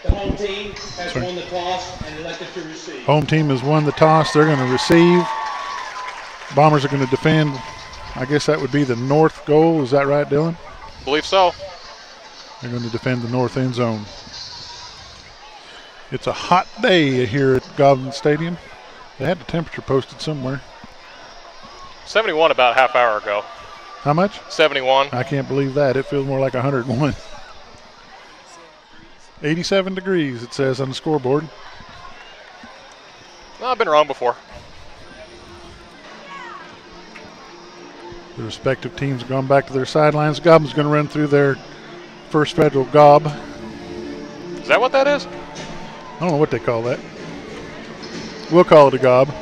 The home team has won the toss and elected to receive. Home team has won the toss. They're going to receive. Bombers are going to defend. I guess that would be the north goal. Is that right, Dylan? I believe so. They're going to defend the north end zone. It's a hot day here at Goblins Stadium. They had the temperature posted somewhere. 71 about a half hour ago. How much? 71. I can't believe that. It feels more like 101. 87 degrees, it says on the scoreboard. Well, I've been wrong before. The respective teams have gone back to their sidelines. Goblins going to run through their first federal gob. Is that what that is? I don't know what they call that. We'll call it a gob.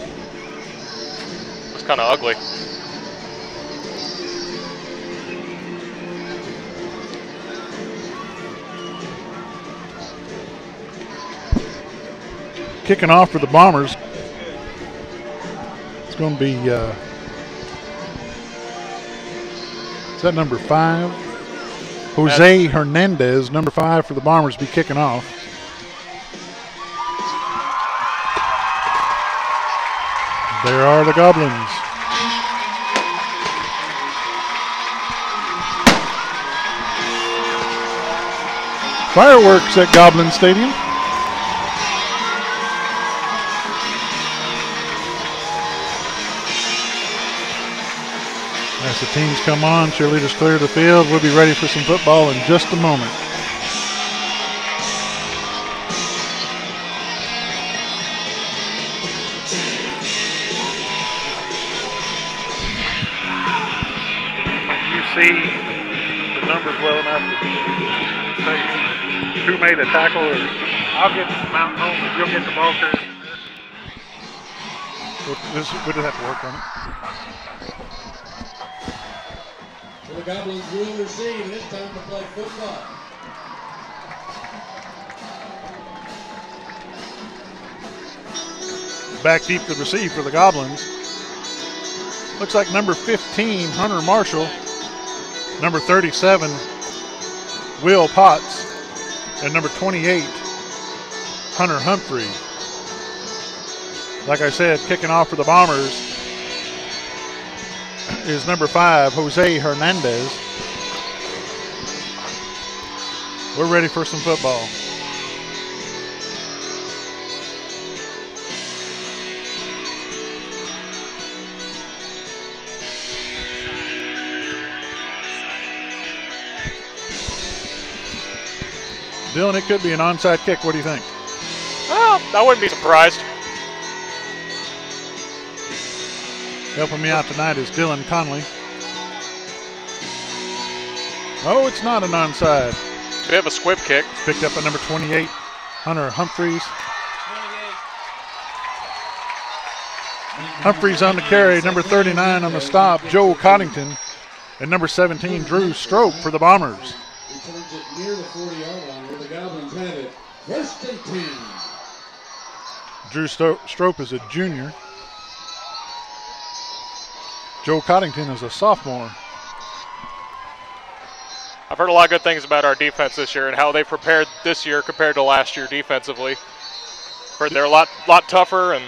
It's kind of ugly. Kicking off for the Bombers. It's going to be, is that number 5? Jose Hernandez, number 5 for the Bombers, be kicking off. There are the Goblins. Fireworks at Goblin Stadium. As the teams come on, cheerleaders clear the field. We'll be ready for some football in just a moment. You see the numbers well enough to say who made a tackle? Or I'll get the mountain home and you'll get the ball carrier. We'll just have to work on it. The Goblins will receive, and it's time to play football. Back deep to receive for the Goblins. Looks like number 15, Hunter Marshall. Number 37, Will Potts. And number 28, Hunter Humphrey. Like I said, kicking off for the Bombers is number 5, Jose Hernandez. We're ready for some football. Dylan, it could be an onside kick. What do you think? Well, I wouldn't be surprised. Helping me out tonight is Dylan Conley. Oh, it's not an onside. Could have a squib kick. It's picked up by number 28, Hunter Humphreys. Humphreys on the carry, number 39 on the stop, Joe Coddington, and number 17, Drew Strope for the Bombers. Returns it near the 40-yard line where the Goblins have it. First and 10. Drew Strope is a junior. Joe Coddington is a sophomore. I've heard a lot of good things about our defense this year and how they prepared this year compared to last year defensively. Heard they're a lot tougher and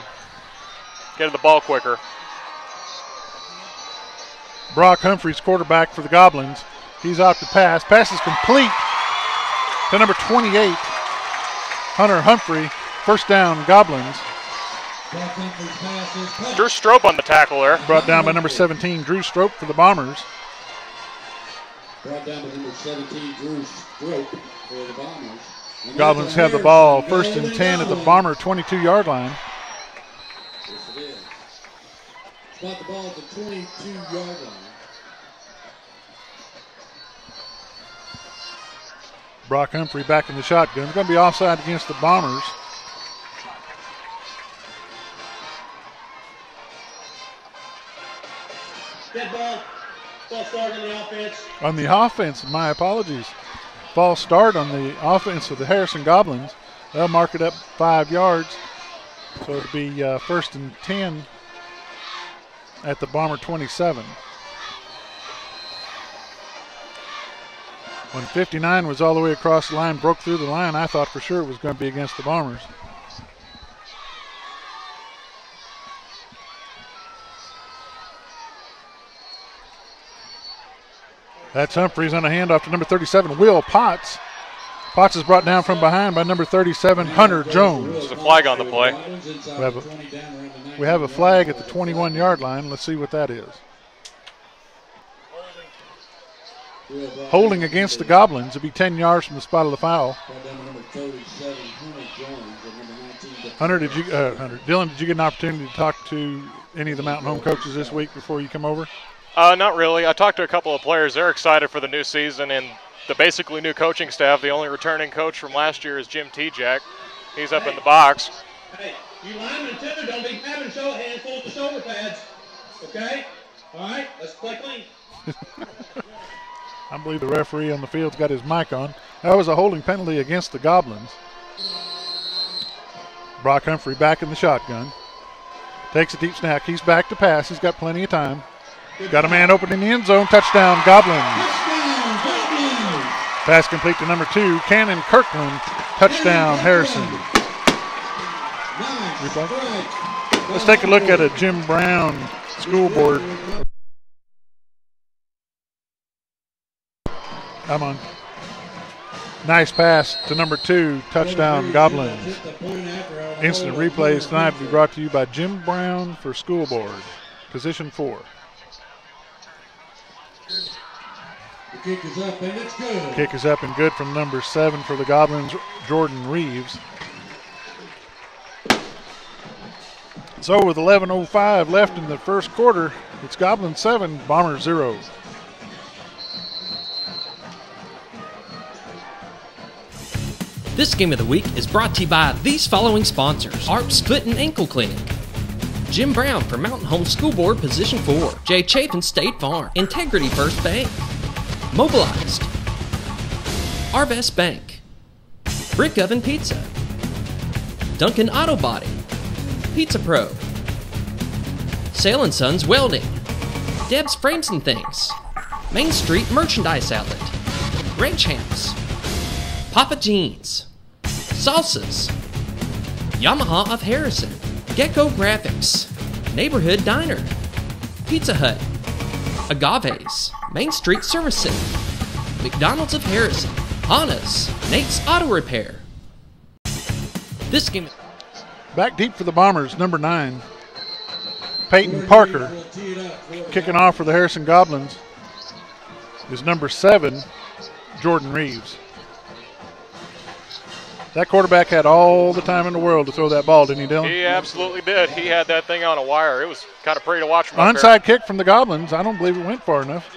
getting the ball quicker. Brock Humphreys, quarterback for the Goblins. He's out to pass. Pass is complete to number 28, Hunter Humphrey. First down, Goblins. Drew Strope on the tackle there. Brought down by number 17, Drew Strope for the Bombers. Brought down by number 17, Drew Strope for the Bombers. Goblins have the ball. First and 10 at the Bomber 22-yard line. Yes, it is. Spot the ball at the 22-yard line. Brock Humphrey back in the shotgun. It's going to be offside against the Bombers. Dead ball. False start on the offense. On the offense, my apologies. False start on the offense of the Harrison Goblins. They'll mark it up 5 yards. So it'll be first and 10 at the Bomber 27. When 59 was all the way across the line, broke through the line, I thought for sure it was going to be against the Bombers. That's Humphreys on a handoff to number 37, Will Potts. Potts is brought down from behind by number 37, Hunter Jones. There's a flag on the play. We have a flag at the 21-yard line. Let's see what that is. Holding against the Goblins. It'll be 10 yards from the spot of the foul. Hunter, Dylan, did you get an opportunity to talk to any of the Mountain Home coaches this week before you come over? Not really. I talked to a couple of players. They're excited for the new season and the basically new coaching staff. The only returning coach from last year is Jim T-Jack. He's up in the box. Hey, you linemen too, don't be having handfuls of shoulder pads, okay? All right, let's play clean. I believe the referee on the field's got his mic on. That was a holding penalty against the Goblins. Brock Humphrey back in the shotgun. Takes a deep snap. He's back to pass. He's got plenty of time. Got a man open in the end zone. Touchdown, Goblins. Pass complete to number 2, Cannon Kirkland. Touchdown, Harrison. Replay. Let's take a look at a Jim Brown school board. Come on. Nice pass to number 2, touchdown, Goblins. Instant replays tonight will be brought to you by Jim Brown for school board. Position 4. The kick is up and it's good. Kick is up and good from number 7 for the Goblins, Jordan Reeves. So with 11:05 left in the first quarter, it's Goblins 7, Bombers 0. This game of the week is brought to you by these following sponsors: ARP's Foot and Ankle Clinic, Jim Brown for Mountain Home School Board Position 4, Jay Chapin State Farm, Integrity First Bank, Mobilized, Arvest Bank, Brick Oven Pizza, Duncan Auto Body, Pizza Pro, Sale & Sons Welding, Deb's Frames and Things, Main Street Merchandise Outlet, Ranch Hamps, Papa Jeans, Salsas, Yamaha of Harrison, Gecko Graphics, Neighborhood Diner, Pizza Hut, Agaves, Main Street Service Center, McDonald's of Harrison, Hana's, Nate's Auto Repair. This game. Back deep for the Bombers, number 9, Peyton Parker. Kicking off for the Harrison Goblins is number 7, Jordan Reeves. That quarterback had all the time in the world to throw that ball, didn't he, Dylan? He absolutely did. He had that thing on a wire. It was kind of pretty to watch from up Onside kick from the Goblins. I don't believe it went far enough.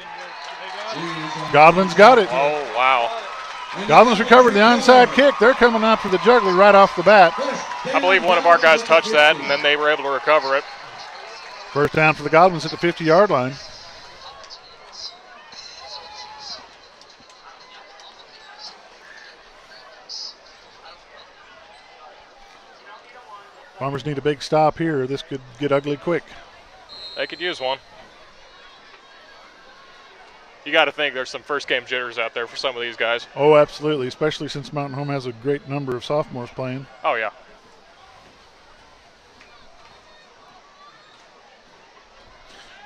Goblins got it. Oh, wow. Goblins recovered the onside kick. They're coming out for the juggler right off the bat. I believe one of our guys touched that, and then they were able to recover it. First down for the Goblins at the 50-yard line. Bombers need a big stop here. This could get ugly quick. They could use one. You got to think there's some first-game jitters out there for some of these guys. Oh, absolutely, especially since Mountain Home has a great number of sophomores playing. Oh, yeah.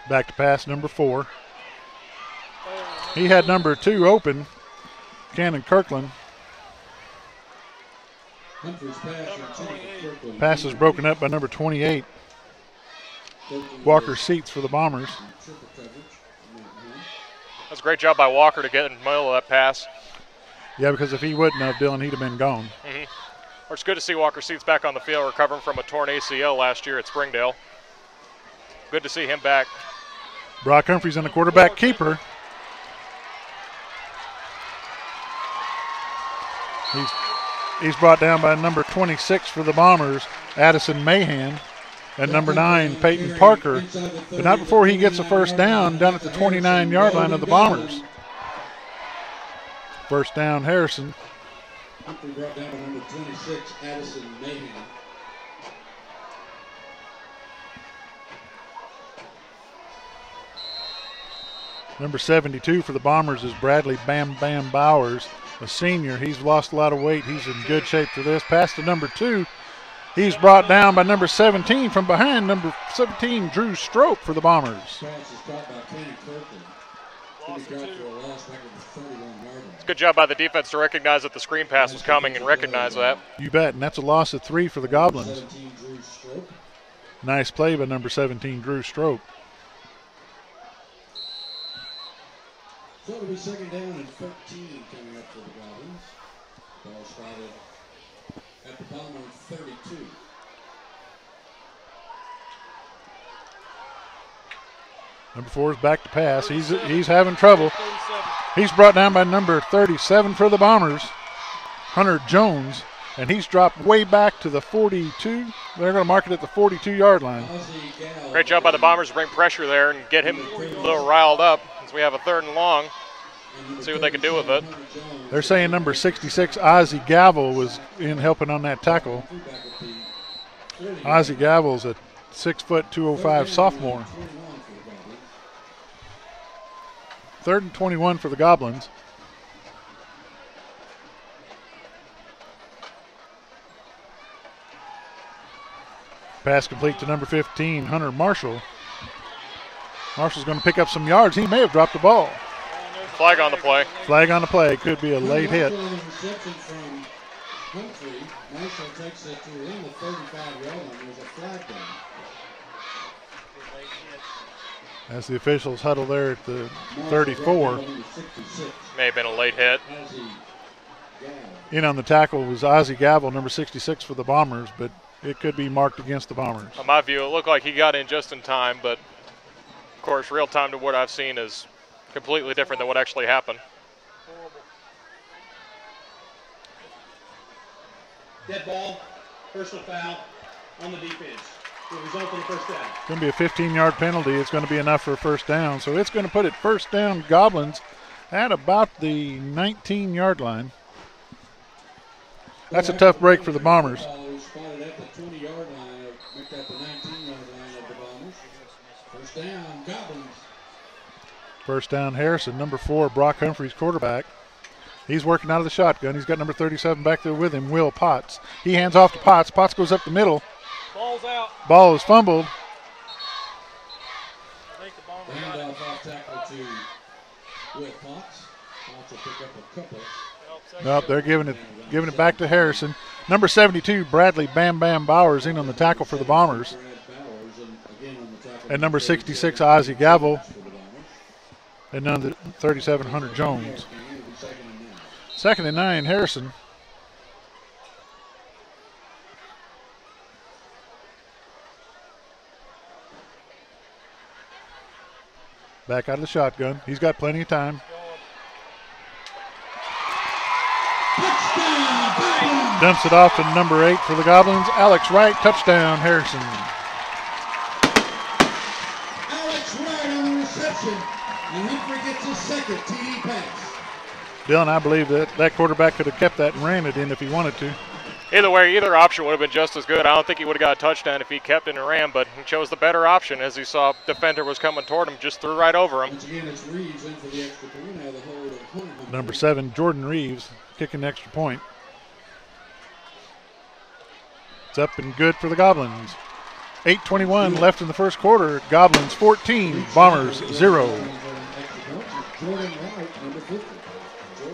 Back to pass, number 4. He had number 2 open, Cannon Kirkland. Pass is broken up by number 28. Walker Seats for the Bombers. That's a great job by Walker to get in the middle of that pass. Yeah, because if he wouldn't have, Dylan, he'd have been gone. Mm-hmm. Well, it's good to see Walker Seats back on the field, recovering from a torn ACL last year at Springdale. Good to see him back. Brock Humphreys in the quarterback keeper. He's brought down by number 26 for the Bombers, Addison Mahan, and number 9, Peyton Parker. But not before he gets a first down at the 29-yard line of the Bombers. First down, Harrison. Humphrey brought down by number 26, Addison Mahan. Number 72 for the Bombers is Bradley Bam Bam Bowers, a senior. He's lost a lot of weight. He's in good shape for this. Pass to number 2. He's brought down by number 17 from behind. Number 17, Drew Strope for the Bombers. It's a good job by the defense to recognize that the screen pass was coming and recognize that. You bet, and that's a loss of 3 for the Goblins. Nice play by number 17, Drew Strope. So it'll be second down and 13 coming up for the Goblins. Ball spotted at the Bomber 32. Number 4 is back to pass. He's having trouble. He's brought down by number 37 for the Bombers, Hunter Jones, and he's dropped way back to the 42. They're going to mark it at the 42-yard line. Great job by the Bombers to bring pressure there and get him a little riled up as we have a 3rd and long. See what they can do with it. They're saying number 66, Ozzie Gavel, was in helping on that tackle. Ozzie Gavel's a 6', 205 sophomore. 3rd and 21 for the Goblins. Pass complete to number 15, Hunter Marshall. Marshall's going to pick up some yards. He may have dropped the ball. Flag on the play. Flag on the play. Could be a late hit. Marshall takes it to around the 35-yard line. There's a flag down. As the officials huddle there at the 34. May have been a late hit. In on the tackle was Ozzie Gavel, number 66 for the Bombers, but it could be marked against the Bombers. In my view, it looked like he got in just in time, but of course, real time to what I've seen is completely different than what actually happened. Dead ball, personal foul on the defense. Will result in a first down. It's going to be a 15-yard penalty. It's going to be enough for a first down. So it's going to put it first down Goblins at about the 19-yard line. That's a tough break for the Bombers. Spotted at the 20-yard line, make that the 19-yard line of the Bombers. First down, Goblins. First down, Harrison. Number 4, Brock Humphreys, quarterback. He's working out of the shotgun. He's got number 37 back there with him, Will Potts. He hands off to Potts. Potts goes up the middle. Ball's out. Ball is fumbled. Handoff off tackle to Will Potts. Potts will pick up a couple. Nope, they're giving it back to Harrison. Number 72, Bradley Bam Bam Bowers in on the tackle for the Bombers. And number 66, Ozzie Gavel. And number 37, Hunter Jones. 2nd and 9, Harrison. Back out of the shotgun. He's got plenty of time. Dumps it off to number 8 for the Goblins. Alex Wright, touchdown, Harrison. Alex Wright on the reception, and Humphrey gets his second TD pass. Dylan, I believe that quarterback could have kept that and ran it in if he wanted to. Either way, either option would have been just as good. I don't think he would have got a touchdown if he kept it and ran, but he chose the better option as he saw defender was coming toward him, just threw right over him. Once again, it's Reeves in for the extra point out of the hold of Hunter. Number 7, Jordan Reeves, kicking the extra point. It's up and good for the Goblins. 8:21 left in the first quarter. Goblins 14, Bombers 0. Jordan Wright, number 50.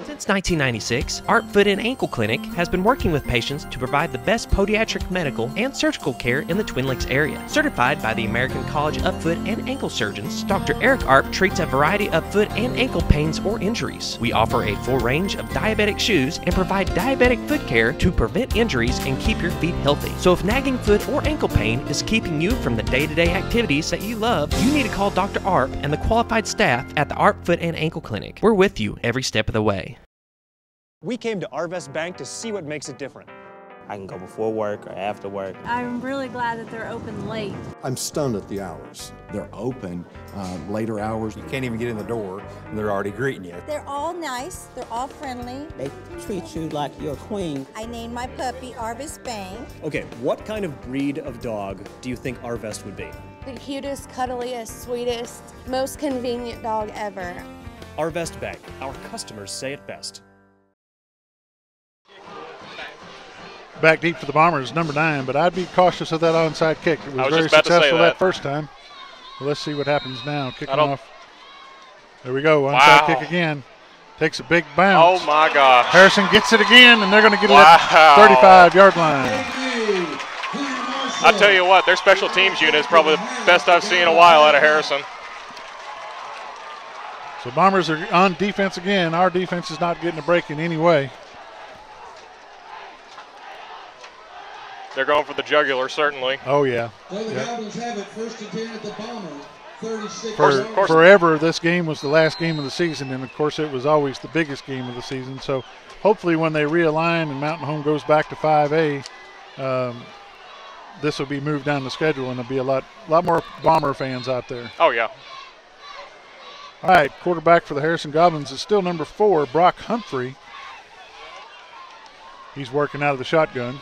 Since 1996, Art Foot and Ankle Clinic has been working with patients to provide the best podiatric medical and surgical care in the Twin Lakes area. Certified by the American College of Foot and Ankle Surgeons, Dr. Eric Arp treats a variety of foot and ankle pains or injuries. We offer a full range of diabetic shoes and provide diabetic foot care to prevent injuries and keep your feet healthy. So if nagging foot or ankle pain is keeping you from the day-to-day activities that you love, you need to call Dr. Arp and the qualified staff at the Arp Foot and Ankle Clinic. We're with you every step of the way. We came to Arvest Bank to see what makes it different. I can go before work or after work. I'm really glad that they're open late. I'm stunned at the hours. They're open later hours. You can't even get in the door, and they're already greeting you. They're all nice. They're all friendly. They treat you like you're a queen. I named my puppy Arvis Bang. Okay, what kind of breed of dog do you think Arvest would be? The cutest, cuddliest, sweetest, most convenient dog ever. Arvest Bang. Our customers say it best. Back deep for the Bombers, number 9, but I'd be cautious of that onside kick. It was very just about to say successful that first time. Well, let's see what happens now. Kicking don't- off. There we go. Onside Wow. kick again. Takes a big bounce. Oh my gosh. Harrison gets it again, and they're going to get it Wow. at 35-yard line. I'll tell you what, their special teams unit is probably the best I've seen in a while out of Harrison. So Bombers are on defense again. Our defense is not getting a break in any way. They're going for the jugular, certainly. Oh, yeah. So the Goblins have it, 1st and 10 at the Bomber, 36 Forever, this game was the last game of the season, and, of course, it was always the biggest game of the season. So hopefully when they realign and Mountain Home goes back to 5A, this will be moved down the schedule, and there'll be a lot more Bomber fans out there. Oh, yeah. All right, quarterback for the Harrison Goblins is still number 4, Brock Humphrey. He's working out of the shotgun.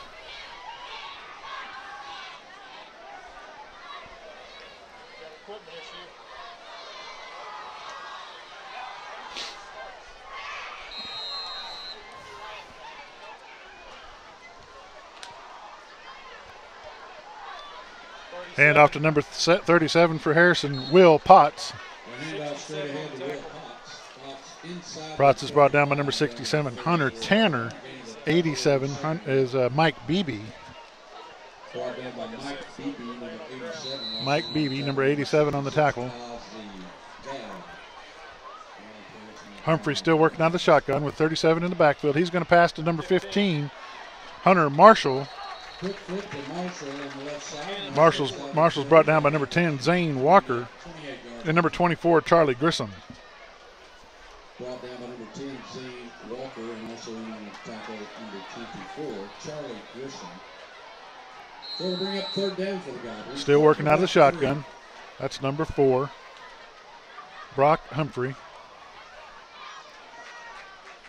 Hand off to number 37 for Harrison, Will Potts. Potts is brought down by number 67, Hunter Tanner. 87 is Mike Beebe. Mike Beebe, number 87 on the tackle. Humphrey still working out the shotgun with 37 in the backfield. He's going to pass to number 15, Hunter Marshall. Marshall's brought down by number 10, Zane Walker, and number 24, Charlie Grissom. Brought down by number 10, Zane Walker, and also in on the tackle number 24, Charlie Grissom. So we'll bring up 3rd down for the Goblins. Still working out of the shotgun. That's number 4, Brock Humphrey.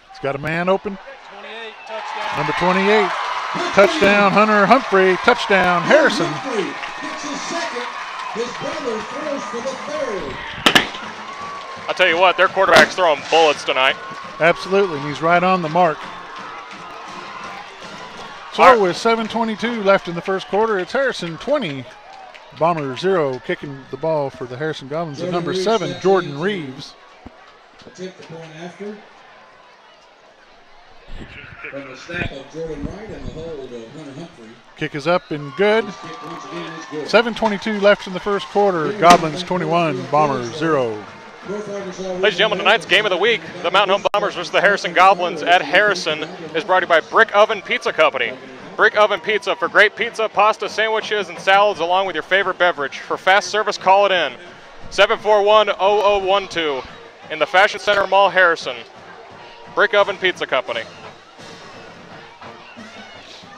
He's got a man open. 28, touchdown. Number 28. Touchdown, Hunter Humphrey. Touchdown, Harrison. Humphrey gets his 2nd. His brother throws for the 3rd. I'll tell you what, their quarterback's throwing bullets tonight. Absolutely, and he's right on the mark. So with 7:22 left in the first quarter, it's Harrison 20, Bomber 0, kicking the ball for the Harrison Goblins at number 7, Jordan Reeves. Attempt the point after. From the snap of Jordan Wright and the hold of Hunter Humphrey. Kick is up and good. 7:22 left in the first quarter. Goblins 21, Bombers 0. Ladies and gentlemen, tonight's game of the week, the Mountain Home Bombers versus the Harrison Goblins at Harrison, is brought to you by Brick Oven Pizza Company. Brick Oven Pizza for great pizza, pasta, sandwiches, and salads, along with your favorite beverage. For fast service, call it in. 741-0012 in the Fashion Center Mall, Harrison. Brick Oven Pizza Company.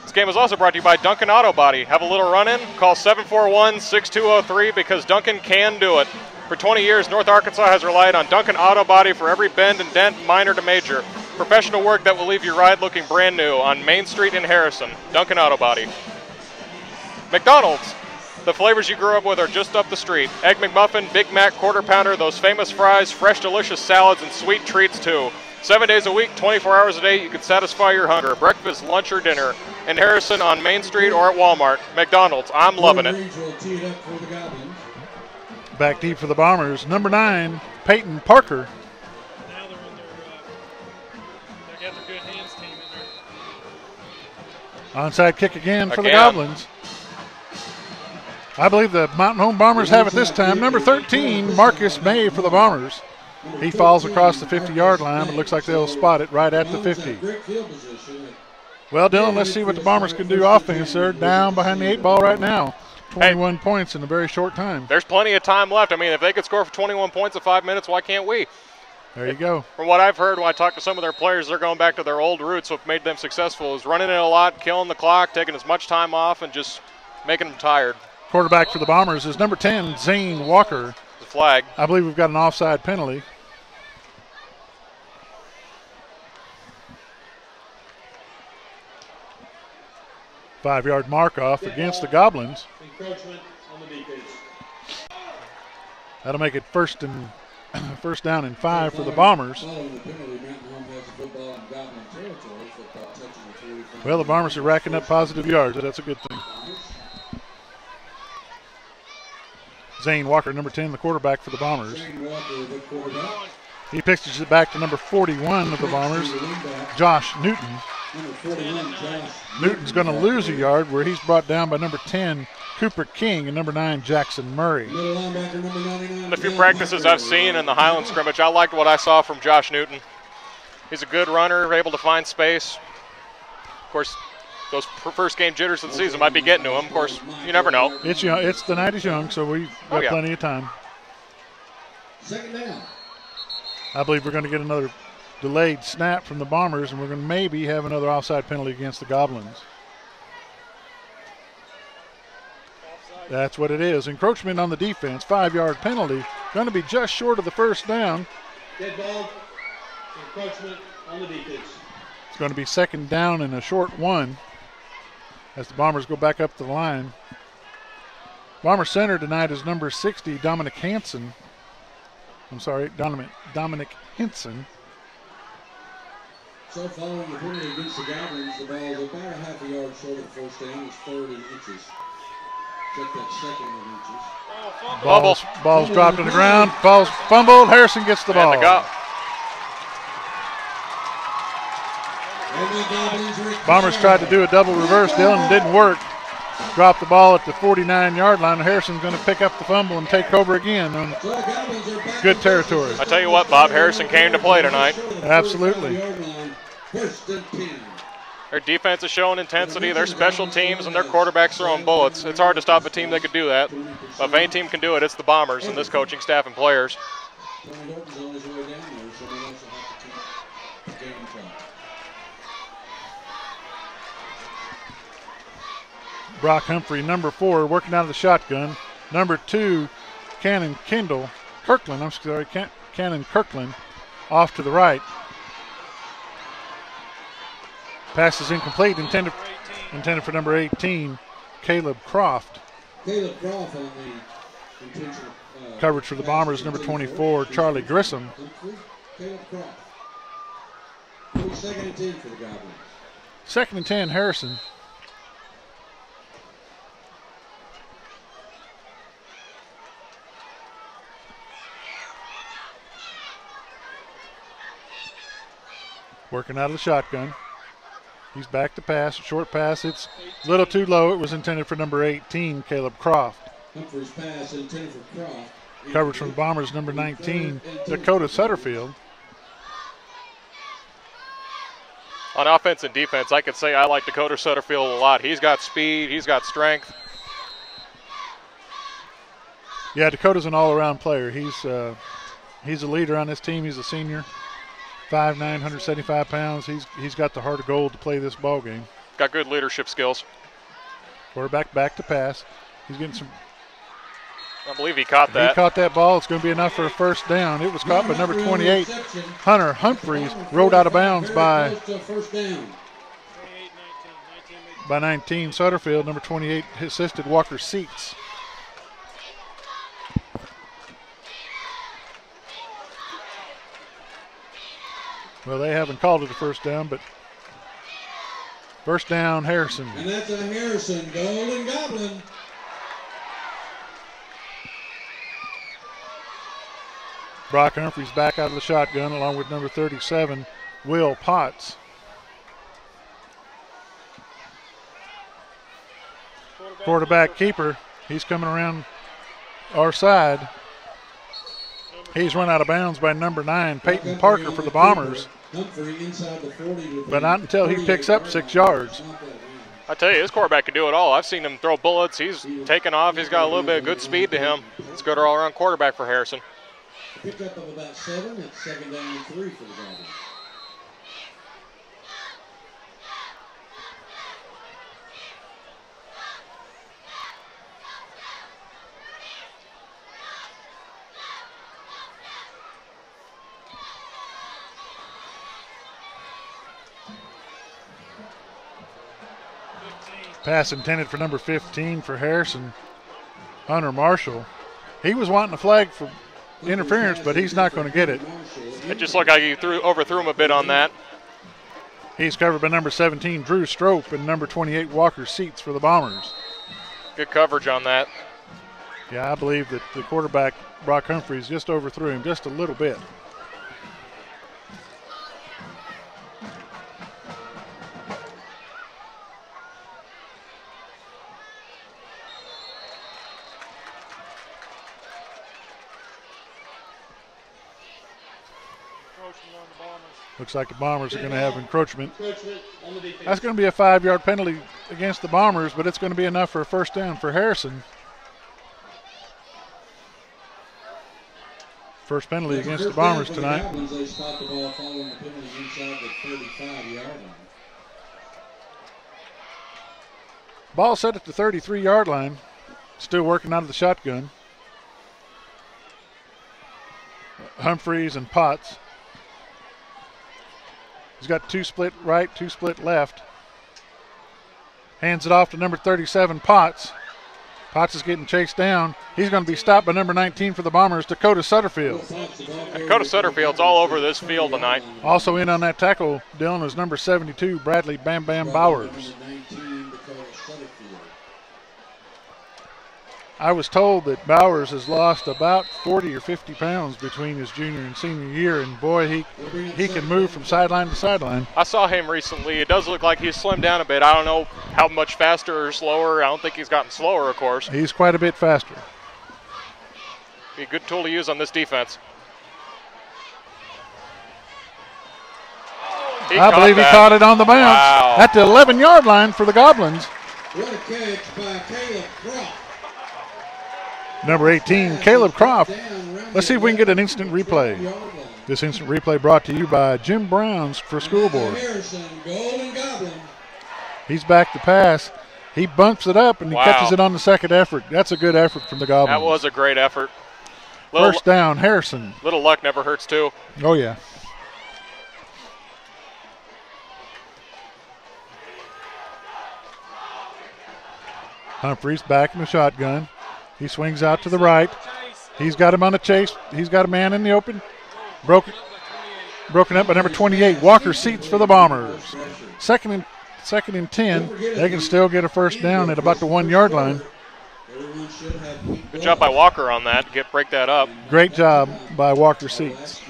This game is also brought to you by Duncan Auto Body. Have a little run-in? Call 741-6203 because Duncan can do it. For 20 years, North Arkansas has relied on Duncan Auto Body for every bend and dent, minor to major. Professional work that will leave your ride looking brand new on Main Street in Harrison. Duncan Auto Body. McDonald's. The flavors you grew up with are just up the street. Egg McMuffin, Big Mac, Quarter Pounder, those famous fries, fresh delicious salads, and sweet treats too. 7 days a week, 24 hours a day, you can satisfy your hunger. Breakfast, lunch, or dinner. In Harrison on Main Street or at Walmart. McDonald's. I'm loving it. Back deep for the Bombers, number 9, Peyton Parker. Now they're in they got their good hands team in there. Onside kick again for the Goblins. I believe the Mountain Home Bombers have it this time. Number 13, Marcus May for the Bombers. He falls across the 50-yard line, but looks like they'll spot it right at the 50. Well, Dylan, let's see what the Bombers can do offense. They're down behind the 8 ball right now. 21 points in a very short time. There's plenty of time left. I mean, if they could score for 21 points in 5 minutes, why can't we? There you go. From what I've heard when I talk to some of their players, they're going back to their old roots. What made them successful is running it a lot, killing the clock, taking as much time off, and just making them tired. Quarterback for the Bombers is number 10, Zane Walker. The flag. I believe we've got an offside penalty. Five-yard mark-off against the Goblins. Encroachment on the defense. That'll make it first down and 5 for the Bombers. Well, the Bombers are racking up positive yards. That's a good thing. Zane Walker, number 10, the quarterback for the Bombers. He pitches it back to number 41 of the Bombers, Josh Newton. Newton's going to lose a yard where he's brought down by number 10, Cooper King, and number 9, Jackson Murray. In the few practices I've seen in the Highland scrimmage, I liked what I saw from Josh Newton. He's a good runner, able to find space. Of course, those first game jitters of the season might be getting to him. Of course, you never know. It's young. It's the night is young, so we've got plenty of time. Second down. I believe we're going to get another delayed snap from the Bombers, and we're going to maybe have another offside penalty against the Goblins. That's what it is. Encroachment on the defense, 5-yard penalty. Going to be just short of the first down. Dead ball. Encroachment on the defense. It's going to be second down and a short one as the Bombers go back up the line. Bomber center tonight is number 60, Dominic Hansen. I'm sorry, Dominic Henson. So following the penalty against the Goblins, the ball is about a half a yard short of the first down. It's 3rd in inches. Check that second in inches. Ball's dropped on the ground. Ball's fumbled. Harrison gets the ball. Bombers tried to do a double reverse, Dylan, didn't work. Dropped the ball at the 49-yard line. Harrison's going to pick up the fumble and take over again on good territory. I tell you what, Bob, Harrison came to play tonight. Absolutely. Their defense is showing intensity, their special teams, and their quarterback's throwing bullets. It's hard to stop a team that could do that. But if any team can do it, it's the Bombers and this coaching staff and players. Brock Humphrey, number 4, working out of the shotgun. Number 2, Cannon Kirkland, off to the right. Pass is incomplete, intended for number 18, Caleb Croft. Caleb Croft on the intentional coverage for the Bombers, number 24, Charlie Grissom. Caleb Croft. 2nd and 10 for the Goblins. 2nd and 10, Harrison. Working out of the shotgun. He's back to pass, short pass. It's a little too low. It was intended for number 18, Caleb Croft. Humphrey's pass intended for Croft. Coverage from the Bombers, number 19, Dakota Sutterfield. On offense and defense, I could say I like Dakota Sutterfield a lot. He's got speed, he's got strength. Yeah, Dakota's an all-around player. He's a leader on this team. He's a senior. 5'9", 175 pounds. He's got the heart of gold to play this ball game. Got good leadership skills. Quarterback back to pass. He's getting some. I believe he caught that. He caught that ball. It's going to be enough for a first down. It was caught by number 28, Hunter Humphreys, rolled out of bounds by 19, Sutterfield. Number 28 assisted Walker Seats. Well, they haven't called it a first down, but first down, Harrison. And that's a Harrison Golden Goblin. Brock Humphreys back out of the shotgun along with number 37, Will Potts. Quarterback keeper, he's coming around our side. He's run out of bounds by number 9, Peyton Parker for the Bombers. But not until he picks up 6 yards. I tell you, this quarterback can do it all. I've seen him throw bullets. He's taken off. He's got a little bit of good speed to him. It's a good all-around quarterback for Harrison. pickup of about 7. It's 2nd down and 3 for the Goblins. Pass intended for number 15 for Harrison, Hunter Marshall. He was wanting a flag for interference, but he's not going to get it. It just looked like he overthrew him a bit on that. He's covered by number 17, Drew Strope, and number 28, Walker Seats for the Bombers. Good coverage on that. Yeah, I believe that the quarterback, Brock Humphreys, just overthrew him just a little bit. Looks like the Bombers are going to have encroachment. That's going to be a 5-yard penalty against the Bombers, but it's going to be enough for a first down for Harrison. First penalty against the Bombers tonight. They spot the ball following the penalty inside the 35-yard line. Ball set at the 33-yard line. Still working out of the shotgun. Humphreys and Potts. He's got 2 split right, 2 split left. Hands it off to number 37, Potts. Potts is getting chased down. He's going to be stopped by number 19 for the Bombers, Dakota Sutterfield. Dakota Sutterfield's all over this field tonight. Also in on that tackle, Dylan, is number 72, Bradley Bam Bam Bowers. I was told that Bowers has lost about 40 or 50 pounds between his junior and senior year, and boy, he can move from sideline to sideline. I saw him recently. It does look like he's slimmed down a bit. I don't know how much faster or slower. I don't think he's gotten slower, of course. He's quite a bit faster. Be a good tool to use on this defense. I believe he caught it on the bounce at the 11-yard line for the Goblins. What a catch by Caleb Croft. Number 18, Caleb Croft. Let's see if we can get an instant replay. This instant replay brought to you by Jim Brown's for School Board. He's back to pass. He bumps it up and he catches it on the second effort. That's a good effort from the Goblins. That was a great effort. First down, Harrison. Little luck never hurts too. Oh, yeah. Humphreys back in the shotgun. He swings out to the right. He's got him on the chase. He's got a man in the open. Broken up by number 28, Walker Seats for the Bombers. Second and 10. They can still get a first down at about the 1-yard line. Good job by Walker on that. Break that up. Great job by Walker Seats.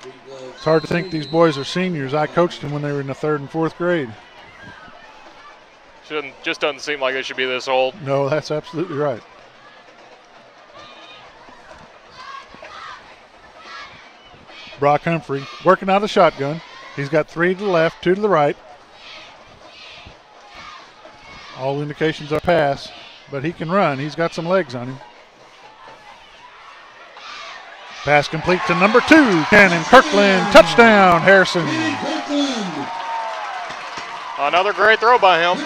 It's hard to think these boys are seniors. I coached them when they were in the 3rd and 4th grade. Just doesn't seem like they should be this old. No, that's absolutely right. Brock Humphrey working out of the shotgun. He's got 3 to the left, 2 to the right. All indications are pass, but he can run. He's got some legs on him. Pass complete to number 2, Cannon Kirkland. Touchdown, Harrison. Another great throw by him.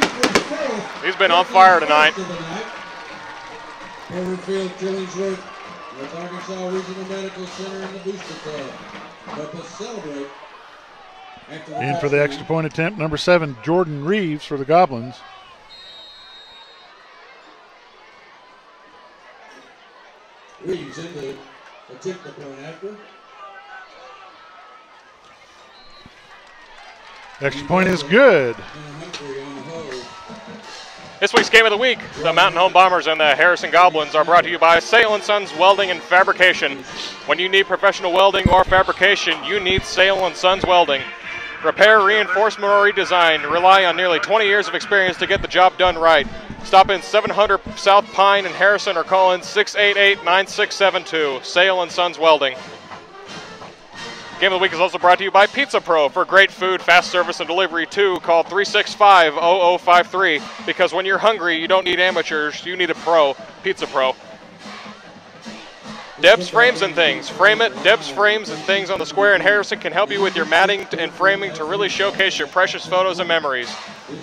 He's been on fire tonight. Overfield Killingsworth with Arkansas Regional Medical Center and the Booster Club. But to celebrate. In for the extra point attempt, number 7, Jordan Reeves for the Goblins. Reeves in to attempt the point after. Extra point is good. This week's game of the week, the Mountain Home Bombers and the Harrison Goblins, are brought to you by Sale & Sons Welding and Fabrication. When you need professional welding or fabrication, you need Sale & Sons Welding. Repair, reinforcement, or redesign. Rely on nearly 20 years of experience to get the job done right. Stop in 700 South Pine in Harrison or call in 688-9672. Sale & Sons Welding. Game of the Week is also brought to you by Pizza Pro. For great food, fast service, and delivery too, call 365-0053. Because when you're hungry, you don't need amateurs, you need a pro. Pizza Pro. Deb's Frames and Things. Frame it. Deb's Frames and Things on the Square in Harrison can help you with your matting and framing to really showcase your precious photos and memories.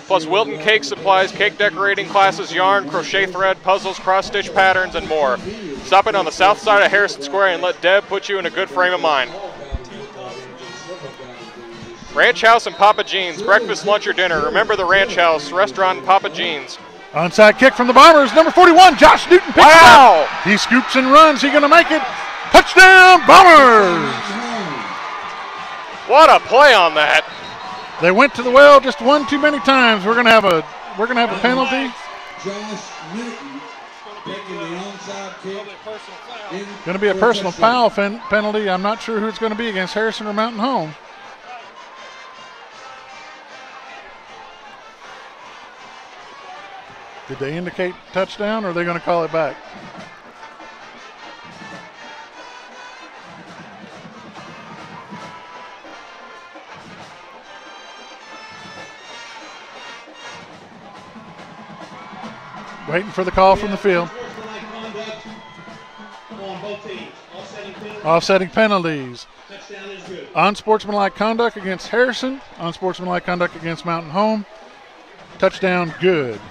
Plus Wilton cake supplies, cake decorating classes, yarn, crochet thread, puzzles, cross-stitch patterns, and more. Stop in on the south side of Harrison Square and let Deb put you in a good frame of mind. Ranch House and Papa Jean's. Breakfast, lunch, or dinner. Remember the Ranch House, restaurant, and Papa Jean's. Onside kick from the Bombers. Number 41, Josh Newton picks it up. He scoops and runs. He going to make it. Touchdown, Bombers! What a play on that. They went to the well just one too many times. We're going to have a penalty. Josh Newton taking the onside kick. Going to be a personal foul penalty. I'm not sure who it's going to be against Harrison or Mountain Home. Did they indicate touchdown, or are they going to call it back? Waiting for the call from the field. Offsetting penalties. Unsportsmanlike conduct against Harrison. Unsportsmanlike conduct against Mountain Home. Touchdown, good.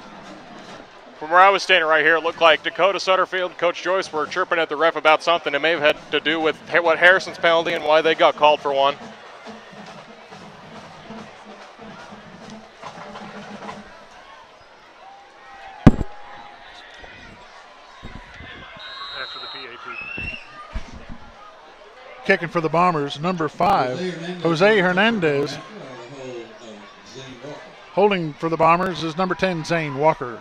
From where I was standing right here, it looked like Dakota Sutterfield and Coach Joyce were chirping at the ref about something that may have had to do with what Harrison's penalty and why they got called for one. After the PAT. Kicking for the Bombers, number 5, Jose Hernandez. Holding for the Bombers is number 10, Zane Walker.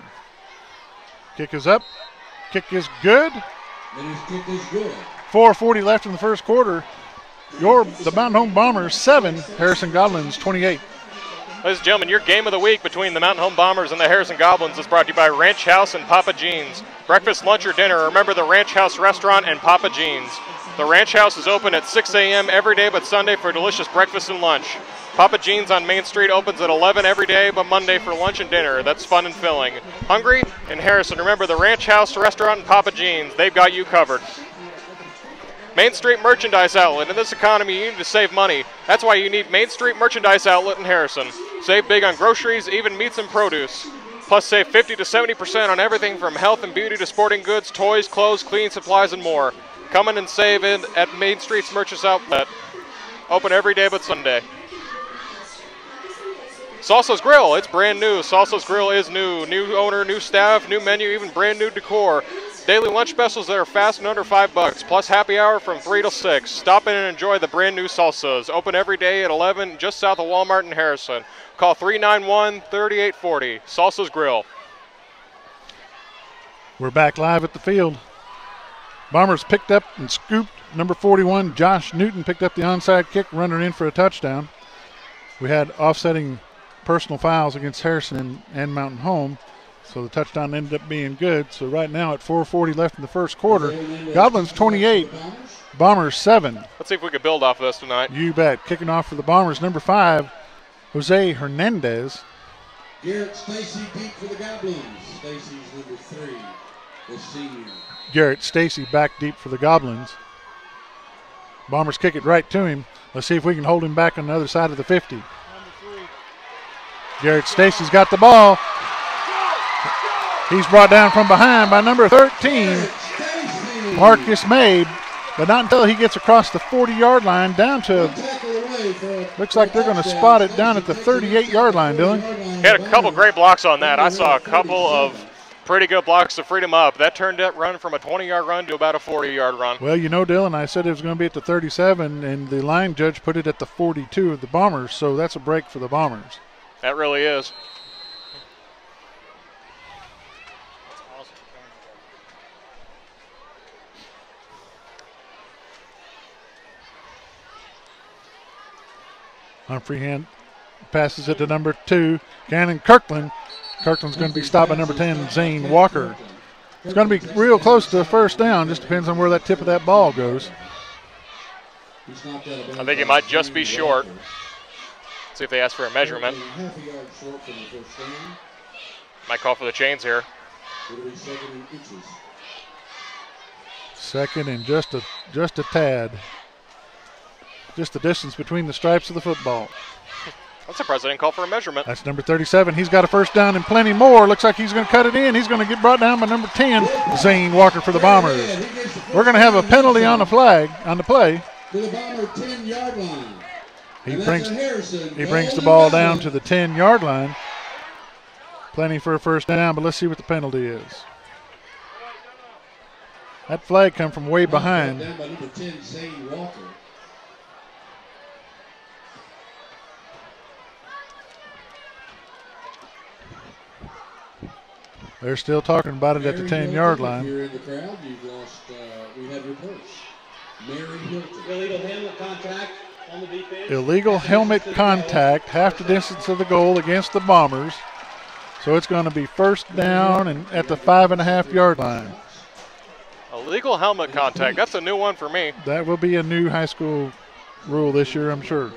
Kick is up. Kick is good. 4:40 left in the first quarter. The Mountain Home Bombers 7, Harrison Goblins 28. Ladies and gentlemen, your game of the week between the Mountain Home Bombers and the Harrison Goblins is brought to you by Ranch House and Papa Jean's. Breakfast, lunch, or dinner, remember the Ranch House restaurant and Papa Jean's. The Ranch House is open at 6 a.m. every day but Sunday for delicious breakfast and lunch. Papa Jean's on Main Street opens at 11 every day but Monday for lunch and dinner. That's fun and filling. Hungry? In Harrison, remember the Ranch House restaurant and Papa Jean's. They've got you covered. Main Street Merchandise Outlet. In this economy, you need to save money. That's why you need Main Street Merchandise Outlet in Harrison. Save big on groceries, even meats and produce. Plus, save 50 to 70% on everything from health and beauty to sporting goods, toys, clothes, cleaning supplies, and more. Come in and save it at Main Street's Merchants Outlet. Open every day but Sunday. Salsa's Grill, it's brand new. Salsa's Grill is new. New owner, new staff, new menu, even brand new decor. Daily lunch specials that are fast and under $5, plus happy hour from 3 till 6. Stop in and enjoy the brand new Salsas. Open every day at 11, just south of Walmart in Harrison. Call 391-3840. Salsa's Grill. We're back live at the field. Bombers picked up and scooped. Number 41, Josh Newton, picked up the onside kick, running in for a touchdown. We had offsetting personal fouls against Harrison and Mountain Home, so the touchdown ended up being good. So right now at 4:40 left in the first quarter, Goblins 28, Bombers 7. Let's see if we can build off of this tonight. You bet. Kicking off for the Bombers, number 5, Jose Hernandez. Garrett Stacy deep for the Goblins. Stacy's number 3, the senior. Garrett Stacy back deep for the Goblins. Bombers kick it right to him. Let's see if we can hold him back on the other side of the 50. Garrett Stacy's got the ball. He's brought down from behind by number 13, Marcus Mabe, but not until he gets across the 40-yard line down to, looks like they're going to spot it down at the 38-yard line, Dylan. He had a couple great blocks on that. I saw a couple of pretty good blocks to freed him up. That turned that run from a 20-yard run to about a 40-yard run. Well, you know, Dylan, I said it was going to be at the 37, and the line judge put it at the 42 of the Bombers, so that's a break for the Bombers. That really is. On freehand, passes it to number 2, Gannon Kirkland. Kirkland's going to be stopped by number 10, Zane Walker. It's going to be real close to a first down. Just depends on where that tip of that ball goes. I think it might just be short. See if they ask for a measurement. Might call for the chains here. Second and just a tad. Just the distance between the stripes of the football. I'm surprised they didn't call for a measurement. That's number 37. He's got a first down and plenty more. Looks like he's going to cut it in. He's going to get brought down by number 10, Zane Walker for the Bombers. We're going to have a penalty on the play. To the Bomber 10-yard line. He brings the ball down to the 10-yard line. Plenty for a first down, but let's see what the penalty is. That flag come from way behind. Down by number 10, Zane Walker. They're still talking about it at the 10-yard line. If you're in the crowd, you've lost. We have your purse. Mary Hilton. Illegal helmet contact on the defense. Illegal helmet contact, half the distance of the goal against the Bombers. So it's going to be first down and at the 5.5-yard line. Illegal helmet contact. That's a new one for me. That will be a new high school rule this year, I'm sure.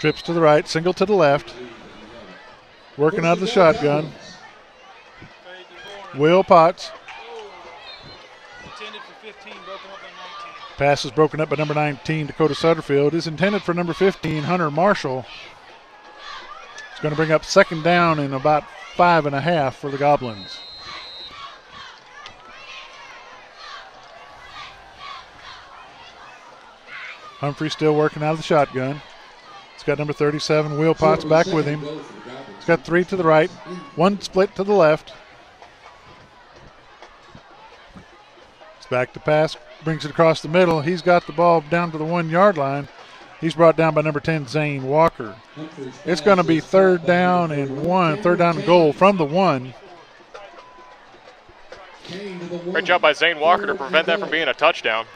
Trips to the right, single to the left. Working out of the shotgun. Will Potts. Intended for 15, broken up by 19. Pass is broken up by number 19, Dakota Sutterfield. Is intended for number 15, Hunter Marshall. It's going to bring up second down and about 5.5 for the Goblins. Humphrey still working out of the shotgun. It's got number 37, Will Potts, back with him. It's got 3 to the right, 1 split to the left. It's back to pass, brings it across the middle. He's got the ball down to the 1-yard line. He's brought down by number 10, Zane Walker. It's going to be third down and goal from the 1. Great job by Zane Walker to prevent that from being a touchdown.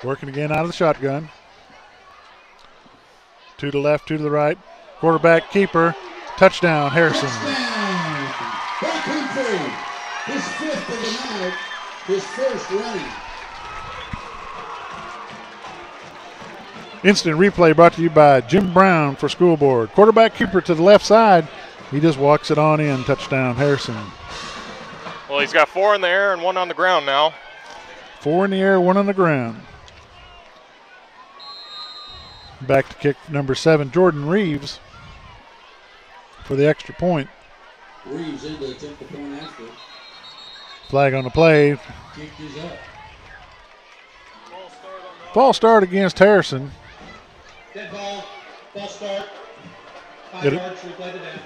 Working again out of the shotgun. 2 to the left, 2 to the right. Quarterback keeper. Touchdown, Harrison. Back Humphrey. His 5th of the night. His first running. Instant replay brought to you by Jim Brown for School Board. Quarterback keeper to the left side. He just walks it on in. Touchdown, Harrison. Well, he's got 4 in the air and 1 on the ground now. 4 in the air, 1 on the ground. Back to kick number 7, Jordan Reeves for the extra point. Reeves in to attempt the point after. Flag on the play. Kick is up. False start against Harrison. Dead ball. False start. 5 yards. Replay the down.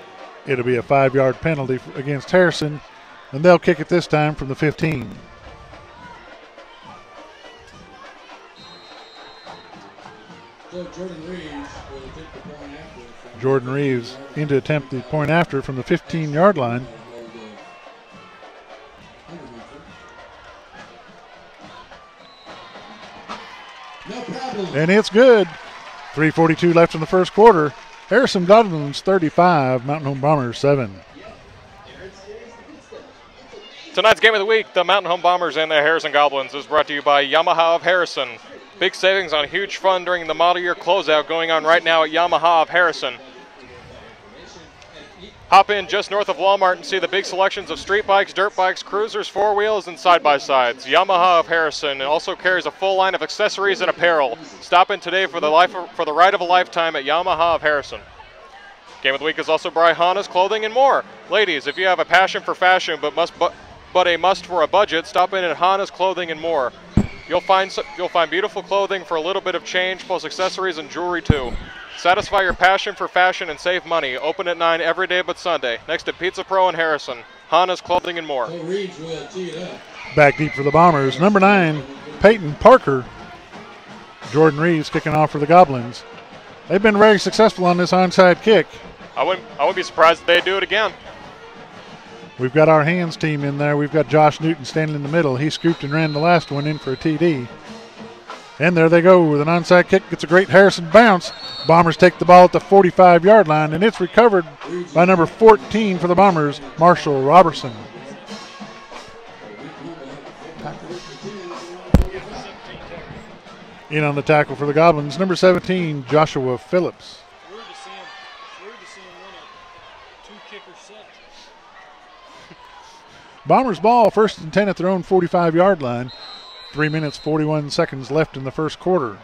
It'll be a 5-yard penalty against Harrison, and they'll kick it this time from the 15. So Jordan Reeves will attempt the point after. Jordan Reeves in to attempt the point after from the 15-yard line. No problem. And it's good. 3:42 left in the first quarter. Harrison Goblins 35, Mountain Home Bombers 7. Tonight's game of the week, the Mountain Home Bombers and the Harrison Goblins, is brought to you by Yamaha of Harrison. Big savings on huge fun during the model year closeout going on right now at Yamaha of Harrison. Hop in just north of Walmart and see the big selections of street bikes, dirt bikes, cruisers, 4-wheels, and side-by-sides. Yamaha of Harrison also carries a full line of accessories and apparel. Stop in today for the ride of a lifetime at Yamaha of Harrison. Game of the week is also by Hana's Clothing and More. Ladies, if you have a passion for fashion but a must for a budget, stop in at Hana's Clothing and More. You'll find beautiful clothing for a little bit of change, plus accessories and jewelry too. Satisfy your passion for fashion and save money. Open at 9 every day but Sunday. Next to Pizza Pro in Harrison. Hana's Clothing and More. Back deep for the Bombers. Number 9, Peyton Parker. Jordan Reeves kicking off for the Goblins. They've been very successful on this onside kick. I wouldn't be surprised if they do it again. We've got our hands team in there. We've got Josh Newton standing in the middle. He scooped and ran the last one in for a TD. And there they go with an onside kick. Gets a great Harrison bounce. Bombers take the ball at the 45-yard line, and it's recovered by number 14 for the Bombers, Marshall Robertson. In on the tackle for the Goblins, number 17, Joshua Phillips. It's rude to see him run a 2-kicker set. Bombers ball, 1st and 10 at their own 45-yard line. 3 minutes, 41 seconds left in the first quarter.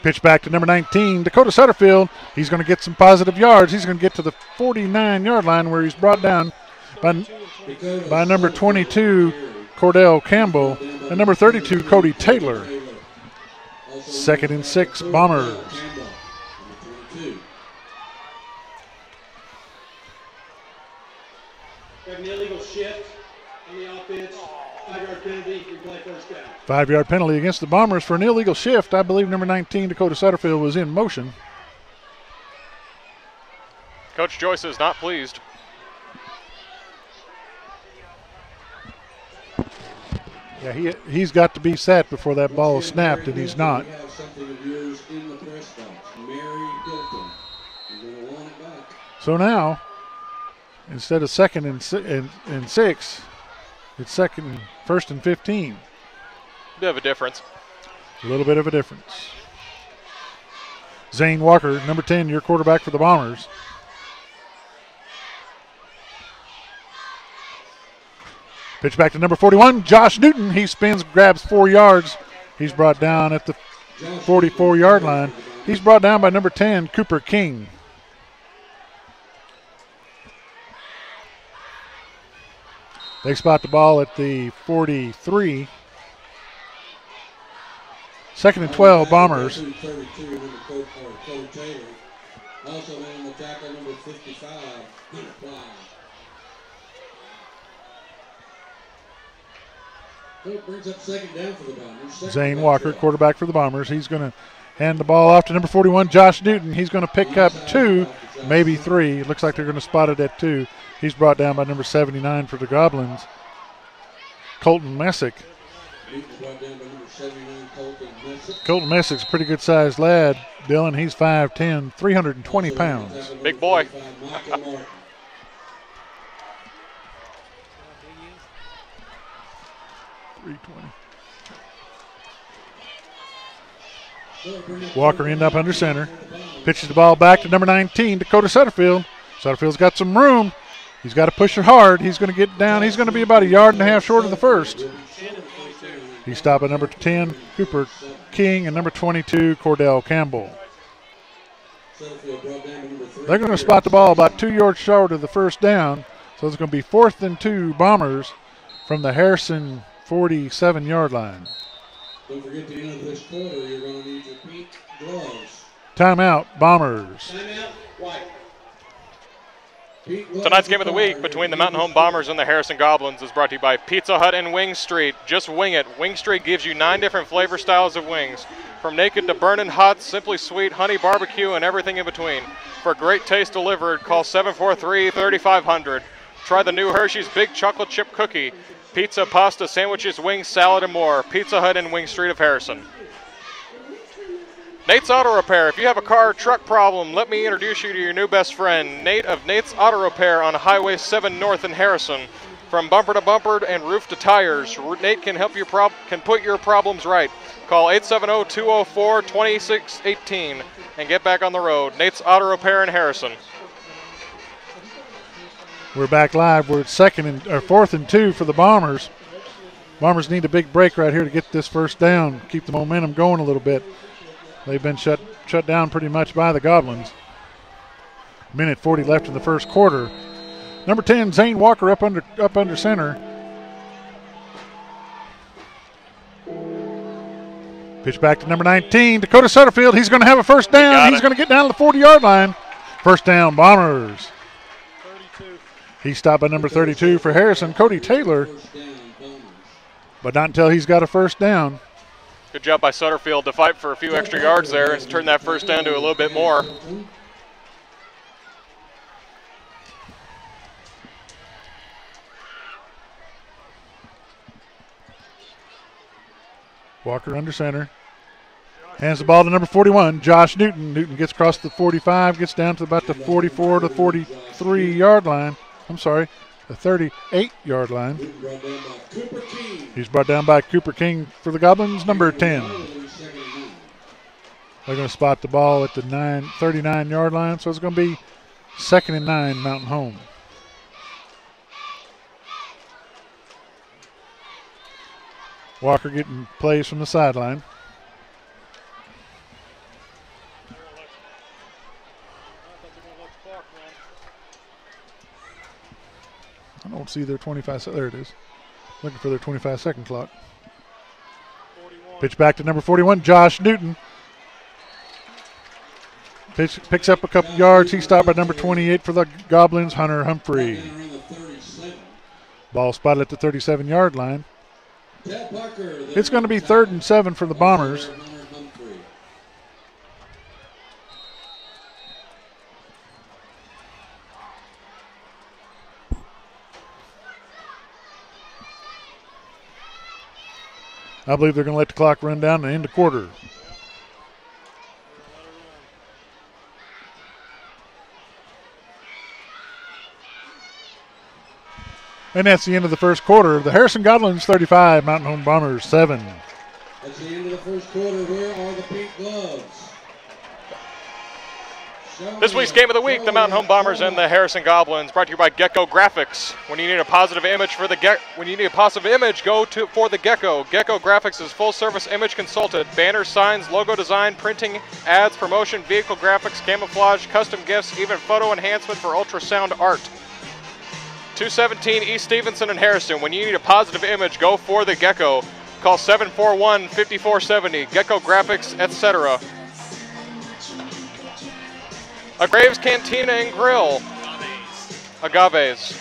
Pitch back to number 19, Dakota Sutterfield. He's going to get some positive yards. He's going to get to the 49-yard line where he's brought down by number 22, Cordell Campbell, and number 32, Cody Taylor. 2nd and 6, Bombers. An illegal shift on the offense. 5-yard penalty. Replay first down. 5-yard penalty against the Bombers for an illegal shift. I believe number 19, Dakota Sutterfield, was in motion. Coach Joyce is not pleased. Yeah, he's got to be set before that ball is snapped, and he's not. So now, instead of 2nd and 6, it's 1st and 15. Bit of a difference. A little bit of a difference. Zane Walker, number 10, your quarterback for the Bombers. Pitch back to number 41, Josh Newton. He spins, grabs 4 yards. He's brought down at the 44-yard line. He's brought down by number 10, Cooper King. They spot the ball at the 43. 2nd and 12, Bombers. Also on the tackle, number 55, it brings up 2nd down for the Bombers. Zane Walker, quarterback for the Bombers. He's going to hand the ball off to number 41, Josh Newton. He's going to pick up 2, maybe 3. It looks like they're going to spot it at 2. He's brought down by number 79 for the Goblins, Colton Messick. Colton Messick's a pretty good-sized lad, Dylan. He's 5'10", 320 pounds. Big boy. 320. Walker end up under center. Pitches the ball back to number 19, Dakota Sutterfield. Sutterfield's got some room. He's got to push it hard. He's going to get down. He's going to be about 1.5 yards short of the first. He's stopped at number 10, Cooper King, and number 22, Cordell Campbell. They're going to spot the ball about 2 yards short of the first down. So it's going to be 4th and 2, Bombers, from the Harrison 47-yard line. Don't forget the end of this quarter, you're going to need your pink gloves. Timeout, Bombers. Timeout, White. Tonight's game of the week between the Mountain Home Bombers and the Harrison Goblins is brought to you by Pizza Hut and Wing Street. Just wing it. Wing Street gives you 9 different flavor styles of wings. From naked to burning hot, simply sweet, honey barbecue, and everything in between. For great taste delivered, call 743-3500. Try the new Hershey's Big Chocolate Chip Cookie. Pizza, pasta, sandwiches, wings, salad, and more. Pizza Hut and Wing Street of Harrison. Nate's Auto Repair. If you have a car or truck problem, let me introduce you to your new best friend, Nate of Nate's Auto Repair on Highway 7 North in Harrison. From bumper to bumper and roof to tires, Nate can help you can put your problems right. Call 870-204-2618 and get back on the road. Nate's Auto Repair in Harrison. We're back live. We're at 4th and 2 for the Bombers. Bombers need a big break right here to get this first down, keep the momentum going a little bit. They've been shut down pretty much by the Goblins. 1:40 left in the first quarter. Number 10, Zane Walker up under center. Pitch back to number 19, Dakota Sutterfield. He's going to have a first down. He's going to get down to the 40-yard line. First down, Bombers. 32. He's stopped by number 32 for Harrison, Cody Taylor. But not until he's got a first down. Good job by Sutterfield to fight for a few extra yards there and turn that first down to a little bit more. Walker under center. Hands the ball to number 41, Josh Newton. Newton gets across the 45, gets down to about the 44 to 43-yard line. I'm sorry, the 38-yard line. He's brought down by Cooper King for the Goblins, number 10. They're going to spot the ball at the 39-yard line, so it's going to be 2nd and 9, Mountain Home. Walker getting plays from the sideline. I don't see their 25. There it is. Looking for their 25-second clock. 41. Pitch back to number 41, Josh Newton. Picks up a couple yards. He stopped by number 28 for the Goblins, Hunter Humphrey. Ball spotted at the 37-yard line. It's going to be 3rd and 7 for the Bombers. I believe they're going to let the clock run down and end the quarter. And that's the end of the first quarter. The Harrison Goblins 35, Mountain Home Bombers 7. That's the end of the first quarter. Where are the pink gloves? This week's game of the week, the Mountain Home Bombers and the Harrison Goblins, brought to you by Gecko Graphics. When you need a positive image for the go for the Gecko. Gecko Graphics is full-service image consultant. Banners, signs, logo design, printing, ads, promotion, vehicle graphics, camouflage, custom gifts, even photo enhancement for ultrasound art. 217 East Stevenson and Harrison. When you need a positive image, go for the Gecko. Call 741-5470. Gecko Graphics, etc. A Graves Cantina and Grill. Agaves.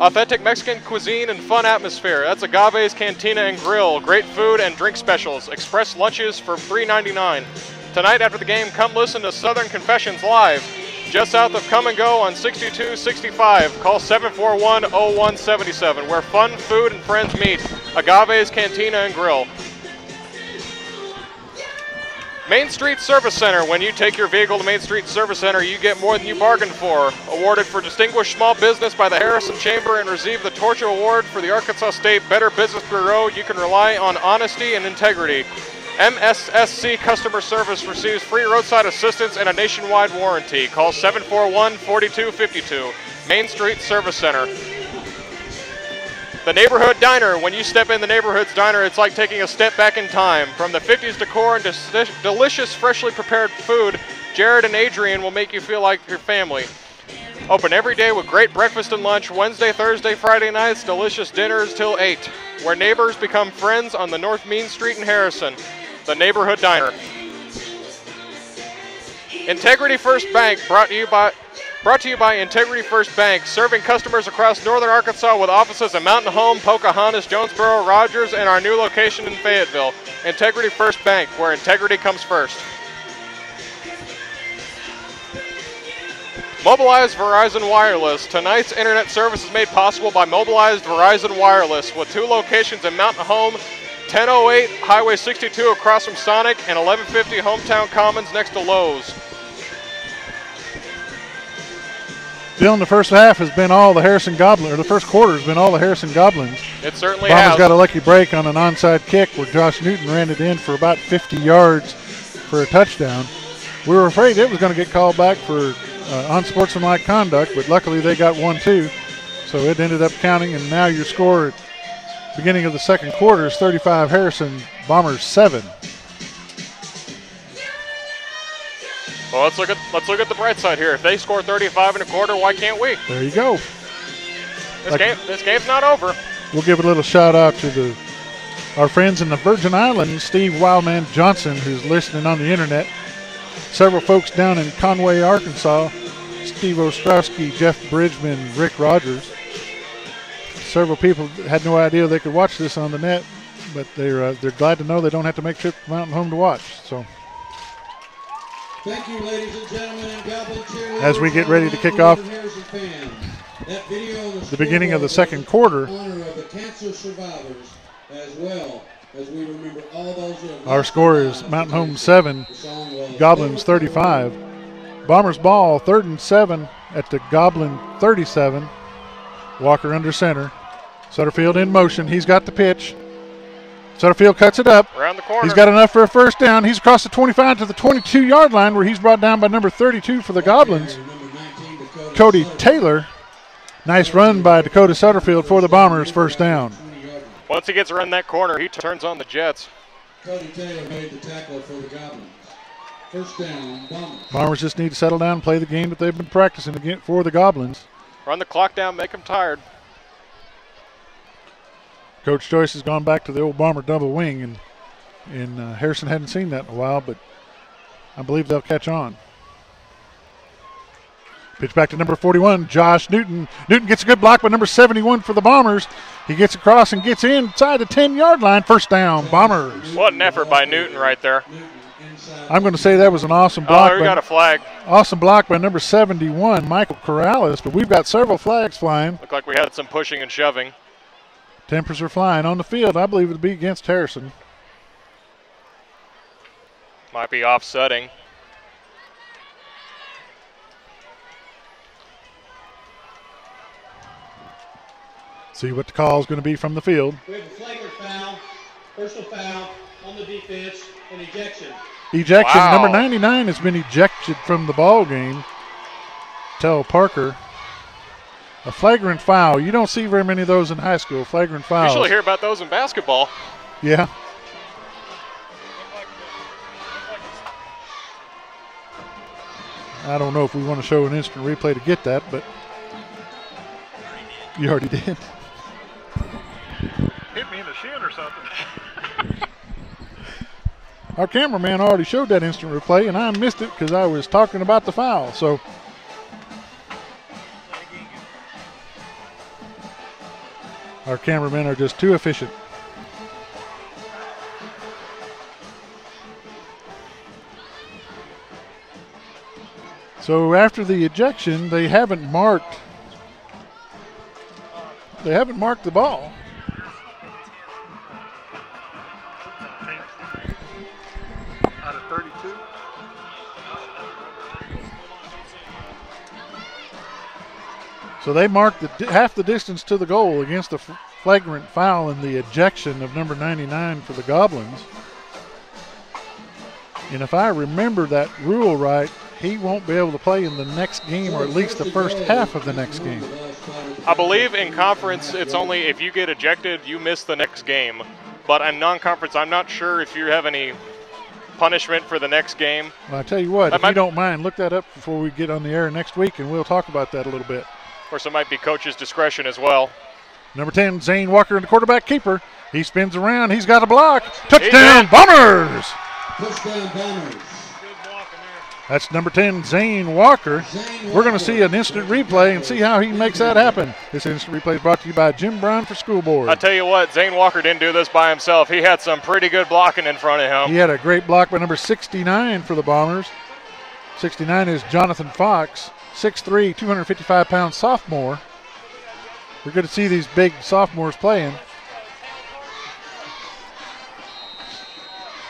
Authentic Mexican cuisine and fun atmosphere. That's Agaves Cantina and Grill. Great food and drink specials. Express lunches for $3.99. Tonight after the game, come listen to Southern Confessions live. Just south of Come and Go on 6265. Call 741-0177. Where fun, food, and friends meet. Agaves Cantina and Grill. Main Street Service Center. When you take your vehicle to Main Street Service Center, you get more than you bargained for. Awarded for Distinguished Small Business by the Harrison Chamber and receive the Torture Award for the Arkansas State Better Business Bureau. You can rely on honesty and integrity. MSSC Customer Service receives free roadside assistance and a nationwide warranty. Call 741-4252. Main Street Service Center. The Neighborhood Diner. When you step in the Neighborhood's Diner, it's like taking a step back in time. From the 50s decor and delicious, freshly prepared food, Jared and Adrian will make you feel like your family. Open every day with great breakfast and lunch, Wednesday, Thursday, Friday nights, delicious dinners till 8. Where neighbors become friends on the North Main Street in Harrison. The Neighborhood Diner. Integrity First Bank, brought to you by Integrity First Bank, serving customers across northern Arkansas with offices in Mountain Home, Pocahontas, Jonesboro, Rogers, and our new location in Fayetteville. Integrity First Bank, where integrity comes first. Mobilized Verizon Wireless. Tonight's internet service is made possible by Mobilized Verizon Wireless, with 2 locations in Mountain Home, 1008 Highway 62 across from Sonic, and 1150 Hometown Commons next to Lowe's. Dylan, the first half has been all the Harrison Goblins, or the first quarter has been all the Harrison Goblins. It certainly Bombers has. Got a lucky break on an onside kick where Josh Newton ran it in for about 50 yards for a touchdown. We were afraid it was going to get called back for unsportsmanlike conduct, but luckily they got 1 too. So it ended up counting, and now your score at the beginning of the second quarter is 35 Harrison, Bombers 7. Well, let's look at the bright side here. If they score 35 and a quarter, why can't we? There you go. This game's not over. We'll give a little shout out to our friends in the Virgin Islands, Steve Wildman Johnson, who's listening on the internet. Several folks down in Conway, Arkansas, Steve Ostrowski, Jeff Bridgman, Rick Rogers. Several people had no idea they could watch this on the net, but they're glad to know they don't have to make trip to Mountain Home to watch. So. Thank you, ladies and gentlemen, and Goblin cheerleaders. As we get ready to kick off the beginning of the second quarter, honor of the cancer survivors, as well as we remember all those who have our score is Mountain Home 7, Goblins 35. Bombers ball, 3rd and 7 at the Goblin 37. Walker under center. Sutterfield in motion. He's got the pitch. Sutterfield cuts it up. Around the corner. He's got enough for a first down. He's across the 25 to the 22-yard line, where he's brought down by number 32 for the Goblins. Cody Taylor. Nice run by Dakota Sutterfield for the Bombers, first down. Once he gets around that corner, he turns on the Jets. Cody Taylor made the tackle for the Goblins. First down, Bombers. Bombers just need to settle down and play the game that they've been practicing again for the Goblins. Run the clock down, make them tired. Coach Joyce has gone back to the old Bomber double wing, and Harrison hadn't seen that in a while, but I believe they'll catch on. Pitch back to number 41, Josh Newton. Newton gets a good block by number 71 for the Bombers. He gets across and gets inside the 10-yard line. First down, Bombers. What an effort by Newton right there. I'm going to say that was an awesome block. Oh, we got a flag. Awesome block by number 71, Michael Corrales, but we've got several flags flying. Looked like we had some pushing and shoving. Tempers are flying on the field. I believe it'll be against Harrison. Might be offsetting. See what the call is going to be from the field. We have a flagrant foul, personal foul on the defense, and ejection. Ejection. Wow. Number 99 has been ejected from the ball game. Tell Parker. A flagrant foul. You don't see very many of those in high school, flagrant fouls. Usually hear about those in basketball. Yeah. I don't know if we want to show an instant replay to get that, but you already did. Hit me in the shin or something. Our cameraman already showed that instant replay, and I missed it because I was talking about the foul. So our cameramen are just too efficient. So after the ejection, they haven't marked the ball. Out of 32. So they marked half the distance to the goal against the flagrant foul and the ejection of number 99 for the Goblins. And if I remember that rule right, he won't be able to play in the next game, or at least the first half of the next game. I believe in conference it's only if you get ejected, you miss the next game. But in non-conference, I'm not sure if you have any punishment for the next game. Well, I tell you what, if you don't mind, look that up before we get on the air next week, and we'll talk about that a little bit. Of course, it might be coach's discretion as well. Number 10, Zane Walker, the quarterback keeper. He spins around. He's got a block. Touchdown, Bombers! Touchdown, Bombers. That's number 10, Zane Walker. We're going to see an instant replay and see how he makes that happen. This instant replay is brought to you by Jim Brown for School Board. I tell you what, Zane Walker didn't do this by himself. He had some pretty good blocking in front of him. He had a great block by number 69 for the Bombers. 69 is Jonathan Fox, 6'3", 255-pound sophomore. We're good to see these big sophomores playing.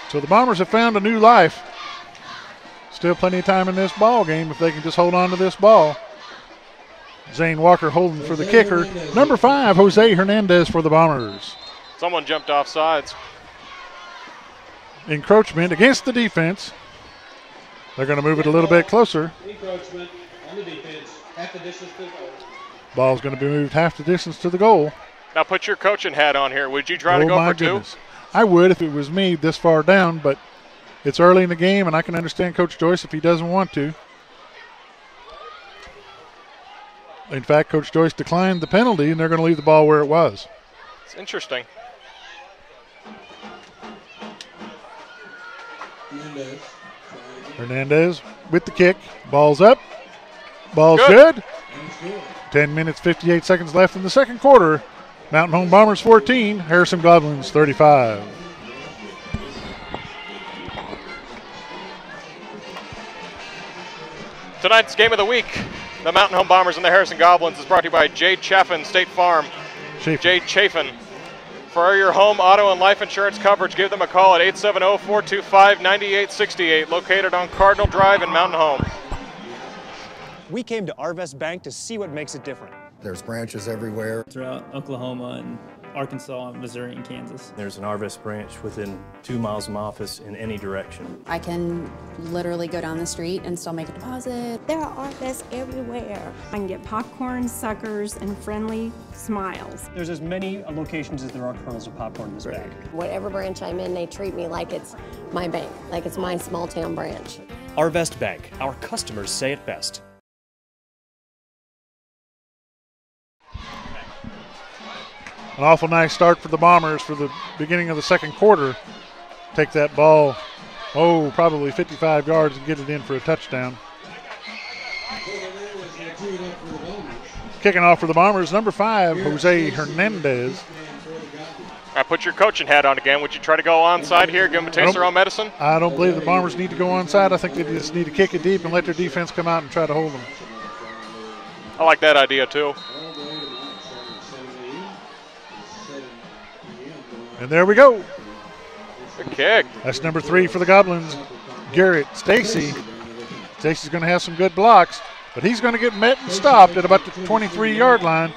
So the Bombers have found a new life. Still plenty of time in this ball game if they can just hold on to this ball. Zane Walker holding for the kicker. Number 5, Jose Hernandez for the Bombers. Someone jumped off sides. Encroachment against the defense. They're going to move it a little bit closer. Encroachment on the defense, half the distance to the goal. Ball's going to be moved half the distance to the goal. Now put your coaching hat on here. Would you try to go for goodness. 2? I would if it was me this far down, but it's early in the game, and I can understand Coach Joyce if he doesn't want to. In fact, Coach Joyce declined the penalty, and they're going to leave the ball where it was. It's interesting. Hernandez with the kick. Ball's up. Ball's good. 10 minutes, 58 seconds left in the second quarter. Mountain Home Bombers 14, Harrison Goblins 35. Tonight's game of the week, the Mountain Home Bombers and the Harrison Goblins, is brought to you by Jay Chaffin State Farm. Jay Chaffin. For your home, auto, and life insurance coverage, give them a call at 870-425-9868, located on Cardinal Drive in Mountain Home. We came to Arvest Bank to see what makes it different. There's branches everywhere. Throughout Oklahoma and Arkansas, Missouri, and Kansas. There's an Arvest branch within 2 miles of my office in any direction. I can literally go down the street and still make a deposit. There are Arvests everywhere. I can get popcorn, suckers, and friendly smiles. There's as many locations as there are kernels of popcorn in this bag. Whatever branch I'm in, they treat me like it's my bank, like it's my small town branch. Arvest Bank. Our customers say it best. An awful nice start for the Bombers for the beginning of the second quarter. Take that ball, probably 55 yards and get it in for a touchdown. Kicking off for the Bombers, number 5, Jose Hernandez. I put your coaching hat on again. Would you try to go onside here, give them a taste of their own medicine? I don't believe the Bombers need to go onside. I think they just need to kick it deep and let their defense come out and try to hold them. I like that idea too. And there we go. Good kick. That's number 3 for the Goblins, Garrett Stacy. Stacy's going to have some good blocks, but he's going to get met and stopped at about the 23-yard line.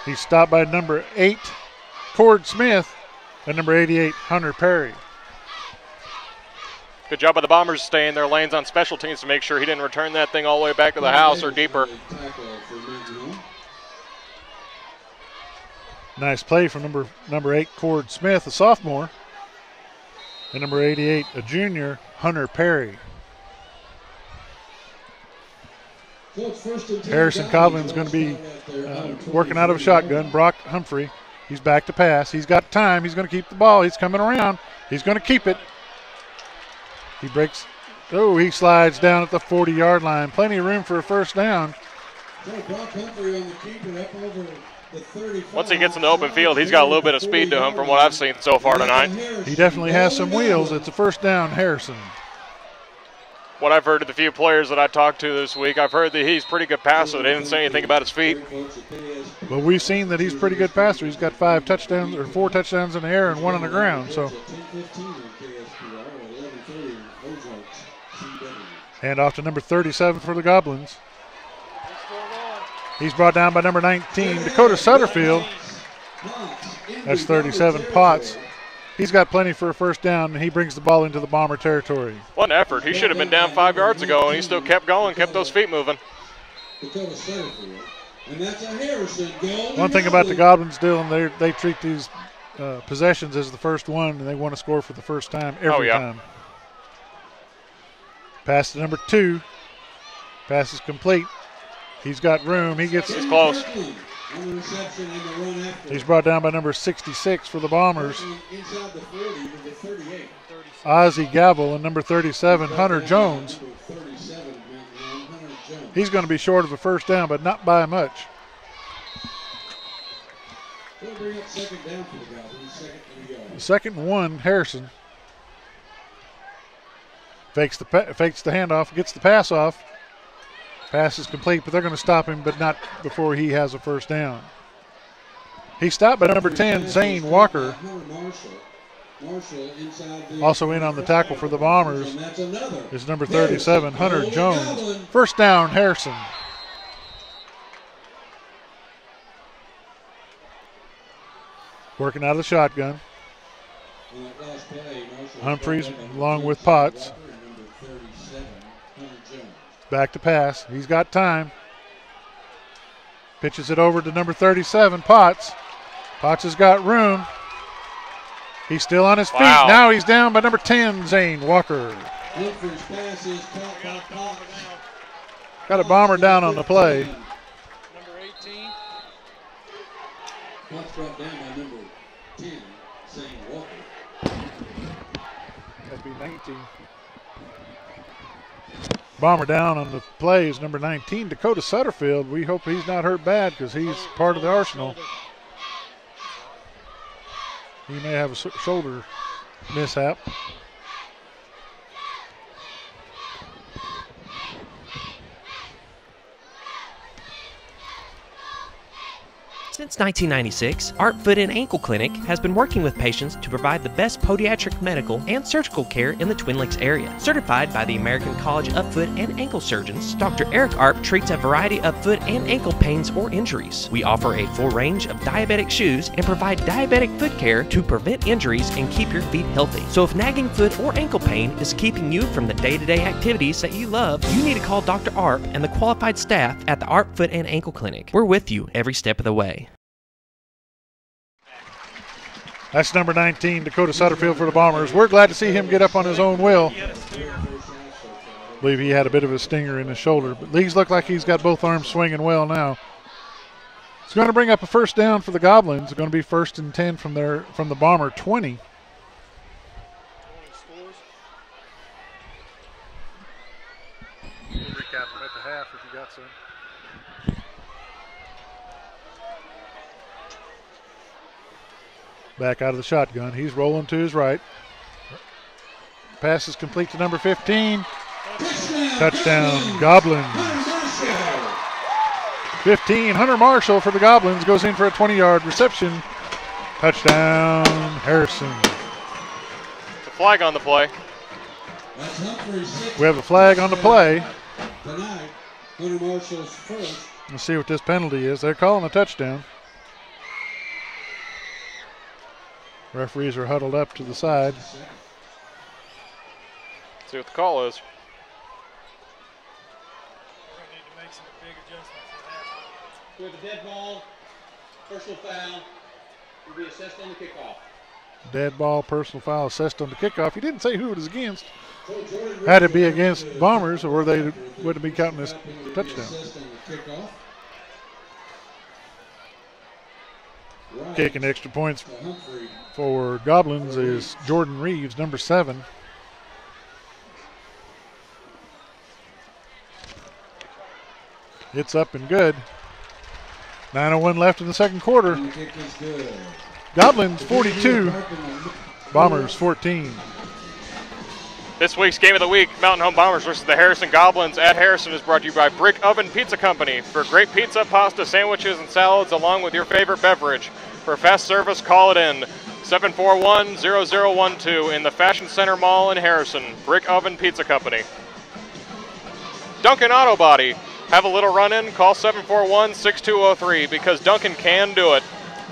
He's stopped by number 8, Cord Smith, and number 88, Hunter Perry. Good job by the Bombers staying in their lanes on special teams to make sure he didn't return that thing all the way back to the house or deeper. Nice play from number 8, Cord Smith, a sophomore. And number 88, a junior, Hunter Perry. Harrison Coblin's going to be working out of a shotgun. Brock Humphrey, he's back to pass. He's got time. He's going to keep the ball. He's coming around. He's going to keep it. He breaks. He slides down at the 40-yard line. Plenty of room for a first down. Brock Humphrey on the keeper up over the 35. Once he gets in the open field, he's got a little bit of speed to him from what I've seen so far tonight. He definitely has some wheels. It's a first down, Harrison. What I've heard of the few players that I talked to this week, I've heard that he's pretty good passer. They didn't say anything about his feet. Well, we've seen that he's a pretty good passer. He's got 4 touchdowns in the air and 1 on the ground. So, hand off to number 37 for the Goblins. He's brought down by number 19, Dakota Sutterfield. That's 37, Potts. He's got plenty for a first down, and he brings the ball into the Bomber territory. What an effort. He should have been down 5 yards ago, and he still kept going, kept those feet moving. One thing about the Goblins, Dylan, they treat these possessions as the first one, and they want to score for the first time every time. Pass to number 2. Pass is complete. He's got room. He's close. He's brought down by number 66 for the Bombers, Ozzie Gavel, and number 37, Hunter Jones. He's going to be short of a first down, but not by much. Second and 1, Harrison. Fakes the handoff, gets the pass off. Pass is complete, but they're going to stop him, but not before he has a first down. He's stopped by number 10, Zane Walker. Also in on the tackle for the Bombers is number 37, Hunter Jones. First down, Harrison. Working out of the shotgun. Humphreys along with Potts. Back to pass. He's got time. Pitches it over to number 37, Potts. Potts has got room. He's still on his feet. Wow. Now he's down by number 10, Zane Walker. Got a Bomber down on the play. Number 18. Potts brought down by number 10, Zane Walker. That'd be 19. Bomber down on the play is number 19, Dakota Sutterfield. We hope he's not hurt bad because he's part of the arsenal. He may have a shoulder mishap. Since Since 1996, Art Foot and Ankle Clinic has been working with patients to provide the best podiatric medical and surgical care in the Twin Lakes area. Certified by the American College of Foot and Ankle Surgeons, Dr. Eric Arp treats a variety of foot and ankle pains or injuries. We offer a full range of diabetic shoes and provide diabetic foot care to prevent injuries and keep your feet healthy. So if nagging foot or ankle pain is keeping you from the day-to-day activities that you love, you need to call Dr. Arp and the qualified staff at the Arp Foot and Ankle Clinic. We're with you every step of the way. That's number 19, Dakota Sutterfield for the Bombers. We're glad to see him get up on his own will. I believe he had a bit of a stinger in his shoulder, but Lees look like he's got both arms swinging well now. It's going to bring up a first down for the Goblins. It's going to be 1st and 10 from the Bomber 20. We'll recap them at the half if you got some. Back out of the shotgun. He's rolling to his right. Pass is complete to number 15. Touchdown, Goblins. 15, Hunter Marshall for the Goblins goes in for a 20-yard reception. Touchdown, Harrison. The flag on the play. We have a flag on the play. Tonight, Hunter Marshall's first. Let's see what this penalty is. They're calling a touchdown. Referees are huddled up to the side. See what the call is. We have a dead ball, personal foul, will be assessed on the kickoff. Dead ball, personal foul assessed on the kickoff. He didn't say who it was against. Had it be against Bombers, or they wouldn't be counting this touchdown. Kicking extra points for Goblins is Jordan Reeves, number 7. It's up and good. 9:01 left in the second quarter. Goblins 42, Bombers 14. This week's Game of the Week, Mountain Home Bombers versus the Harrison Goblins at Harrison, is brought to you by Brick Oven Pizza Company. For great pizza, pasta, sandwiches, and salads, along with your favorite beverage. For fast service, call it in. 741-0012 in the Fashion Center Mall in Harrison. Brick Oven Pizza Company. Duncan Auto Body. Have a little run-in? Call 741-6203 because Duncan can do it.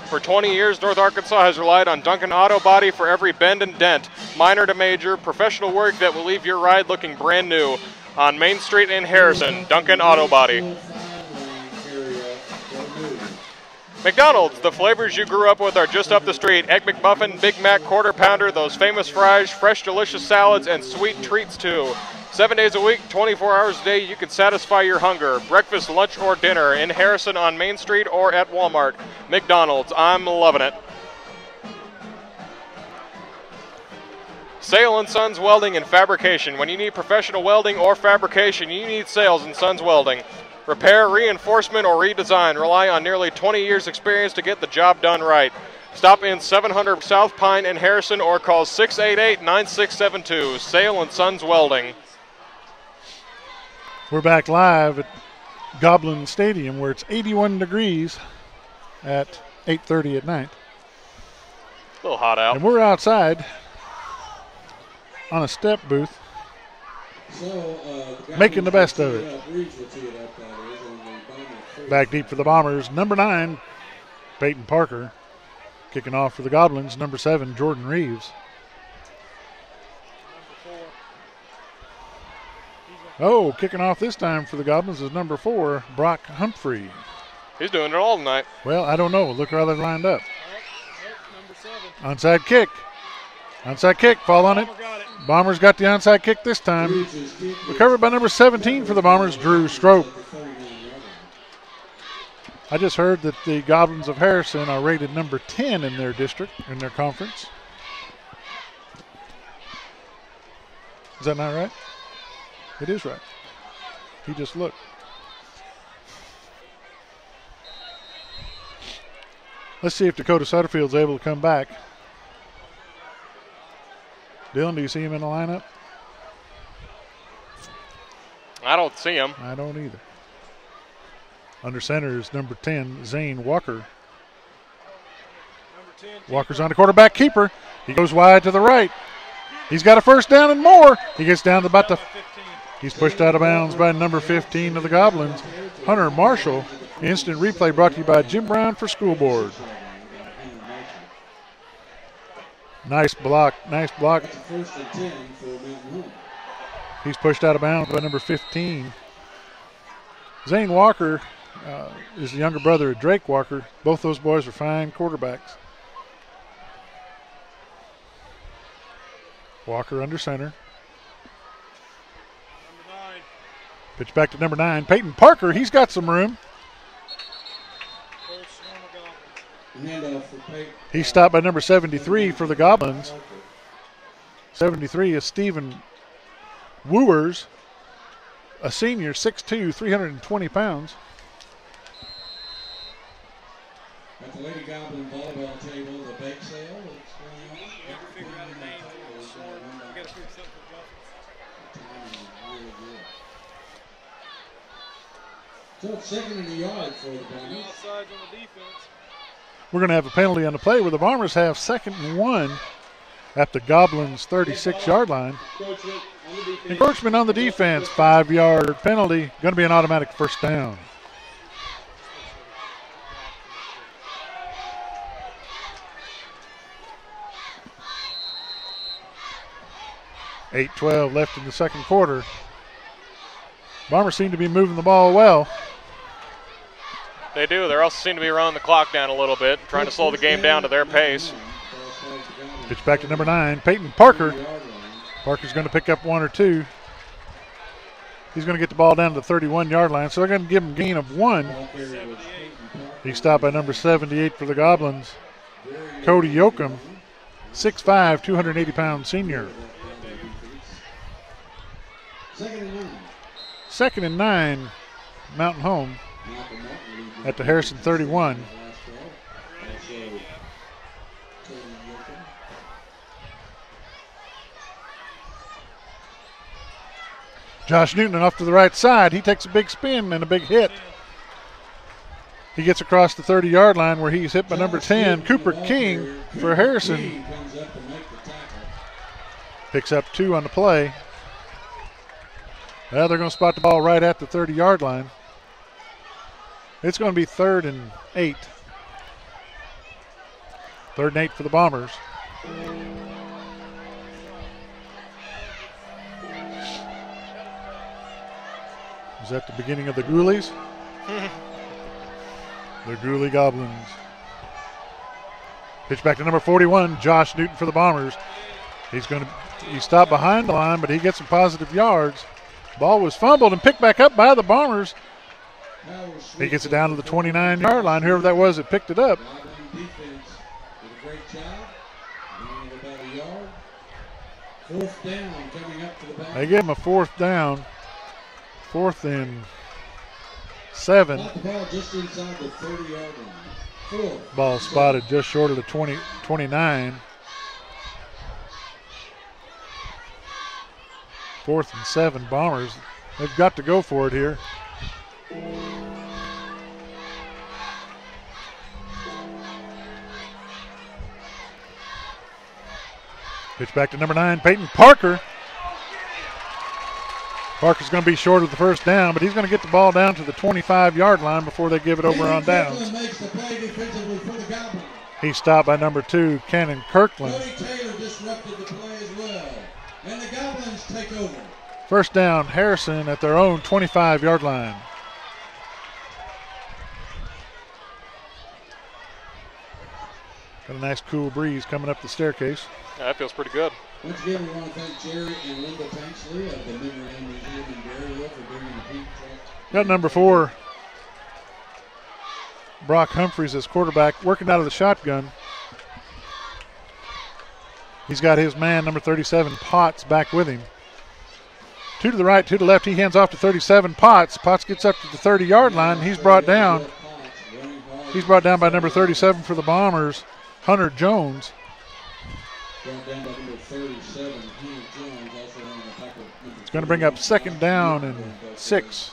For 20 years, North Arkansas has relied on Duncan Auto Body for every bend and dent, minor to major, professional work that will leave your ride looking brand new. On Main Street in Harrison, Duncan Auto Body. McDonald's, the flavors you grew up with are just up the street. Egg McMuffin, Big Mac, Quarter Pounder, those famous fries, fresh delicious salads, and sweet treats too. 7 days a week, 24 hours a day, you can satisfy your hunger. Breakfast, lunch, or dinner in Harrison on Main Street or at Walmart. McDonald's, I'm loving it. Sale & Sons Welding and Fabrication. When you need professional welding or fabrication, you need Sales & Sons Welding. Repair, reinforcement, or redesign. Rely on nearly 20 years experience to get the job done right. Stop in 700 South Pine in Harrison or call 688-9672. Sale & Sons Welding. We're back live at Goblin Stadium where it's 81 degrees at 8:30 at night. A little hot out. And we're outside on a step booth, making the best of it. Back deep for the Bombers, number 9, Peyton Parker. Kicking off for the Goblins, number 7, Jordan Reeves. Oh, kicking off this time for the Goblins is number 4, Brock Humphrey. He's doing it all tonight. Well, I don't know. Look how they're lined up. Onside kick. Onside kick, fall on it. Bombers got the onside kick this time. Recovered by number 17 for the Bombers, Drew Stroke. I just heard that the Goblins of Harrison are rated number 10 in their district, in their conference. Is that not right? It is right. He just looked. Let's see if Dakota Sutterfield's able to come back. Dylan, do you see him in the lineup? I don't see him. I don't either. Under center is number 10, Zane Walker. Walker's on the quarterback keeper. He goes wide to the right. He's got a first down and more. He gets down to about the. He's pushed out of bounds by number 15 of the Goblins, Hunter Marshall. Instant replay brought to you by Jim Brown for School Board. Nice block, nice block. He's pushed out of bounds by number 15. Zane Walker is the younger brother of Drake Walker. Both those boys are fine quarterbacks. Walker under center. Pitch back to number 9, Peyton Parker. He's got some room. He's stopped by number 73 for the Goblins. 73 is Stephen Wooers, a senior, 6'2", 320 pounds. At the Lady Goblin volleyball table, the bake sale. So it's second in the yard for the Bombers. We're going to have a penalty on the play where the Bombers have 2nd and 1 at the Goblins' 36-yard line. Encroachment on the defense, 5-yard penalty. Going to be an automatic first down. .8:12 left in the second quarter. Bombers seem to be moving the ball well. They do. They also seem to be running the clock down a little bit, trying to slow the game down to their pace. Pitch back to number 9, Peyton Parker. Parker's going to pick up 1 or 2. He's going to get the ball down to the 31-yard line, so they're going to give him a gain of 1. He's stopped by number 78 for the Goblins, Cody Yoakum, 6'5", 280-pound senior. 2nd and 9, Mountain Home at the Harrison 31. Josh Newton off to the right side. He takes a big spin and a big hit. He gets across the 30-yard line where he's hit by number 10, Cooper King for Harrison. Picks up 2 on the play. Well, they're going to spot the ball right at the 30-yard line. It's going to be 3rd and 8. 3rd and 8 for the Bombers. Is that the beginning of the Ghoulies? The Ghoulie Goblins. Pitch back to number 41, Josh Newton for the Bombers. He stopped behind the line, but he gets some positive yards. Ball was fumbled and picked back up by the Bombers. He gets it down to the 29-yard line. Whoever that was that picked it up. They give him a 4th down. 4th and 7. Ball spotted just short of the 29. 4th and 7, Bombers. They've got to go for it here. Pitch back to number 9, Peyton Parker. Parker's going to be short of the first down, but he's going to get the ball down to the 25-yard line before they give it over on downs. He's stopped by number 2, Cannon Kirkland. Taylor disrupted the play as well. And the Goblins take over. First down, Harrison at their own 25-yard line. Got a nice cool breeze coming up the staircase. Yeah, that feels pretty good. Once again, we want to thank Jerry and Linda Tanksley of the Memory Lane Museum in Berryville for bringing the Pink Truck. Got number 4, Brock Humphreys as quarterback, working out of the shotgun. He's got his man, number 37, Potts, back with him. 2 to the right, 2 to the left. He hands off to 37, Potts. Potts gets up to the 30-yard line. He's brought down. He's brought down by number 37 for the Bombers, Hunter Jones. It's going to bring up 2nd down and 6.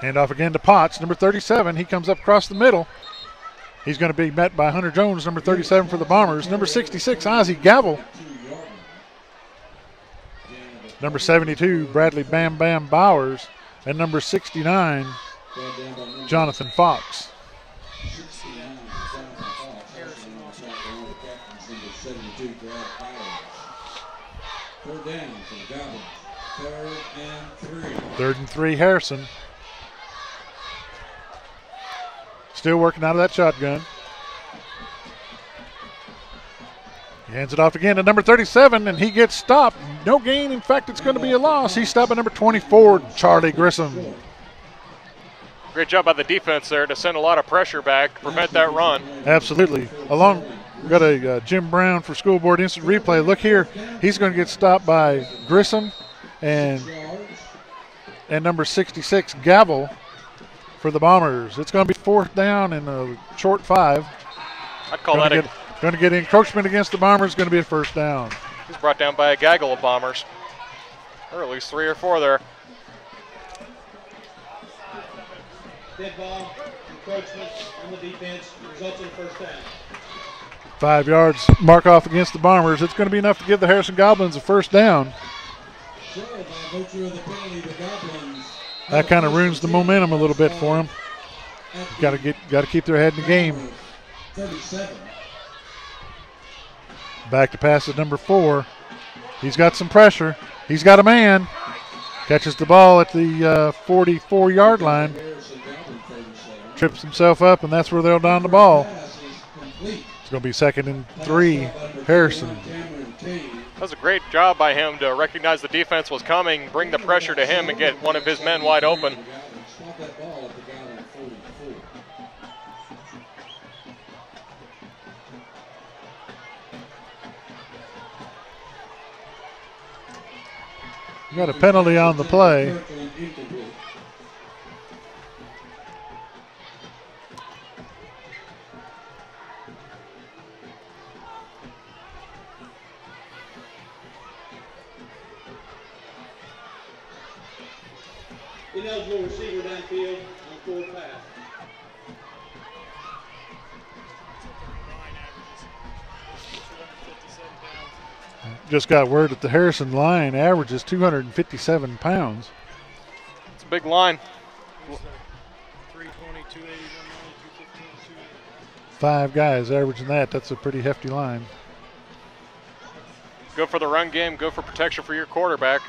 Hand off again to Potts, number 37. He comes up across the middle. He's going to be met by Hunter Jones, number 37 for the Bombers. Number 66, Ozzie Gavel. Number 72, Bradley Bam Bam Bowers. And number 69, Jonathan Fox. Third down for the Goblins. 3rd and 3, Harrison. Still working out of that shotgun. He hands it off again to number 37, and he gets stopped. No gain. In fact, it's going to be a loss. He's stopped by number 24, Charlie Grissom. Great job by the defense there to send a lot of pressure back, to prevent that run. Absolutely. We've got a Jim Brown for School Board instant replay. Look here. He's going to get stopped by Grissom and number 66, Gavel, for the Bombers. It's going to be 4th down and a short 5. I'd call that going to get encroachment against the Bombers. Going to be a 1st down. He's brought down by a gaggle of Bombers, or at least 3 or 4 there. Dead ball, encroachment on the defense, results in 1st down. 5 yards mark off against the Bombers. It's going to be enough to give the Harrison Goblins a 1st down. So, by virtue of the penalty, the Goblins that kind of ruins the momentum a little bit for them. Got to keep their head in the game. 37. Back to pass at number 4. He's got some pressure. He's got a man. Catches the ball at the 44-yard line. Trips himself up, and that's where they'll down the ball. It's going to be 2nd and 3, Harrison. That was a great job by him to recognize the defense was coming, bring the pressure to him, and get one of his men wide open. You got a penalty on the play. Ineligible receiver downfield on 4th pass. Just got word that the Harrison line averages 257 pounds. It's a big line. 320, 280, 215, 5 guys averaging that. That's a pretty hefty line. Go for the run game. Go for protection for your quarterback.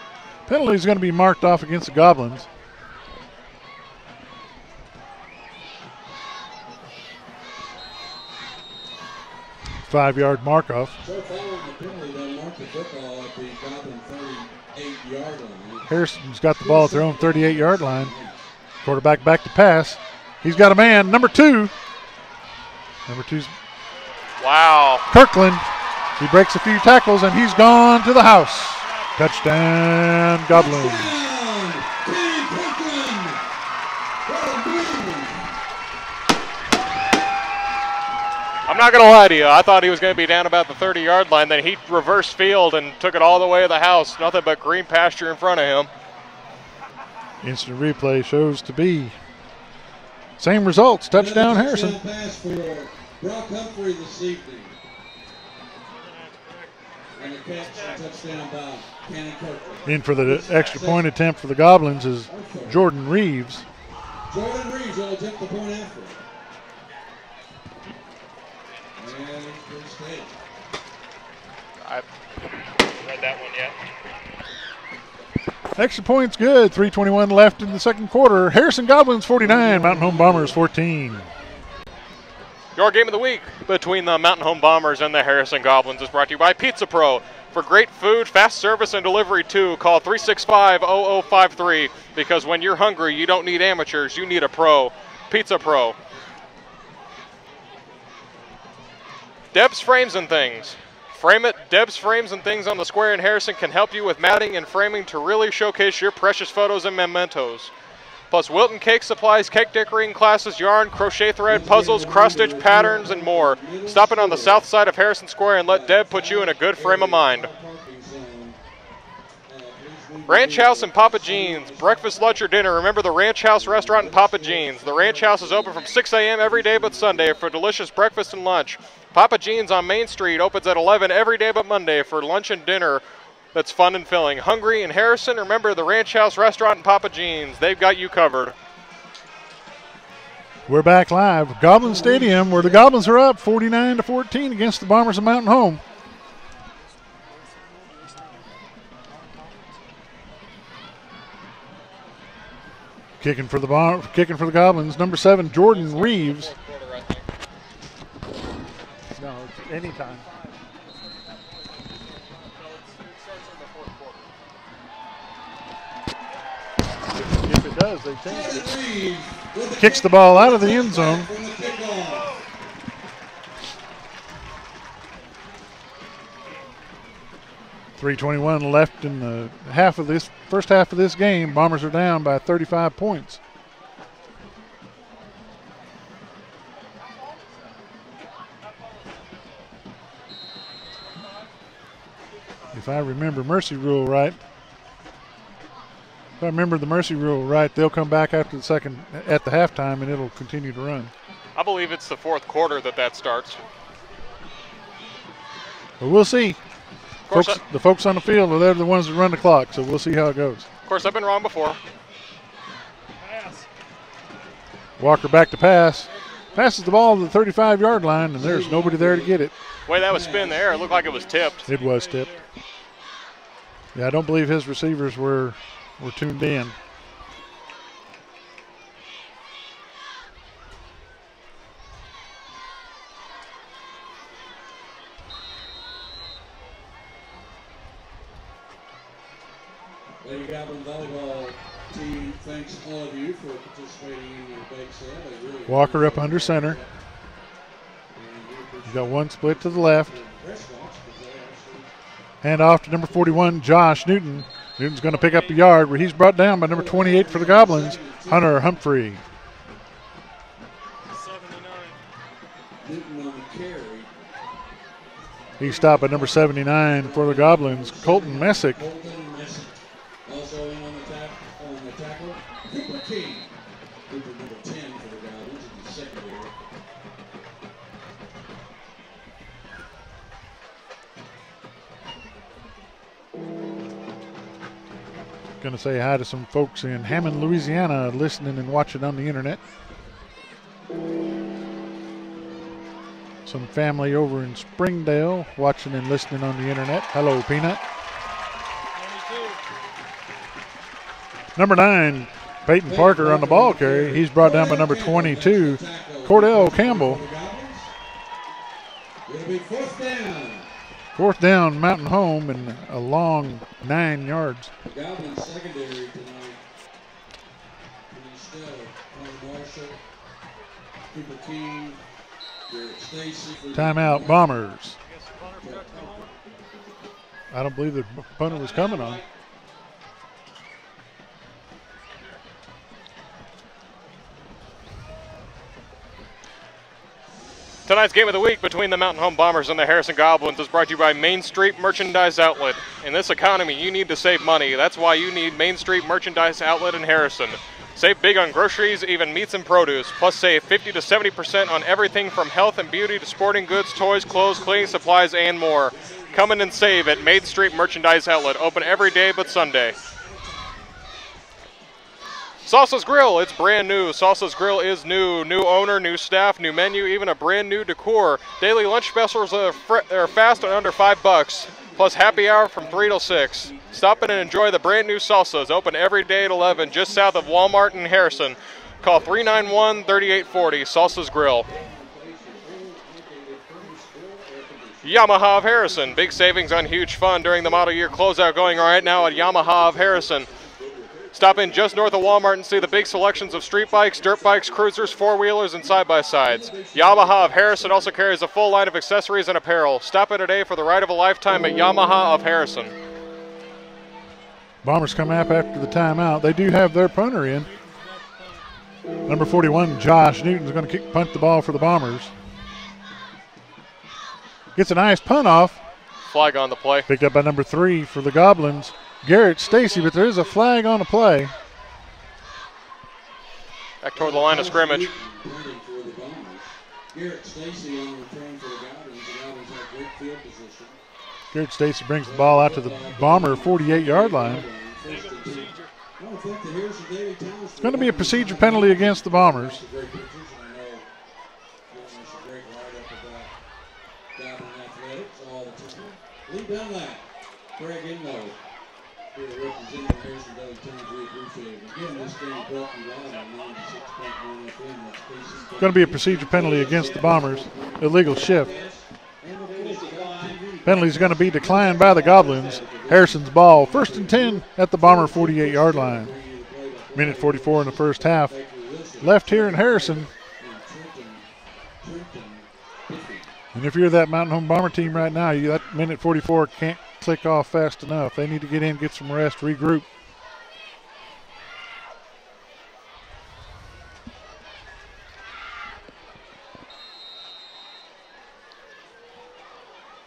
Penalty is going to be marked off against the Goblins. Five-yard mark-off. So following the penalty, they'll mark the football at the Goblin 38-yard line. Harrison's got the ball at their own 38-yard line. Quarterback back to pass. He's got a man, number 2. Number 2's Kirkland. He breaks a few tackles, and he's gone to the house. Touchdown, Goblins. I'm not going to lie to you. I thought he was going to be down about the 30-yard line. Then he reversed field and took it all the way to the house. Nothing but green pasture in front of him. Instant replay shows to be same results. Touchdown, Harrison. Pass for Brock Humphrey this evening. And a catch, touchdown by Cannon Kirkland. In for the extra point attempt for the Goblins is Jordan Reeves. Jordan Reeves will attempt the point after. And it's stayed. I read that one yet. Extra point's good. 3:21 left in the second quarter. Harrison Goblins 49, Mountain Home Bombers 14. Your game of the week between the Mountain Home Bombers and the Harrison Goblins is brought to you by Pizza Pro. For great food, fast service, and delivery too, call 365-0053 because when you're hungry, you don't need amateurs, you need a pro. Pizza Pro. Deb's Frames and Things. Frame it. Deb's Frames and Things on the Square in Harrison can help you with matting and framing to really showcase your precious photos and mementos. Plus Wilton cake supplies, cake decorating classes, yarn, crochet thread, puzzles, cross-stitch patterns, and more. Stop in on the south side of Harrison Square and let Deb put you in a good frame of mind. Ranch House and Papa Jean's, breakfast, lunch, or dinner. Remember the Ranch House restaurant and Papa Jean's. The Ranch House is open from 6 a.m. every day but Sunday for delicious breakfast and lunch. Papa Jean's on Main Street opens at 11 every day but Monday for lunch and dinner that's fun and filling. Hungry in Harrison? Remember the Ranch House restaurant and Papa Jean's. They've got you covered. We're back live. Goblin Stadium, where the Goblins are up 49-14 against the Bombers of Mountain Home. Kicking for the Goblins, number 7, Jordan Reeves. No, it's anytime. If it does, they change it. Kicks the ball out of the end zone. .321 left in the first half of this game. Bombers are down by 35 points. If I remember the mercy rule right, they'll come back after the at the halftime, and it'll continue to run. I believe it's the fourth quarter that starts. But we'll see. The folks on the field, they're the ones that run the clock, so we'll see how it goes. Of course, I've been wrong before. Walker back to pass. Passes the ball to the 35-yard line, and there's nobody there to get it. The way that was spin in the air, it looked like it was tipped. It was tipped. Yeah, I don't believe his receivers were tuned in. Lady Goblin volleyball team thanks all of you for participating in your bake sale. Really Walker up under center. He's got one split to the left. Hand off to number 41, Josh Newton. Newton's going to pick up a yard where he's brought down by number 28 for the Goblins, Hunter Humphrey. Newton on the carry. He's stopped by number 79 for the Goblins, Colton Messick. Also in on the tackle, Cooper King. Cooper number 10 for the Goblins in the secondary. Going to say hi to some folks in Hammond, Louisiana, listening and watching on the internet. Some family over in Springdale watching and listening on the internet. Hello, Peanut. Number 9, Peyton Parker on the ball carry. He's brought down by number 22, Cordell Campbell. It'll be fourth down. Fourth down, Mountain Home, and a long 9 yards. The Goblins secondary tonight. Instead of Marshall, Cooper King, Garrett Stacy. Timeout, Bombers. I don't believe the punter was coming on. Tonight's game of the week between the Mountain Home Bombers and the Harrison Goblins is brought to you by Main Street Merchandise Outlet. In this economy, you need to save money. That's why you need Main Street Merchandise Outlet in Harrison. Save big on groceries, even meats and produce. Plus save 50 to 70% on everything from health and beauty to sporting goods, toys, clothes, cleaning supplies, and more. Come in and save at Main Street Merchandise Outlet. Open every day but Sunday. Salsa's Grill, it's brand new. Salsa's Grill is new. New owner, new staff, new menu, even a brand new decor. Daily lunch specials are fast and under $5. Plus happy hour from 3 till 6. Stop in and enjoy the brand new Salsa's. Open every day at 11, just south of Walmart in Harrison. Call 391-3840, Salsa's Grill. Yamaha of Harrison, big savings on huge fun during the model year closeout going right now at Yamaha of Harrison. Stop in just north of Walmart and see the big selections of street bikes, dirt bikes, cruisers, four-wheelers, and side-by-sides. Yamaha of Harrison also carries a full line of accessories and apparel. Stop in today for the ride of a lifetime at Yamaha of Harrison. Bombers come up after the timeout. They do have their punter in. Number 41, Josh Newton's going to punt the ball for the Bombers. Gets a nice punt off. Flag on the play. Picked up by number 3 for the Goblins, Garrett Stacy, but there is a flag on the play. Back toward the line of scrimmage. Garrett Stacy on return for the Goblins. The Goblins have great field position. Garrett Stacy brings the ball out to the Bomber 48-yard line. It's going to be a procedure penalty against the Bombers. Lee Dunlap, Greg Inlow, here representing Harrison Dudley Towns. We appreciate it. Again, this game brought you live on 96.1 FM. It's going to be a procedure penalty against the Bombers. Illegal shift. Penalty is going to be declined by the Goblins. Harrison's ball, 1st and 10 at the Bomber 48-yard line. Minute 44 in the first half. Left here in Harrison. And if you're that Mountain Home Bomber team right now, that minute 44 can't click off fast enough. They need to get in, get some rest, regroup.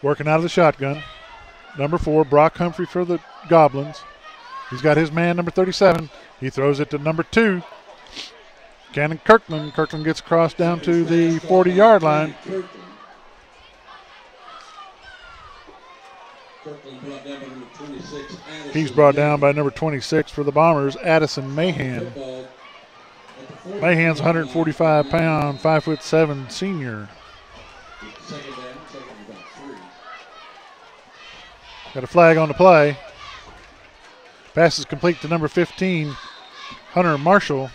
Working out of the shotgun. Number 4, Brock Humphrey for the Goblins. He's got his man, number 37. He throws it to number 2, Cannon Kirkland. Kirkland gets across down to the 40-yard line. He's brought down by number 26 for the Bombers, Addison Mahan. Mahan's 145-pound, 5'7" senior. Got a flag on the play. Pass is complete to number 15, Hunter Marshall.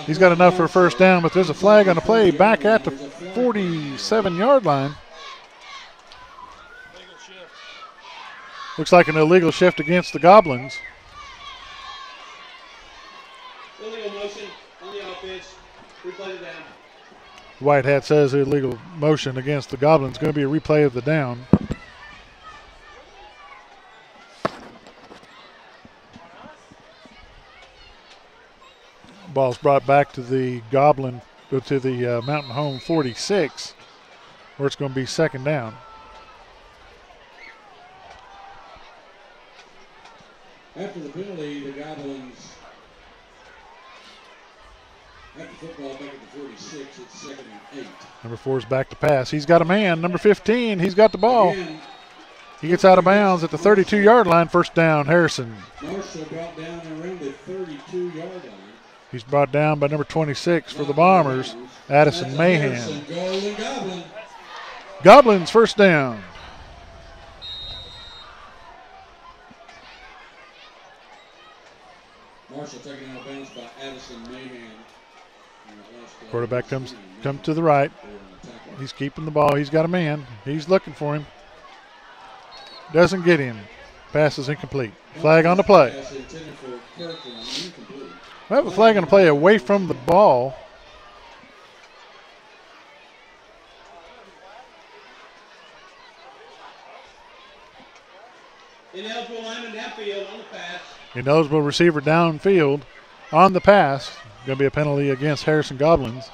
He's got enough for a first down, but there's a flag on the play back at the 47-yard line. Looks like an illegal shift against the Goblins. Illegal motion on the offense. Replay the down. White hat says illegal motion against the Goblins. Going to be a replay of the down. Ball's brought back to the Goblin, to the Mountain Home 46, where it's going to be 2nd down. After the penalty, the Goblins have the football back at the 46. It's 2nd and 8. Number 4 is back to pass. He's got a man. Number 15, he's got the ball. He gets out of bounds at the 32-yard line. First down, Harrison. Marshall brought down around the 32-yard line. He's brought down by number 26 for the Bombers, Addison Mahan. Goblins first down. Marshall taken out of bounds by Addison Mahan. Quarterback comes to the right. He's keeping the ball. He's got a man. He's looking for him. Doesn't get him. Pass is incomplete. Flag on the play. We have a flag on the play away from the ball. Ineligible lineman downfield on the pass. Ineligible receiver downfield on the pass. Going to be a penalty against Harrison Goblins.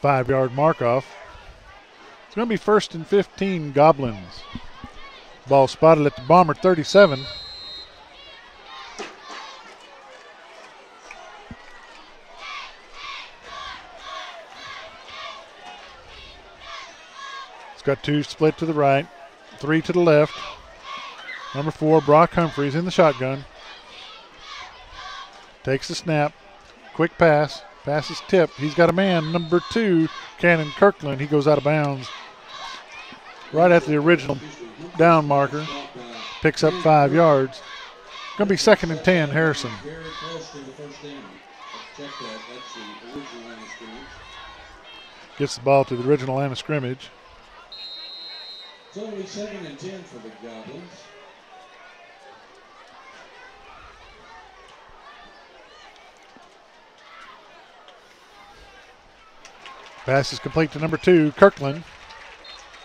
Five-yard mark-off. It's going to be 1st and 15 Goblins. Ball spotted at the Bomber 37. It's got 2 split to the right, 3 to the left. Number 4, Brock Humphreys in the shotgun. Takes the snap. Quick pass. Pass is tipped. He's got a man. Number 2, Cannon Kirkland. He goes out of bounds right at the original down marker. Picks up 5 yards. Going to be 2nd and 10, Harrison. Gets the ball to the original line of scrimmage. It's only 2nd and 10 for the Goblins. Pass is complete to number 2, Kirkland.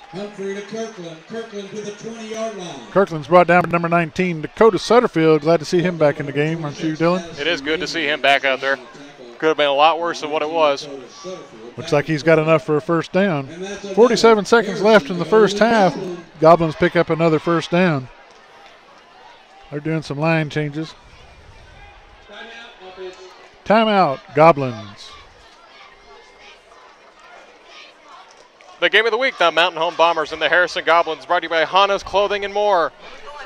Humphrey to Kirkland. Kirkland to the 20-yard line. Kirkland's brought down to number 19, Dakota Sutterfield. Glad to see him back in the game, aren't you, Dylan? It is good to see him back out there. Could have been a lot worse than what it was. Looks like he's got enough for a first down. 47 seconds left in the first half. Goblins pick up another first down. They're doing some line changes. Timeout, Goblins. The game of the week, the Mountain Home Bombers and the Harrison Goblins, brought to you by Hana's Clothing and More.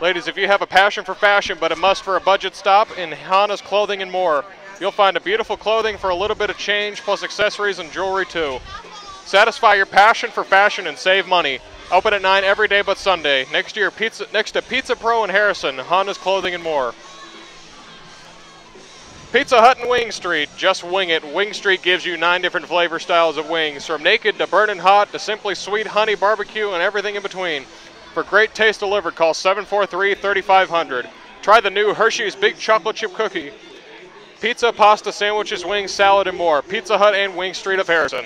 Ladies, if you have a passion for fashion but a must for a budget stop, in Hana's Clothing and More, you'll find a beautiful clothing for a little bit of change, plus accessories and jewelry too. Satisfy your passion for fashion and save money. Open at 9 every day but Sunday. Next to Pizza Pro in Harrison, Hana's Clothing and More. Pizza Hut and Wing Street, just wing it. Wing Street gives you 9 different flavor styles of wings, from naked to burning hot to simply sweet honey barbecue and everything in between. For great taste delivered, call 743-3500. Try the new Hershey's Big Chocolate Chip Cookie. Pizza, pasta, sandwiches, wings, salad, and more. Pizza Hut and Wing Street of Harrison.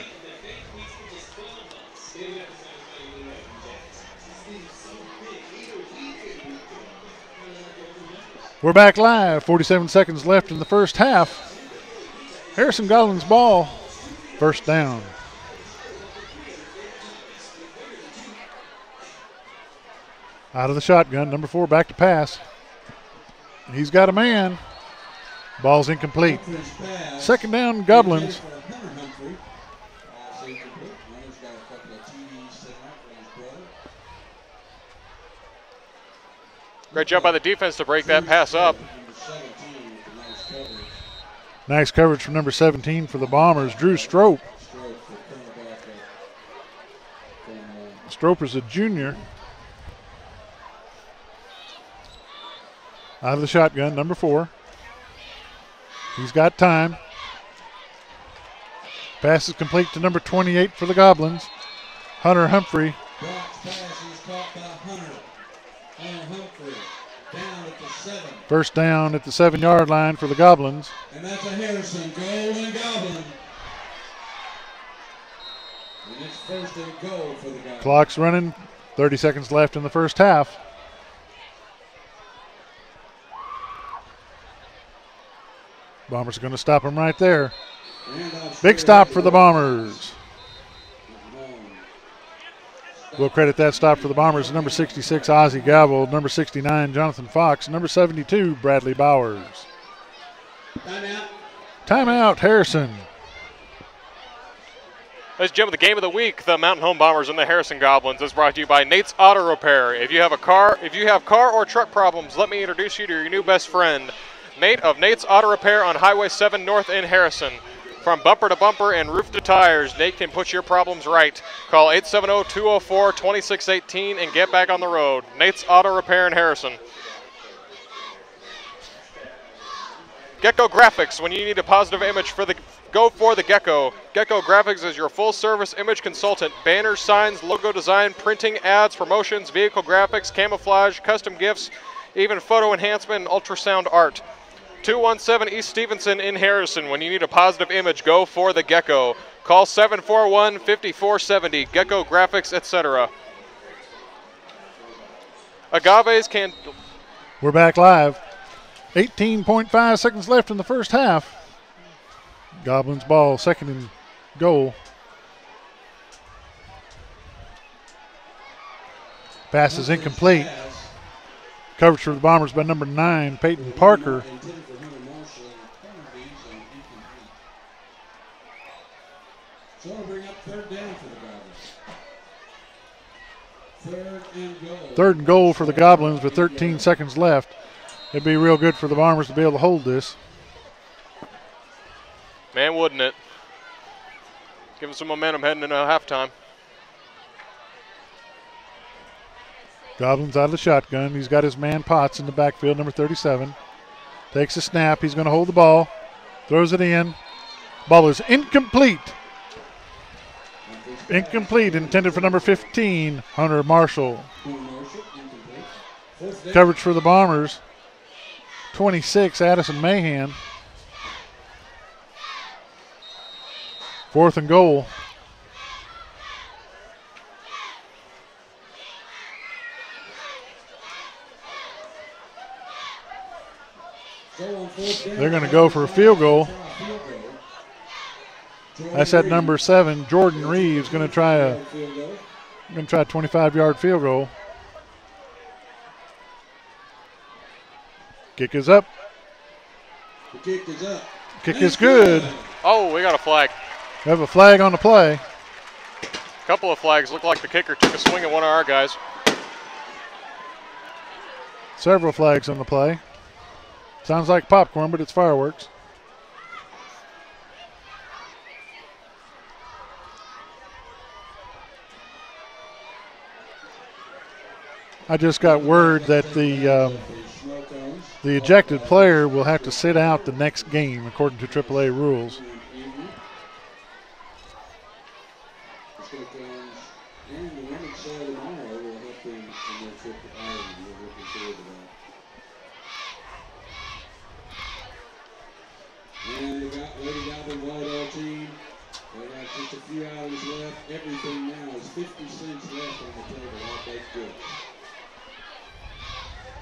We're back live. 47 seconds left in the first half. Harrison Goblins ball. First down. Out of the shotgun, number 4 back to pass. He's got a man. Ball's incomplete. Second down, Goblins. Great job by the defense to break that pass up. Nice coverage from number 17 for the Bombers, Drew Strope. Strope is a junior. Out of the shotgun, number 4. He's got time. Pass is complete to number 28 for the Goblins, Hunter Humphrey. First down at the 7-yard line for the Goblins. And that's a Harrison goal and Goblin. And it's first and goal for the Goblins. Clock's running. 30 seconds left in the first half. Bombers are going to stop him right there. Big stop for the Bombers. We'll credit that stop for the Bombers. Number 66, Ozzie Gavel. Number 69, Jonathan Fox. Number 72, Bradley Bowers. Timeout, Harrison. Ladies and gentlemen, the game of the week, the Mountain Home Bombers and the Harrison Goblins, is brought to you by Nate's Auto Repair. If you have car or truck problems, let me introduce you to your new best friend, Nate of Nate's Auto Repair on Highway 7 North in Harrison. From bumper to bumper and roof to tires, Nate can put your problems right. Call 870-204-2618 and get back on the road. Nate's Auto Repair in Harrison. Gecko Graphics, when you need a positive image go for the Gecko. Gecko Graphics is your full-service image consultant. Banners, signs, logo design, printing, ads, promotions, vehicle graphics, camouflage, custom gifts, even photo enhancement and ultrasound art. 217 East Stevenson in Harrison. When you need a positive image, go for the Gecko. Call 741-5470. Gecko Graphics, etc. Agaves can... We're back live. 18.5 seconds left in the first half. Goblins ball, second and goal. Pass is incomplete. Coverage for the Bombers by number 9, Peyton Parker. So we'll bring up third down for the Goblins. Third and goal for the Goblins with 13 seconds left. It'd be real good for the Bombers to be able to hold this. Man, wouldn't it? Give them some momentum heading into halftime. Goblins out of the shotgun. He's got his man Potts in the backfield, number 37. Takes a snap. He's going to hold the ball. Throws it in. Ball is incomplete. Incomplete, intended for number 15, Hunter Marshall. Coverage for the Bombers. 26, Addison Mahan. Fourth and goal. They're going to go for a field goal. That's at number 7, Jordan Reeves, going to try a 25-yard field goal. Kick is up. The kick is up. Kick is good. Oh, we got a flag. We have a flag on the play. A couple of flags. Looked like the kicker took a swing at one of our guys. Several flags on the play. Sounds like popcorn, but it's fireworks. I just got word that the ejected player will have to sit out the next game according to AAA rules. And the Lady Goblin volleyball team, they have just a few hours left. Everything now is 50 cents left on the table. All baked good.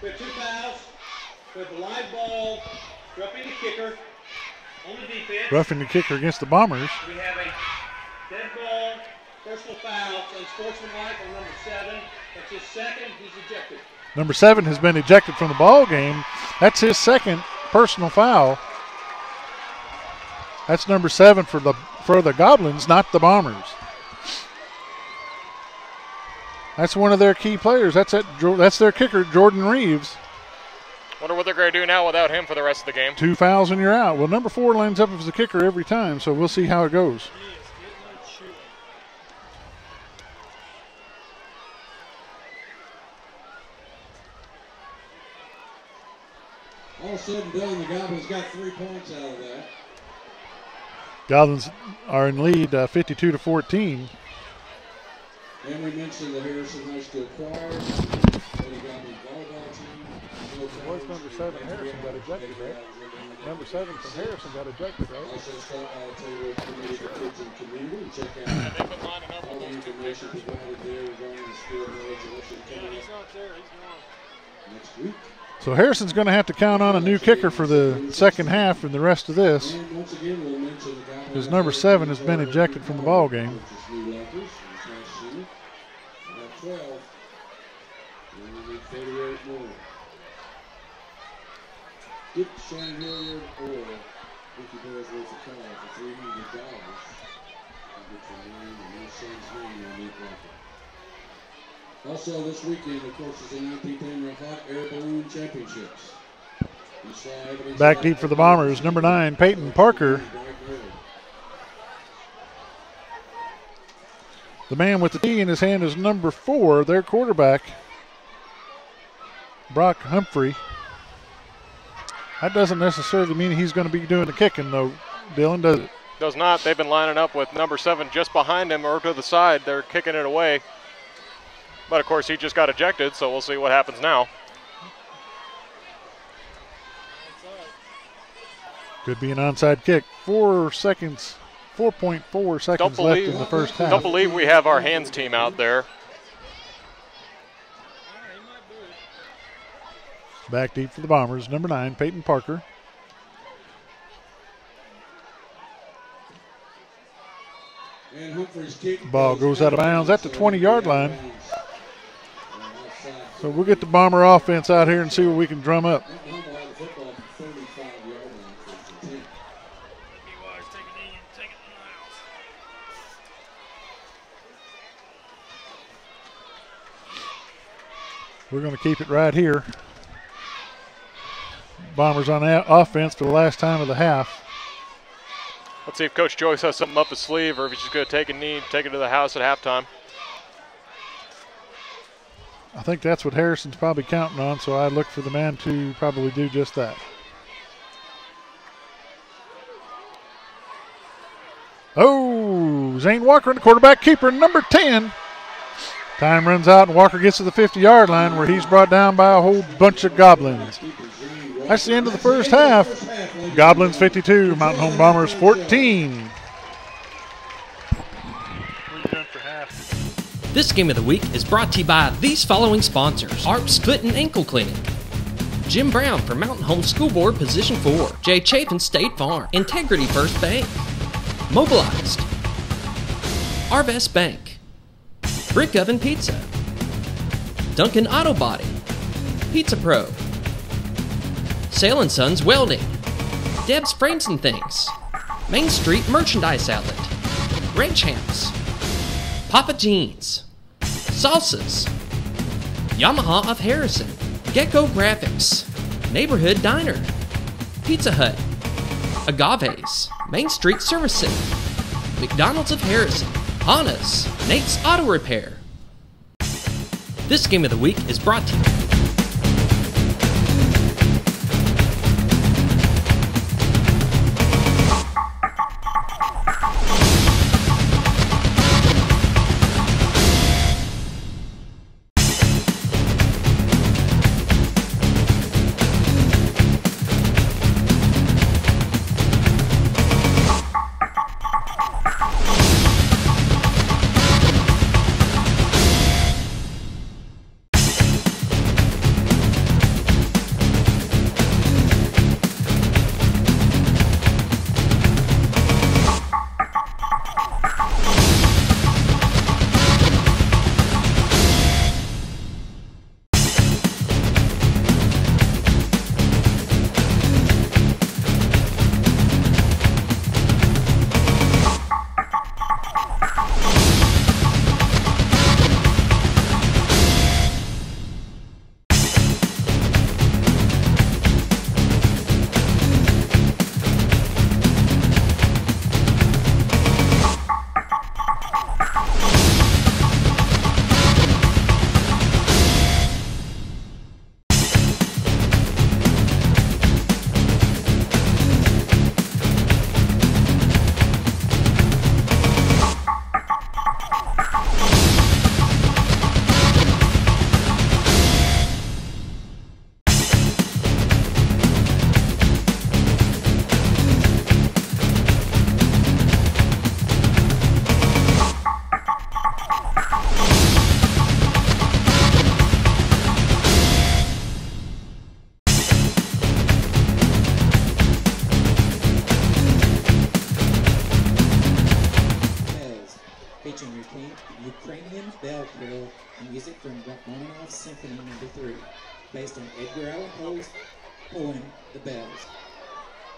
We have 2 fouls. We have the live ball, roughing the kicker on the defense. Roughing the kicker against the Bombers. We have a dead ball, personal foul, unsportsmanlike on number 7. That's his second. He's ejected. Number 7 has been ejected from the ball game. That's his second personal foul. That's number 7 for the Goblins, not the Bombers. That's one of their key players. That's their kicker, Jordan Reeves. Wonder what they're going to do now without him for the rest of the game. 2 fouls and you're out. Well, number 4 lines up as the kicker every time, so we'll see how it goes. All said and done, the Goblins got 3 points out of that. Goblins are in lead 52-14. And we mentioned the Harrison High School choir, Lady Goblin volleyball team. What's number 7, Harrison, got ejected, right? Number 7 from Harrison got ejected, right? Also start by Taylor Committee for Kids and Community. Check out all the information provided there regarding the school graduation coming up next week. So Harrison's going to have to count on a new kicker for the second half and the rest of this. Because number 7 has been ejected from the ball game. 12. And we need 38 more. Get Shane Hilliard or Ricky Bears worth of call for $300. And get your name and your son's name on the record. Also this weekend, of course, is the 19th annual Hot Air Balloon Championships. Back deep for the Bombers, number 9, Peyton Parker. The man with the tee in his hand is number 4, their quarterback, Brock Humphrey. That doesn't necessarily mean he's going to be doing the kicking, though, Dylan, does it? Does not. They've been lining up with number 7 just behind him or to the side. They're kicking it away. But, of course, he just got ejected, so we'll see what happens now. Could be an onside kick. 4.4 seconds left in the first half. Don't believe we have our hands team out there. Back deep for the Bombers, number 9, Peyton Parker. And Humphrey's kick Ball goes out of bounds at the 20-yard line. So we'll get the Bomber offense out here and see what we can drum up. We're going to keep it right here. Bombers on offense for the last time of the half. Let's see if Coach Joyce has something up his sleeve or if he's just going to take a knee, take it to the house at halftime. I think that's what Harrison's probably counting on, so I look for the man to probably do just that. Oh, Zane Walker, the quarterback keeper, number 10. Time runs out, and Walker gets to the 50-yard line where he's brought down by a whole bunch of Goblins. That's the end of the first half. Goblins 52, Mountain Home Bombers 14. This game of the week is brought to you by these following sponsors: Arps Foot and Ankle Clinic, Jim Brown for Mountain Home School Board Position 4, Jay Chafin State Farm, Integrity First Bank, Mobilized, Arvest Bank, Brick Oven Pizza, Duncan Auto Body, Pizza Pro, Sale & Sons Welding, Deb's Frames and Things, Main Street Merchandise Outlet, Ranch House, Papa Jeans, Salsas, Yamaha of Harrison, Gecko Graphics, Neighborhood Diner, Pizza Hut, Agaves, Main Street Service Center, McDonald's of Harrison, Hana's, Nate's Auto Repair. This game of the week is brought to you. Ukrainian Bell Carol and music from Rachmaninoff's Symphony No. 3, based on Edgar Allan Poe's poem, The Bells.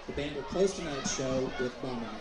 The band will close tonight's show with Bomber Man.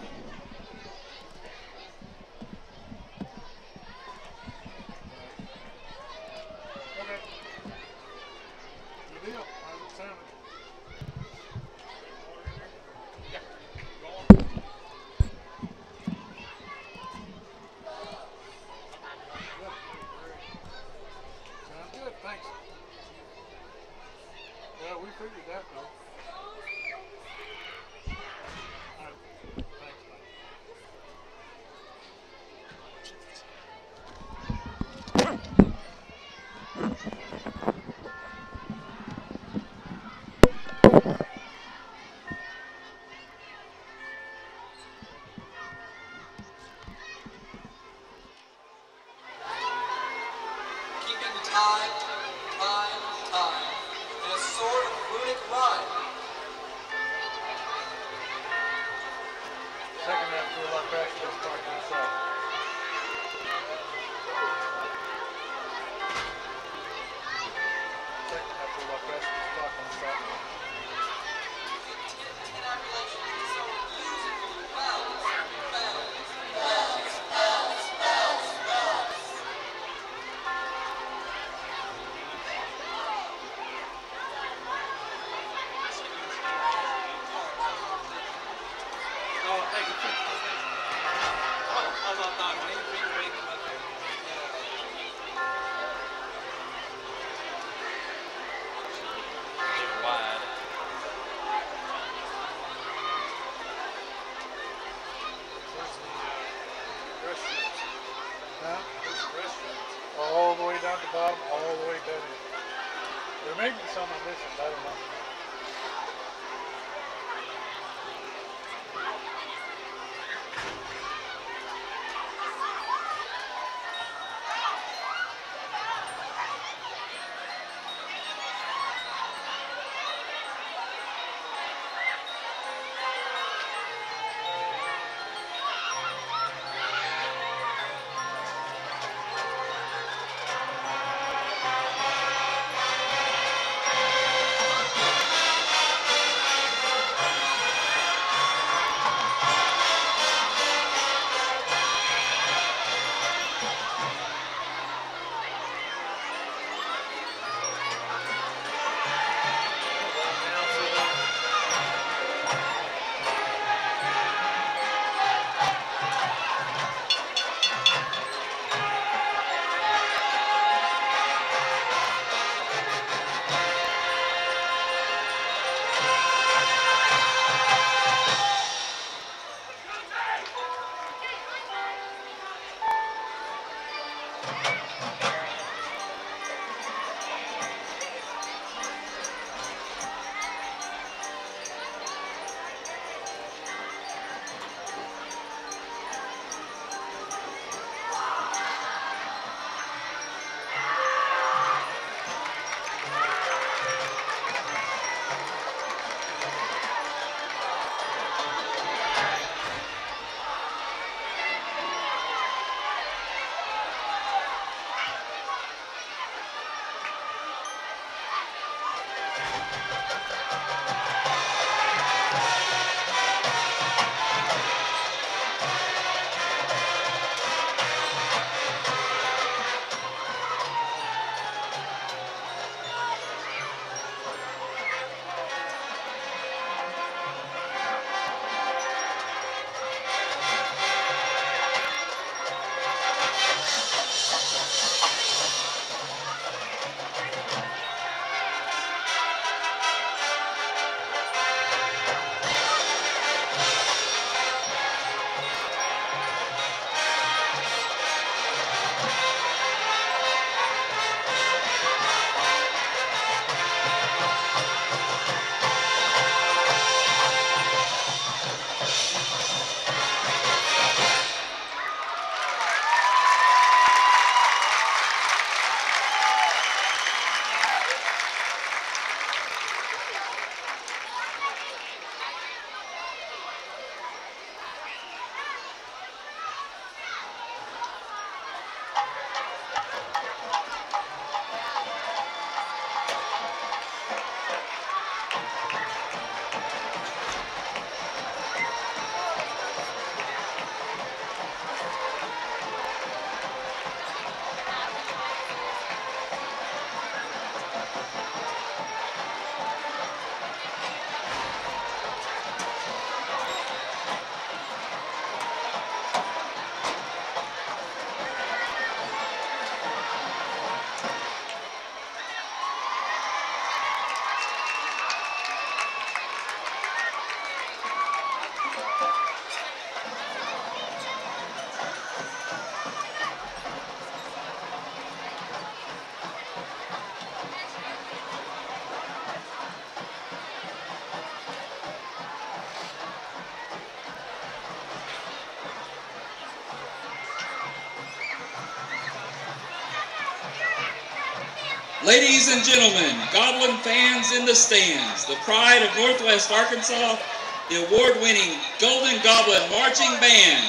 All the way down to the bottom, all the way down in. There may be some on this one, I don't know. Ladies and gentlemen, Goblin fans in the stands, the pride of Northwest Arkansas, the award-winning Golden Goblin Marching Band.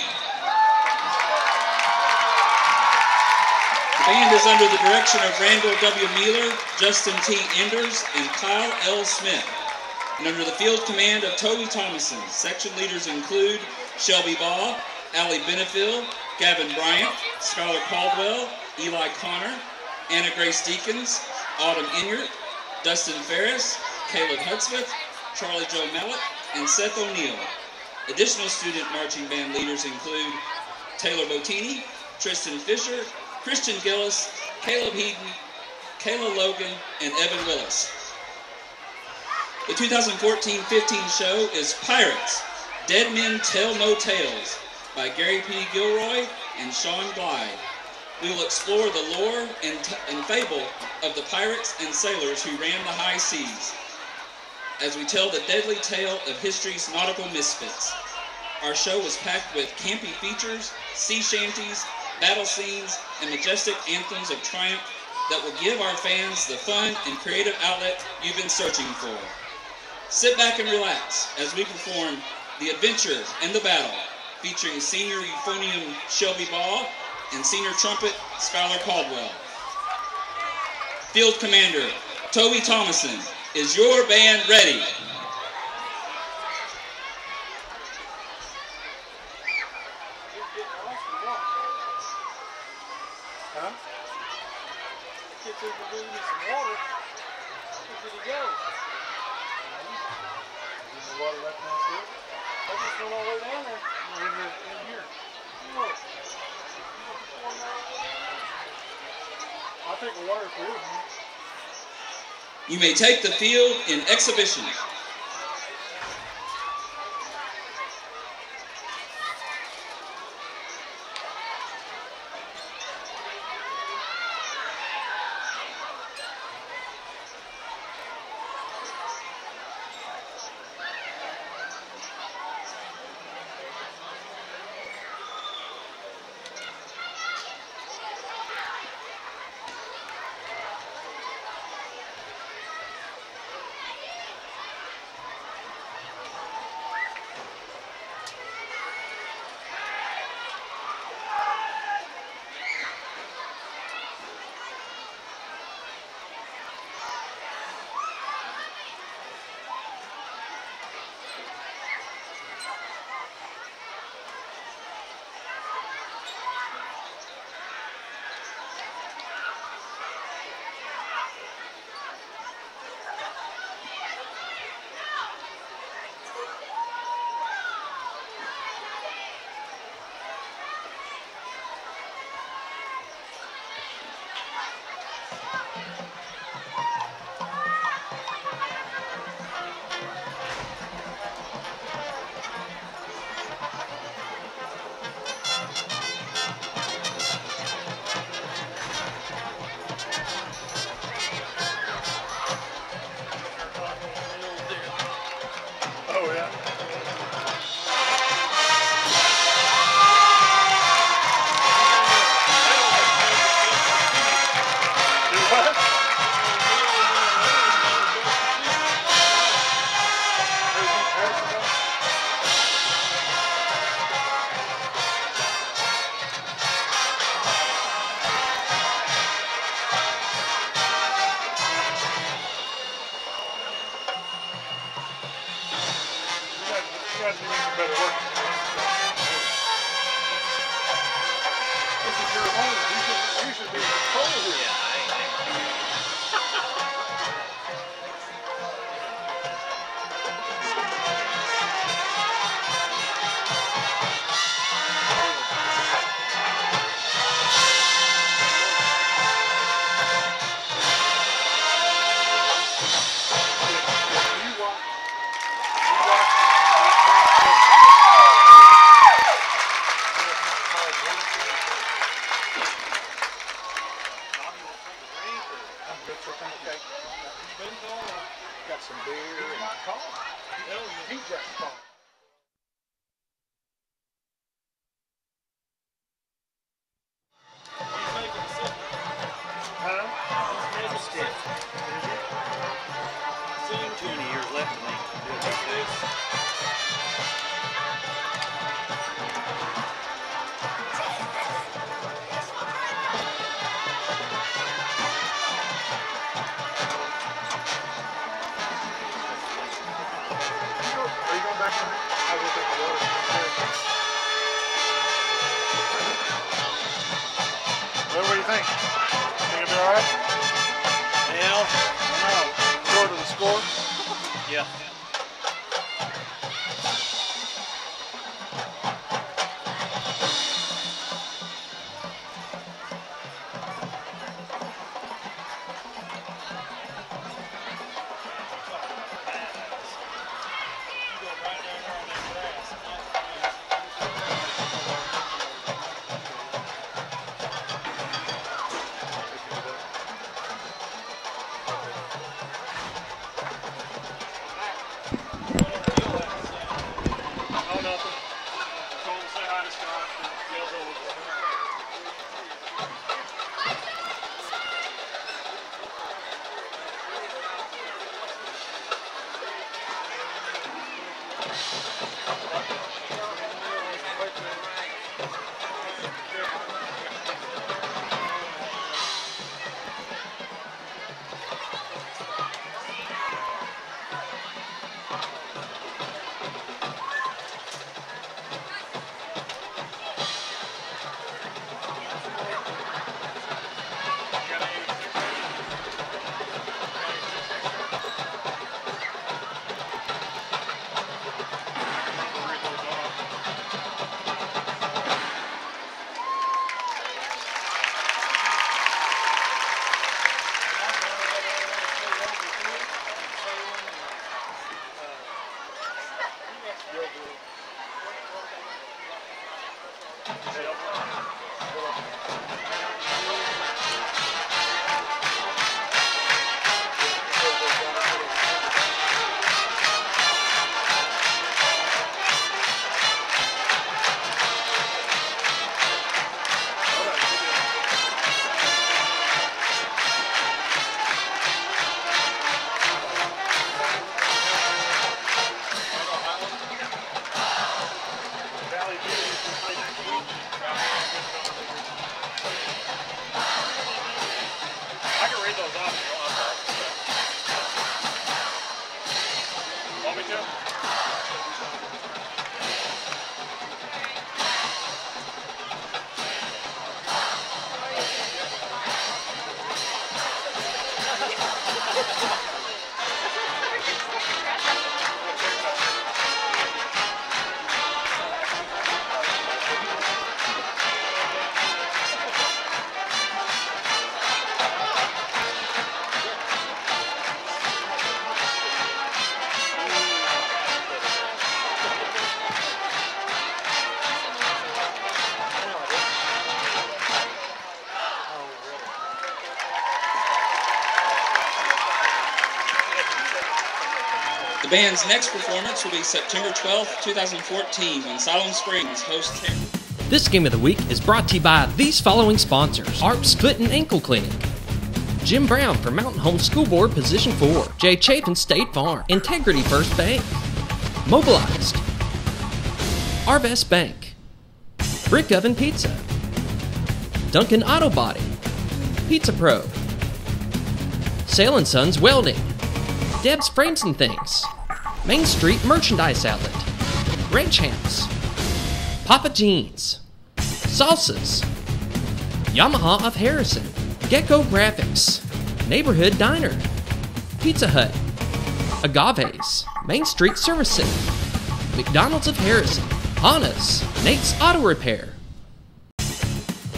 The band is under the direction of Randall W. Mueller, Justin T. Enders, and Kyle L. Smith, and under the field command of Toby Thomason. Section leaders include Shelby Baugh, Allie Benefield, Gavin Bryant, Skylar Caldwell, Eli Connor, Anna Grace Deakins, Autumn Inyart, Dustin Ferris, Caleb Hudsmith, Charlie Joe Mellett, and Seth O'Neill. Additional student marching band leaders include Taylor Botini, Tristan Fisher, Christian Gillis, Caleb Heaton, Kayla Logan, and Evan Willis. The 2014-15 show is Pirates, Dead Men Tell No Tales by Gary P. Gilroy and Sean Blythe. We will explore the lore and fable of the pirates and sailors who ran the high seas, as we tell the deadly tale of history's nautical misfits. Our show was packed with campy features, sea shanties, battle scenes, and majestic anthems of triumph that will give our fans the fun and creative outlet you've been searching for. Sit back and relax as we perform The Adventure and the Battle, featuring senior euphonium Shelby Baugh and senior trumpet Skylar Caldwell. Field Commander Toby Thomason, is your band ready? Huh? Get to the room with some water. Where did he go? Is the water left downstairs? I just went all the way down there. In here. Look. I'll take the water for you. You may take the field in exhibition. Well, what do you think? Think it'll be all right? Well, I don't know. Short of the score? Yeah. The band's next performance will be September 12th, 2014, when Siloam Springs hosts Henry. This game of the week is brought to you by these following sponsors: ARP's Foot and Ankle Clinic, Jim Brown from Mountain Home School Board Position 4, Jay Chapin State Farm, Integrity First Bank, Mobilized, Arvest Bank, Brick Oven Pizza, Duncan Auto Body, Pizza Pro, Sail & Sons Welding, Deb's Frames and Things, Main Street Merchandise Outlet, Ranch Hands, Papa Jeans, Salsas, Yamaha of Harrison, Gecko Graphics, Neighborhood Diner, Pizza Hut, Agaves, Main Street Service Center, McDonald's of Harrison, Hana's, Nate's Auto Repair.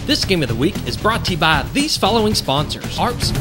This game of the week is brought to you by these following sponsors: ARP's.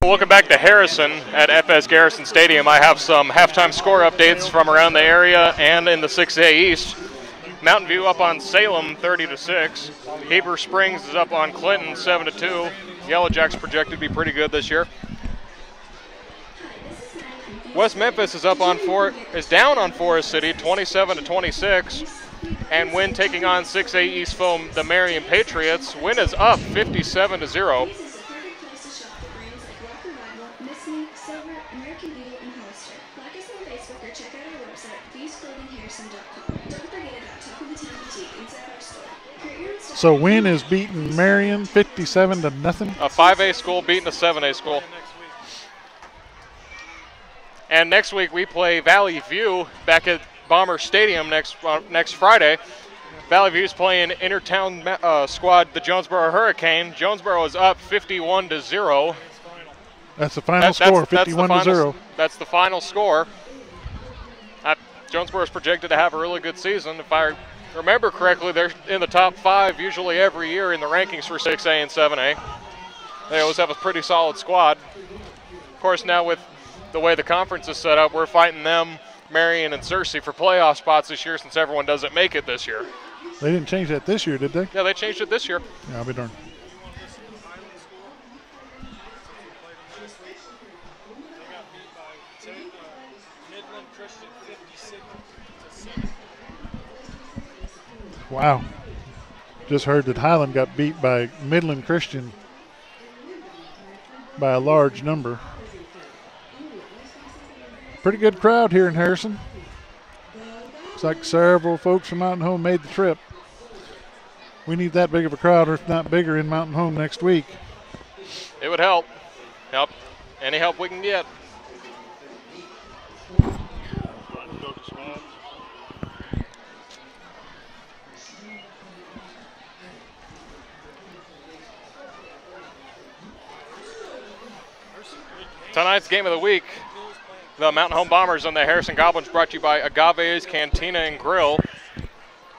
welcome back to Harrison at FS Garrison Stadium. I have some halftime score updates from around the area and in the 6A East. Mountain View up on Salem 30-6. Heber Springs is up on Clinton 7-2. Yellow Jacks projected to be pretty good this year. West Memphis is down on Forest City 27-26. And Wynn taking on 6A East foe the Marion Patriots. Wynn is up 57-0. So Wynn is beating Marion 57-0. A 5A school beating a 7A school. And next week we play Valley View back at Bomber Stadium next Friday. Valley View's playing intertown squad, the Jonesboro Hurricane. Jonesboro is up 51-0. That's the final score, 51-0. That's the final score. Jonesboro is projected to have a really good season. If I remember correctly, they're in the top 5 usually every year in the rankings for 6A and 7A. They always have a pretty solid squad. Of course, now with the way the conference is set up, we're fighting them, Marion, and Searcy for playoff spots this year since everyone doesn't make it this year. They didn't change that this year, did they? Yeah, they changed it this year. Yeah, I'll be darned. Wow. Just heard that Highland got beat by Midland Christian by a large number. Pretty good crowd here in Harrison. Looks like several folks from Mountain Home made the trip. We need that big of a crowd, or if not bigger, in Mountain Home next week. It would help. Any help we can get. Tonight's game of the week, the Mountain Home Bombers and the Harrison Goblins, brought to you by Agave's Cantina and Grill.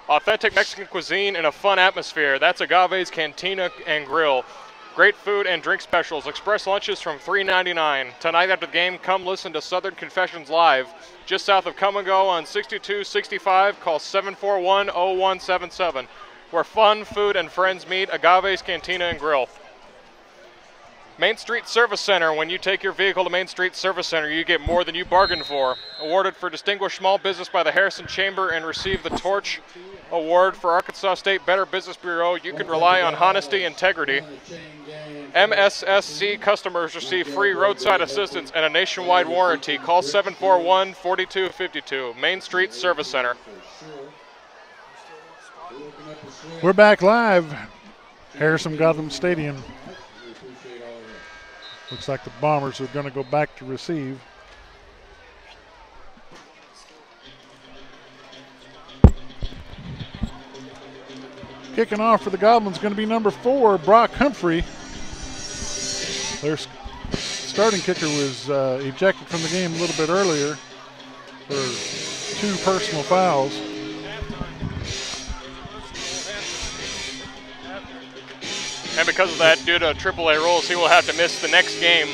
Authentic Mexican cuisine in a fun atmosphere. That's Agave's Cantina and Grill. Great food and drink specials. Express lunches from $3.99. Tonight after the game, come listen to Southern Confessions Live. Just south of Come and Go on 6265. Call 741-0177. Where fun, food, and friends meet. Agave's Cantina and Grill. Main Street Service Center. When you take your vehicle to Main Street Service Center, you get more than you bargained for. Awarded for Distinguished Small Business by the Harrison Chamber and receive the Torch Award for Arkansas State Better Business Bureau. You can rely on honesty and integrity. MSSC customers receive free roadside assistance and a nationwide warranty. Call 741-4252. Main Street Service Center. We're back live. Harrison Gotham Stadium. Looks like the Bombers are going to go back to receive. Kicking off for the Goblins is going to be number 4, Brock Humphrey. Their starting kicker was ejected from the game a little bit earlier for 2 personal fouls. And because of that, due to AAA rules, he will have to miss the next game.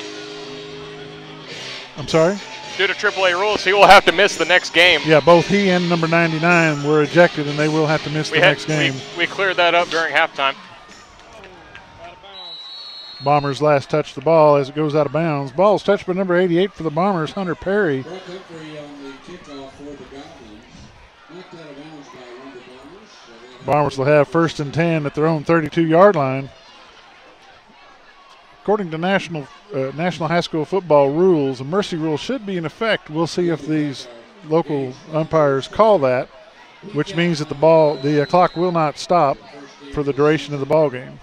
I'm sorry? Due to AAA rules, he will have to miss the next game. Yeah, both he and number 99 were ejected, and they will have to miss the next game. We cleared that up during halftime. Bombers last touch the ball as it goes out of bounds. Ball's touched by number 88 for the Bombers, Hunter Perry. Brock Humphrey on the kickoff for the Goblins. Knocked out of bounds by one of the Bombers. Bombers will have 1st and 10 at their own 32-yard line. According to National High School football rules, a mercy rule should be in effect. We'll see if these local umpires call that, which means that the clock will not stop for the duration of the ball game.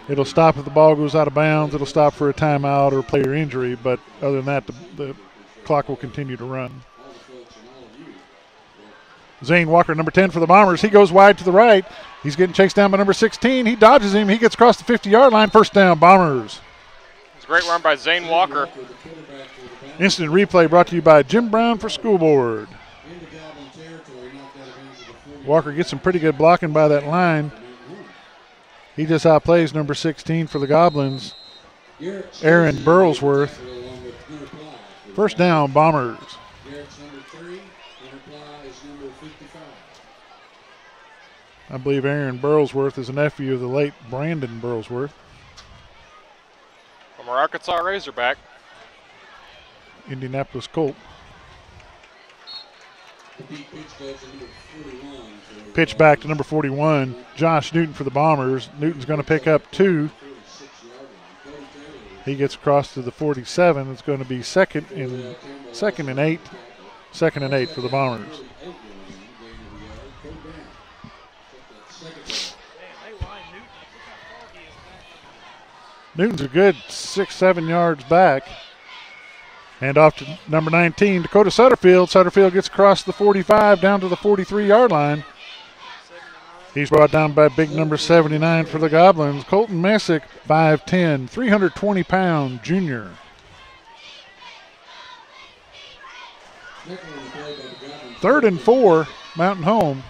It'll stop if the ball goes out of bounds. It'll stop for a timeout or player injury, but other than that, the clock will continue to run. Zane Walker, number 10 for the Bombers. He goes wide to the right. He's getting chased down by number 16. He dodges him. He gets across the 50-yard line. 1st down, Bombers. It's a great run by Zane Walker. Instant replay brought to you by Jim Brown for School Board. Walker gets some pretty good blocking by that line. He just outplays number 16 for the Goblins, Aaron Burlsworth. First down, Bombers. I believe Aaron Burlsworth is a nephew of the late Brandon Burlsworth. From our Arkansas Razorback. Indianapolis Colt. Pitch back to number 41, Josh Newton for the Bombers. Newton's going to pick up 2. He gets across to the 47. It's going to be second and 8. Second and 8 for the Bombers. Newton's a good 6-7 yards back. And off to number 19, Dakota Sutterfield. Sutterfield gets across the 45 down to the 43-yard line. He's brought down by big number 79 for the Goblins, Colton Messick, 5'10", 320-pound junior. Third and 4, Mountain Home.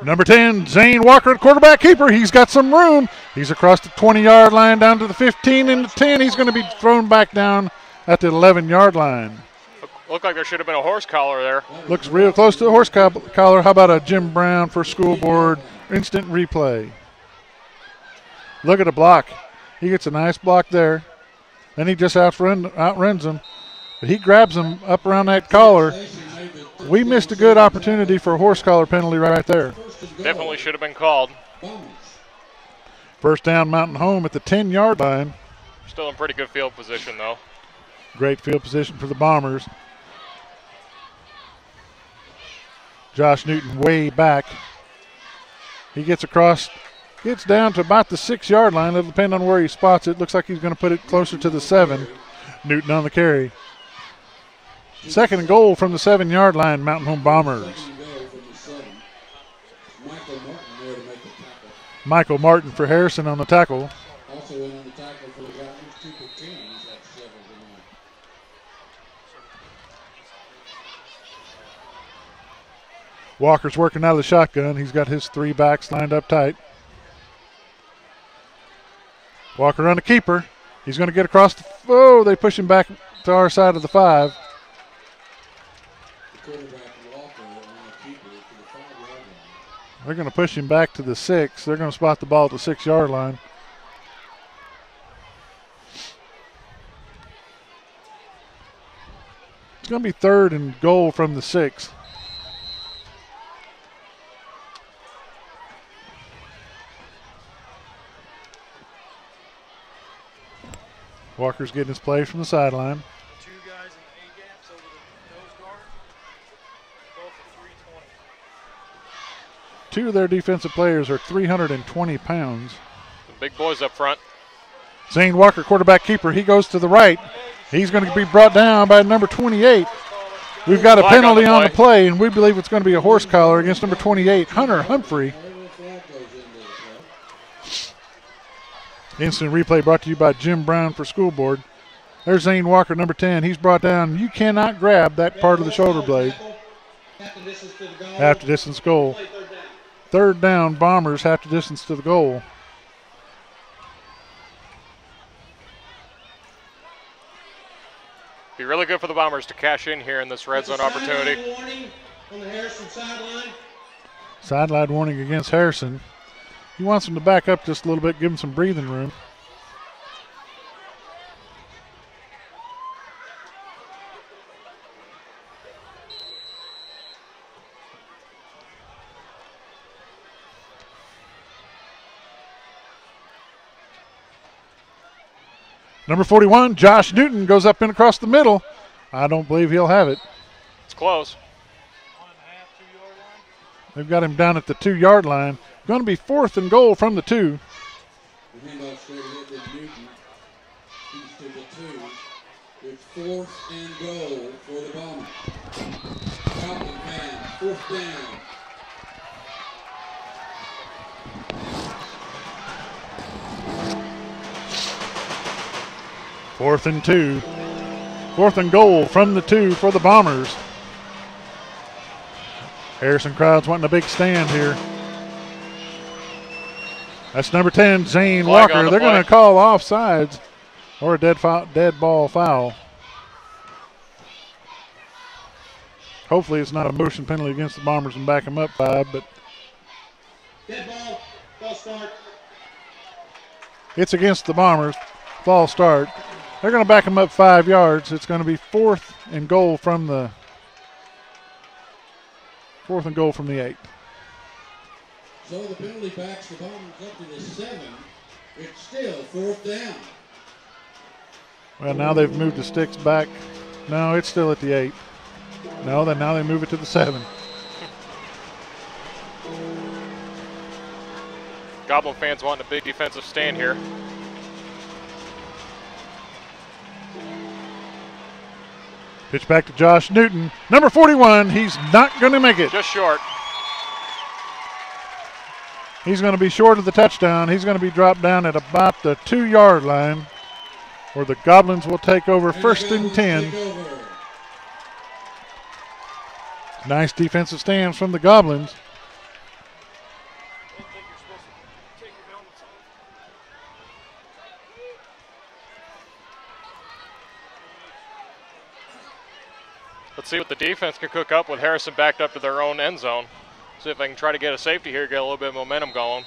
Number 10, Zane Walker at quarterback keeper. He's got some room. He's across the 20-yard line down to the 15 and the 10. He's going to be thrown back down at the 11-yard line. Looked like there should have been a horse collar there. Looks real close to the horse collar. How about a Jim Brown for school board instant replay? Look at the block. He gets a nice block there. Then he just outruns him. But he grabs him up around that collar. We missed a good opportunity for a horse collar penalty right there. Definitely should have been called. First down, Mountain Home at the 10-yard line. Still in pretty good field position, though. Great field position for the Bombers. Josh Newton way back. He gets across, gets down to about the 6-yard line. It'll depend on where he spots it. Looks like he's going to put it closer to the 7. Newton on the carry. Second and goal from the 7-yard line, Mountain Home Bombers. Michael Martin for Harrison on the tackle. Also in on the tackle for the Goblins, Cooper King. He's at 7 tonight. Walker's working out of the shotgun. He's got his 3 backs lined up tight. Walker on the keeper. He's going to get across the, oh, they push him back to our side of the 5. They're going to push him back to the 6. They're going to spot the ball at the 6-yard line. It's going to be third and goal from the 6. Walker's getting his play from the sideline. The 2 guys in the A-gaps over the nose guard, both are 320. 2 of their defensive players are 320 pounds. The big boys up front. Zane Walker, quarterback keeper. He goes to the right. He's going to be brought down by number 28. We've got a penalty on the play, and we believe it's going to be a horse collar against number 28, Hunter Humphrey. Instant replay brought to you by Jim Brown for school board. There's Zane Walker, number 10. He's brought down. You cannot grab that part of the shoulder blade. Half the distance goal. Third down, Bombers, half the distance to the goal. Be really good for the Bombers to cash in here in this red zone opportunity. Warning on the Harrison sideline. Sideline warning against Harrison. He wants him to back up just a little bit, give him some breathing room. Number 41, Josh Newton, goes up and across the middle. I don't believe he'll have it. It's close. They've got him down at the 2-yard line. Going to be fourth and goal from the 2. The handoff straight ahead to Newton. He's to the 2. It's 4th and goal for the Bombers. Goblin man, 4th down. 4th and 2. 4th and goal from the 2 for the Bombers. Harrison crowd's wanting a big stand here. That's number 10, Zane Walker. They're going to call offsides or a dead ball foul. Hopefully it's not a motion penalty against the Bombers and back them up 5, but Dead ball, false start. it's against the Bombers. False start. They're going to back them up 5 yards. It's going to be 4th and goal from the 8. So the penalty backs the Bombers up to the 7. It's still 4th down. Well, now they've moved the sticks back. No, it's still at the 8. No, then now they move it to the 7. Goblin fans wanting a big defensive stand here. Pitch back to Josh Newton. Number 41, he's not going to make it. Just short. He's going to be short of the touchdown. He's going to be dropped down at about the 2-yard line, where the Goblins will take over 1st and 10. Nice defensive stands from the Goblins. Let's see what the defense can cook up with Harrison backed up to their own end zone. See if they can try to get a safety here, get a little bit of momentum going.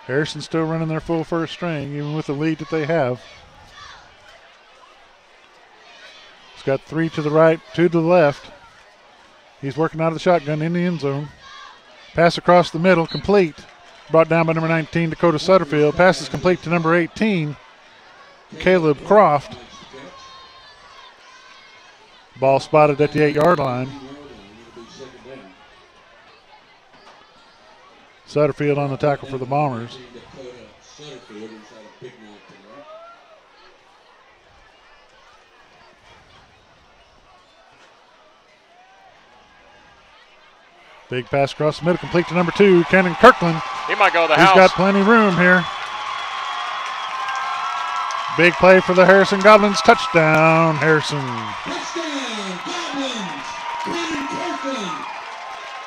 Harrison's still running their full first string, even with the lead that they have. He's got 3 to the right, 2 to the left. He's working out of the shotgun in the end zone. Pass across the middle, complete. Brought down by number 19, Dakota Sutterfield. Pass is complete to number 18, Caleb Croft. Ball spotted at the 8-yard line. Sutterfield on the tackle for the Bombers. Big pass across the middle, complete to number 2, Cannon Kirkland. He might go to the He's house. got plenty of room here. Big play for the Harrison Goblins. Touchdown, Harrison. Touchdown, Goblins. Cannon Kirkland.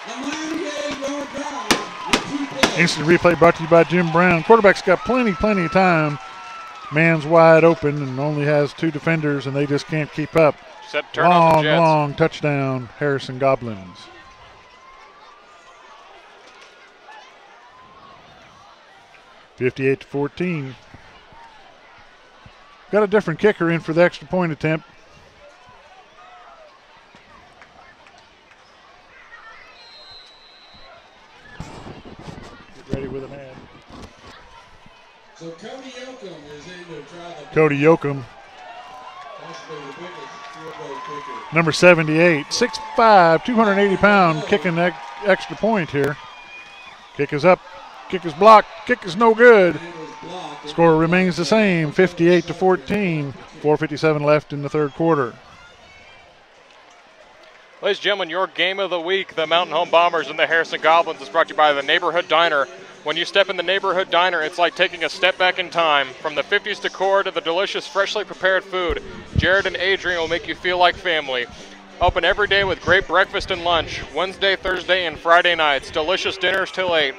A 98-yard drive with 2 plays. Instant replay brought to you by Jim Brown. Quarterback's got plenty of time. Man's wide open and only has 2 defenders, and they just can't keep up. Long touchdown, Harrison Goblins. (58-14). Got a different kicker in for the extra point attempt. Get ready with an ad. So Cody Yoakum is in to try the Cody Yoakum, possibly the biggest field goal kicker. number 78, 6'5", 280-pound, kicking that extra point here. Kick is up, kick is blocked, kick is no good. Score remains the same, 58-14. 4:57 left in the third quarter. Ladies and gentlemen, your game of the week, the Mountain Home Bombers and the Harrison Goblins, is brought to you by the Neighborhood Diner. When you step in the Neighborhood Diner, it's like taking a step back in time. From the 50s decor to the delicious, freshly prepared food, Jared and Adrian will make you feel like family. Open every day with great breakfast and lunch, Wednesday, Thursday, and Friday nights. Delicious dinners till 8.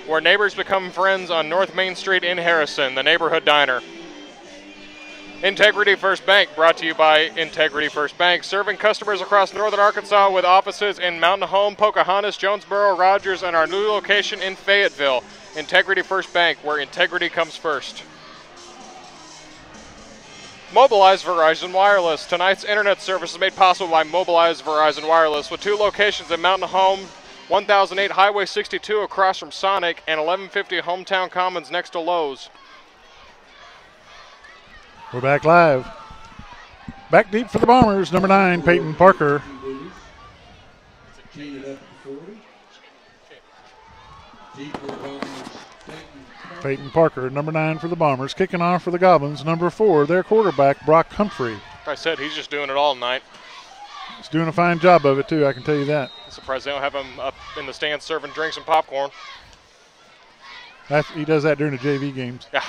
Where neighbors become friends on North Main Street in Harrison, the Neighborhood Diner. Integrity First Bank, brought to you by Integrity First Bank, serving customers across northern Arkansas with offices in Mountain Home, Pocahontas, Jonesboro, Rogers, and our new location in Fayetteville. Integrity First Bank, where integrity comes first. Mobilize Verizon Wireless. Tonight's internet service is made possible by Mobilize Verizon Wireless, with 2 locations in Mountain Home, 1008 Highway 62 across from Sonic, and 1150 Hometown Commons next to Lowe's. We're back live. Back deep for the Bombers, number 9, Peyton Parker. Peyton Parker, number 9 for the Bombers. Kicking off for the Goblins, number 4, their quarterback, Brock Humphrey. Like I said, he's just doing it all tonight. He's doing a fine job of it, too, I can tell you that. I'm surprised they don't have him up in the stands serving drinks and popcorn. He does that during the JV games. Yeah.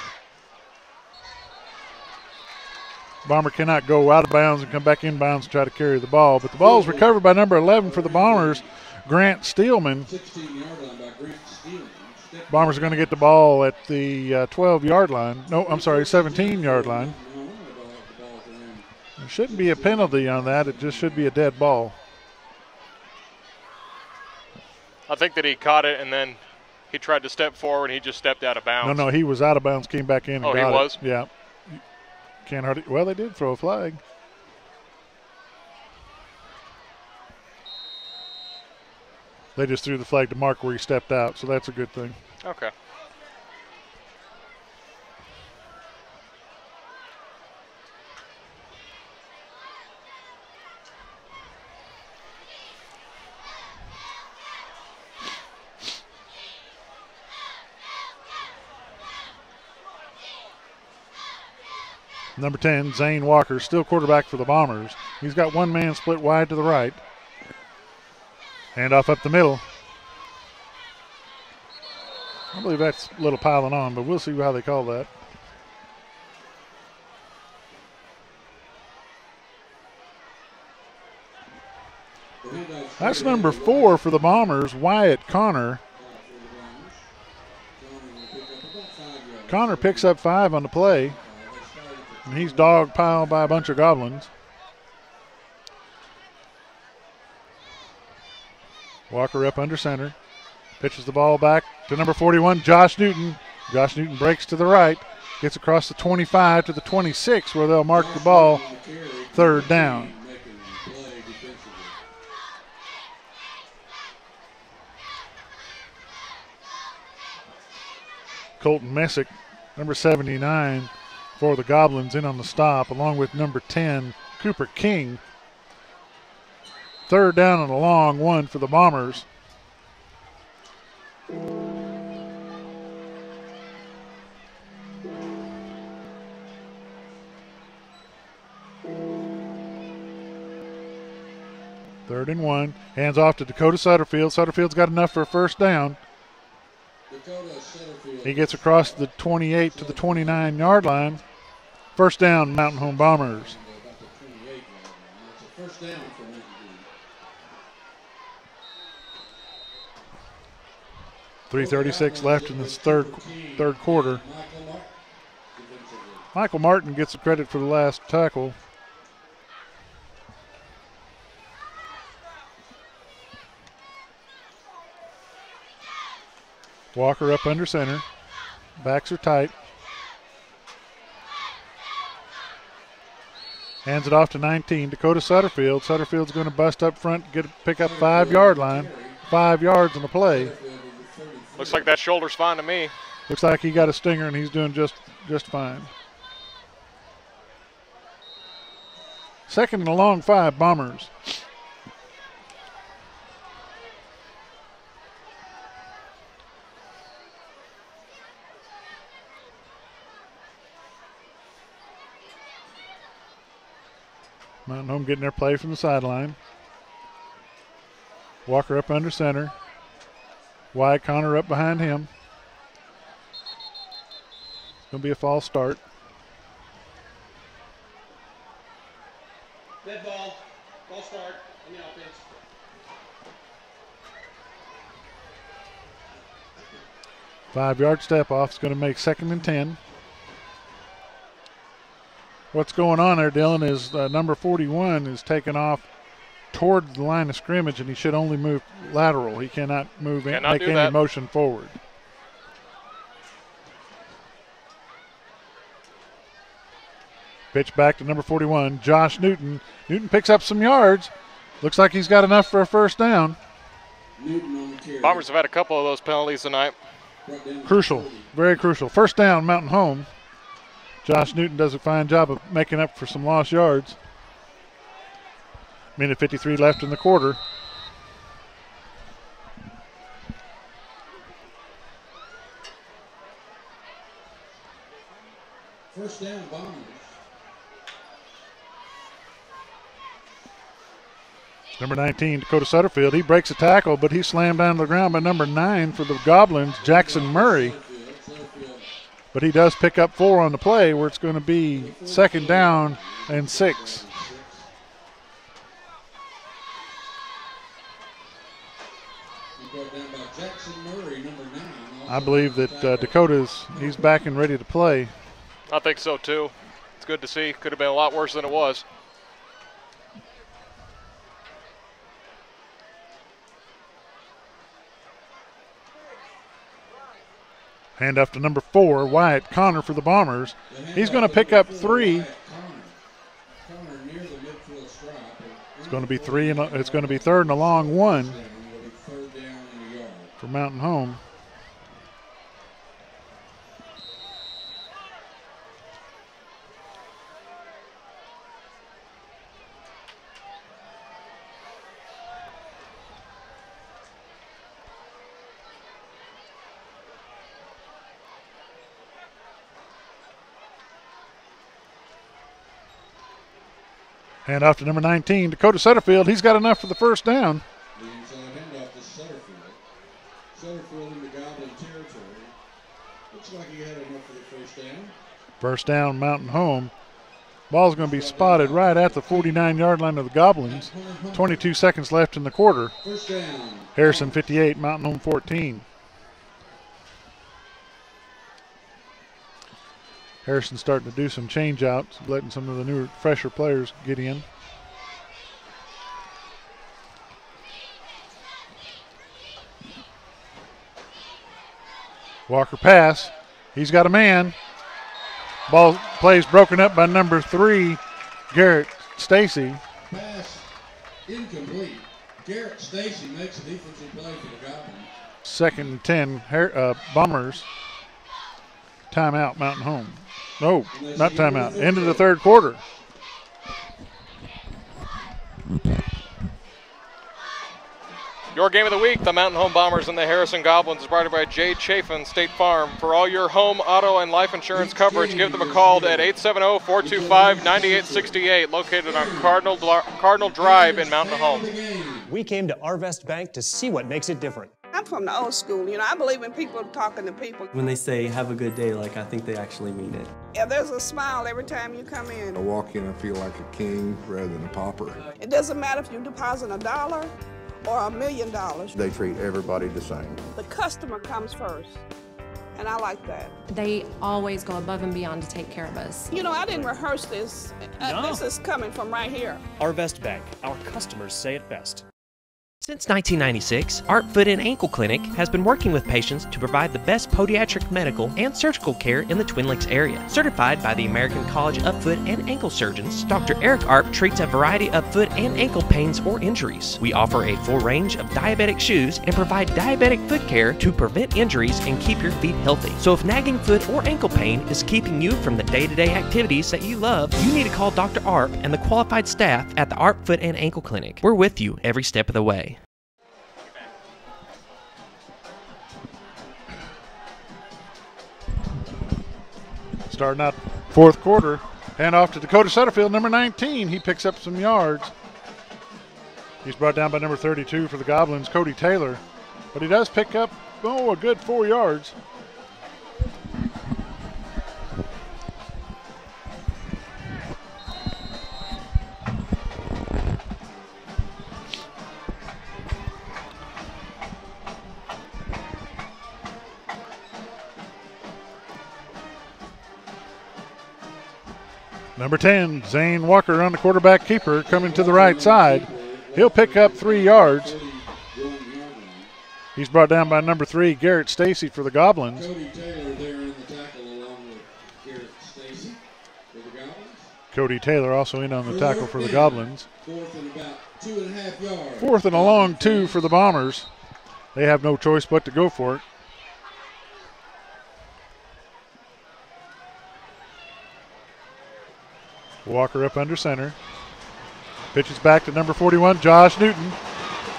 Bomber cannot go out of bounds and come back in bounds and try to carry the ball. But the ball is recovered by number 11 for the Bombers, Grant Steelman. 16-yard line by Grant Steelman. Bombers are going to get the ball at the 12-yard line. No, I'm sorry, 17-yard line. There shouldn't be a penalty on that. It just should be a dead ball. I think that he caught it and then he tried to step forward and he just stepped out of bounds. No, he was out of bounds, came back in and got it. Oh, he was? Yeah. Can't hardly. Well, they did throw a flag. They just threw the flag to mark where he stepped out, so that's a good thing. Okay. Number 10, Zane Walker, still quarterback for the Bombers. He's got one man split wide to the right. Handoff up the middle. I believe that's a little piling on, but we'll see how they call that. That's number 4 for the Bombers, Wyatt Connor. Connor picks up 5 on the play. And he's dog-piled by a bunch of Goblins. Walker up under center. Pitches the ball back to number 41, Josh Newton. Josh Newton breaks to the right. Gets across the 25 to the 26 where they'll mark the ball. 3rd down. Colton Messick, number 79. For the Goblins in on the stop, along with number 10, Cooper King. 3rd down and a long one for the Bombers. Third and 1. Hands off to Dakota Sutterfield. Sutterfield's got enough for a 1st down. He gets across the 28 to the 29-yard line. 1st down, Mountain Home Bombers. 3:36 left in this third quarter. Michael Martin gets the credit for the last tackle. Walker up under center. Backs are tight. Hands it off to 19, Dakota Sutterfield. Sutterfield's going to bust up front, pick up 5-yard line. 5 yards on the play. Looks like that shoulder's fine to me. Looks like he got a stinger and he's doing just fine. 2nd and a long 5, Bombers. Mountain Home getting their play from the sideline. Walker up under center. Wyatt Connor up behind him. It's going to be a false start. Dead ball. False start on the offense. Five-yard step off is going to make 2nd and 10. What's going on there, Dylan, is number 41 is taken off toward the line of scrimmage, and he should only move lateral. He cannot make any motion forward. Pitch back to number 41, Josh Newton. Newton picks up some yards. Looks like he's got enough for a 1st down. Bombers have had a couple of those penalties tonight. Crucial, very crucial. 1st down, Mountain Home. Josh Newton does a fine job of making up for some lost yards. Minute 53 left in the quarter. First down, Bombers. Number 19, Dakota Sutterfield. He breaks a tackle, but he's slammed down to the ground by number 9 for the Goblins, Jackson Murray. but he does pick up 4 on the play where it's going to be 2nd down and 6. I believe that he's back and ready to play. I think so too. It's good to see. Could have been a lot worse than it was. Handoff to number 4, Wyatt Connor for the Bombers. He's going to pick up 3. It's going to be 3, and it's going to be 3rd and a long 1 for Mountain Home. Hand off to number 19, Dakota Sutterfield. He's got enough for the 1st down. The inside handoff to Sutterfield. Sutterfield in the Goblin territory. Looks like he had enough for the 1st down. 1st down, Mountain Home. Ball's going to be spotted right at the 49-yard line of the Goblins. 22 seconds left in the quarter. 1st down. Harrison 58, Mountain Home 14. Harrison's starting to do some change outs, letting some of the newer, fresher players get in. Walker pass. He's got a man. Ball plays broken up by number 3, Garrett Stacy. Pass incomplete. Garrett Stacy makes a defensive play for the Goblins. 2nd and 10, Bombers. Timeout, Mountain Home. No, not timeout. End of the 3rd quarter. Your game of the week, the Mountain Home Bombers and the Harrison Goblins, is brought to you by Jay Chafin, State Farm. For all your home, auto, and life insurance coverage, give them a call at 870-425-9868, located on Cardinal Drive in Mountain Home. We came to Arvest Bank to see what makes it different. I'm from the old school, you know, I believe in people talking to people. When they say, have a good day, like, I think they actually mean it. Yeah, there's a smile every time you come in. I walk in and feel like a king rather than a pauper. It doesn't matter if you deposit $1 or $1 million. They treat everybody the same. The customer comes first, and I like that. They always go above and beyond to take care of us. You know, I didn't rehearse this. This is coming from right here. Arvest Bank, our customers say it best. Since 1996, Art Foot and Ankle Clinic has been working with patients to provide the best podiatric medical and surgical care in the Twin Lakes area. Certified by the American College of Foot and Ankle Surgeons, Dr. Eric Arp treats a variety of foot and ankle pains or injuries. We offer a full range of diabetic shoes and provide diabetic foot care to prevent injuries and keep your feet healthy. So if nagging foot or ankle pain is keeping you from the day-to-day activities that you love, you need to call Dr. Arp and the qualified staff at the Arp Foot and Ankle Clinic. We're with you every step of the way. Starting out 4th quarter. Hand off to Dakota Sutterfield, number 19. He picks up some yards. He's brought down by number 32 for the Goblins, Cody Taylor. But he does pick up, a good 4 yards. Number 10, Zane Walker on the quarterback keeper, coming to the right side. He'll pick up 3 yards. He's brought down by number 3, Garrett Stacy for the Goblins. Cody Taylor there in the tackle along with Garrett Stacy for the Goblins. Cody Taylor also in on the tackle for the Goblins. 4th and about 2.5 yards. 4th and a long 2 for the Bombers. They have no choice but to go for it. Walker up under center. Pitches back to number 41, Josh Newton.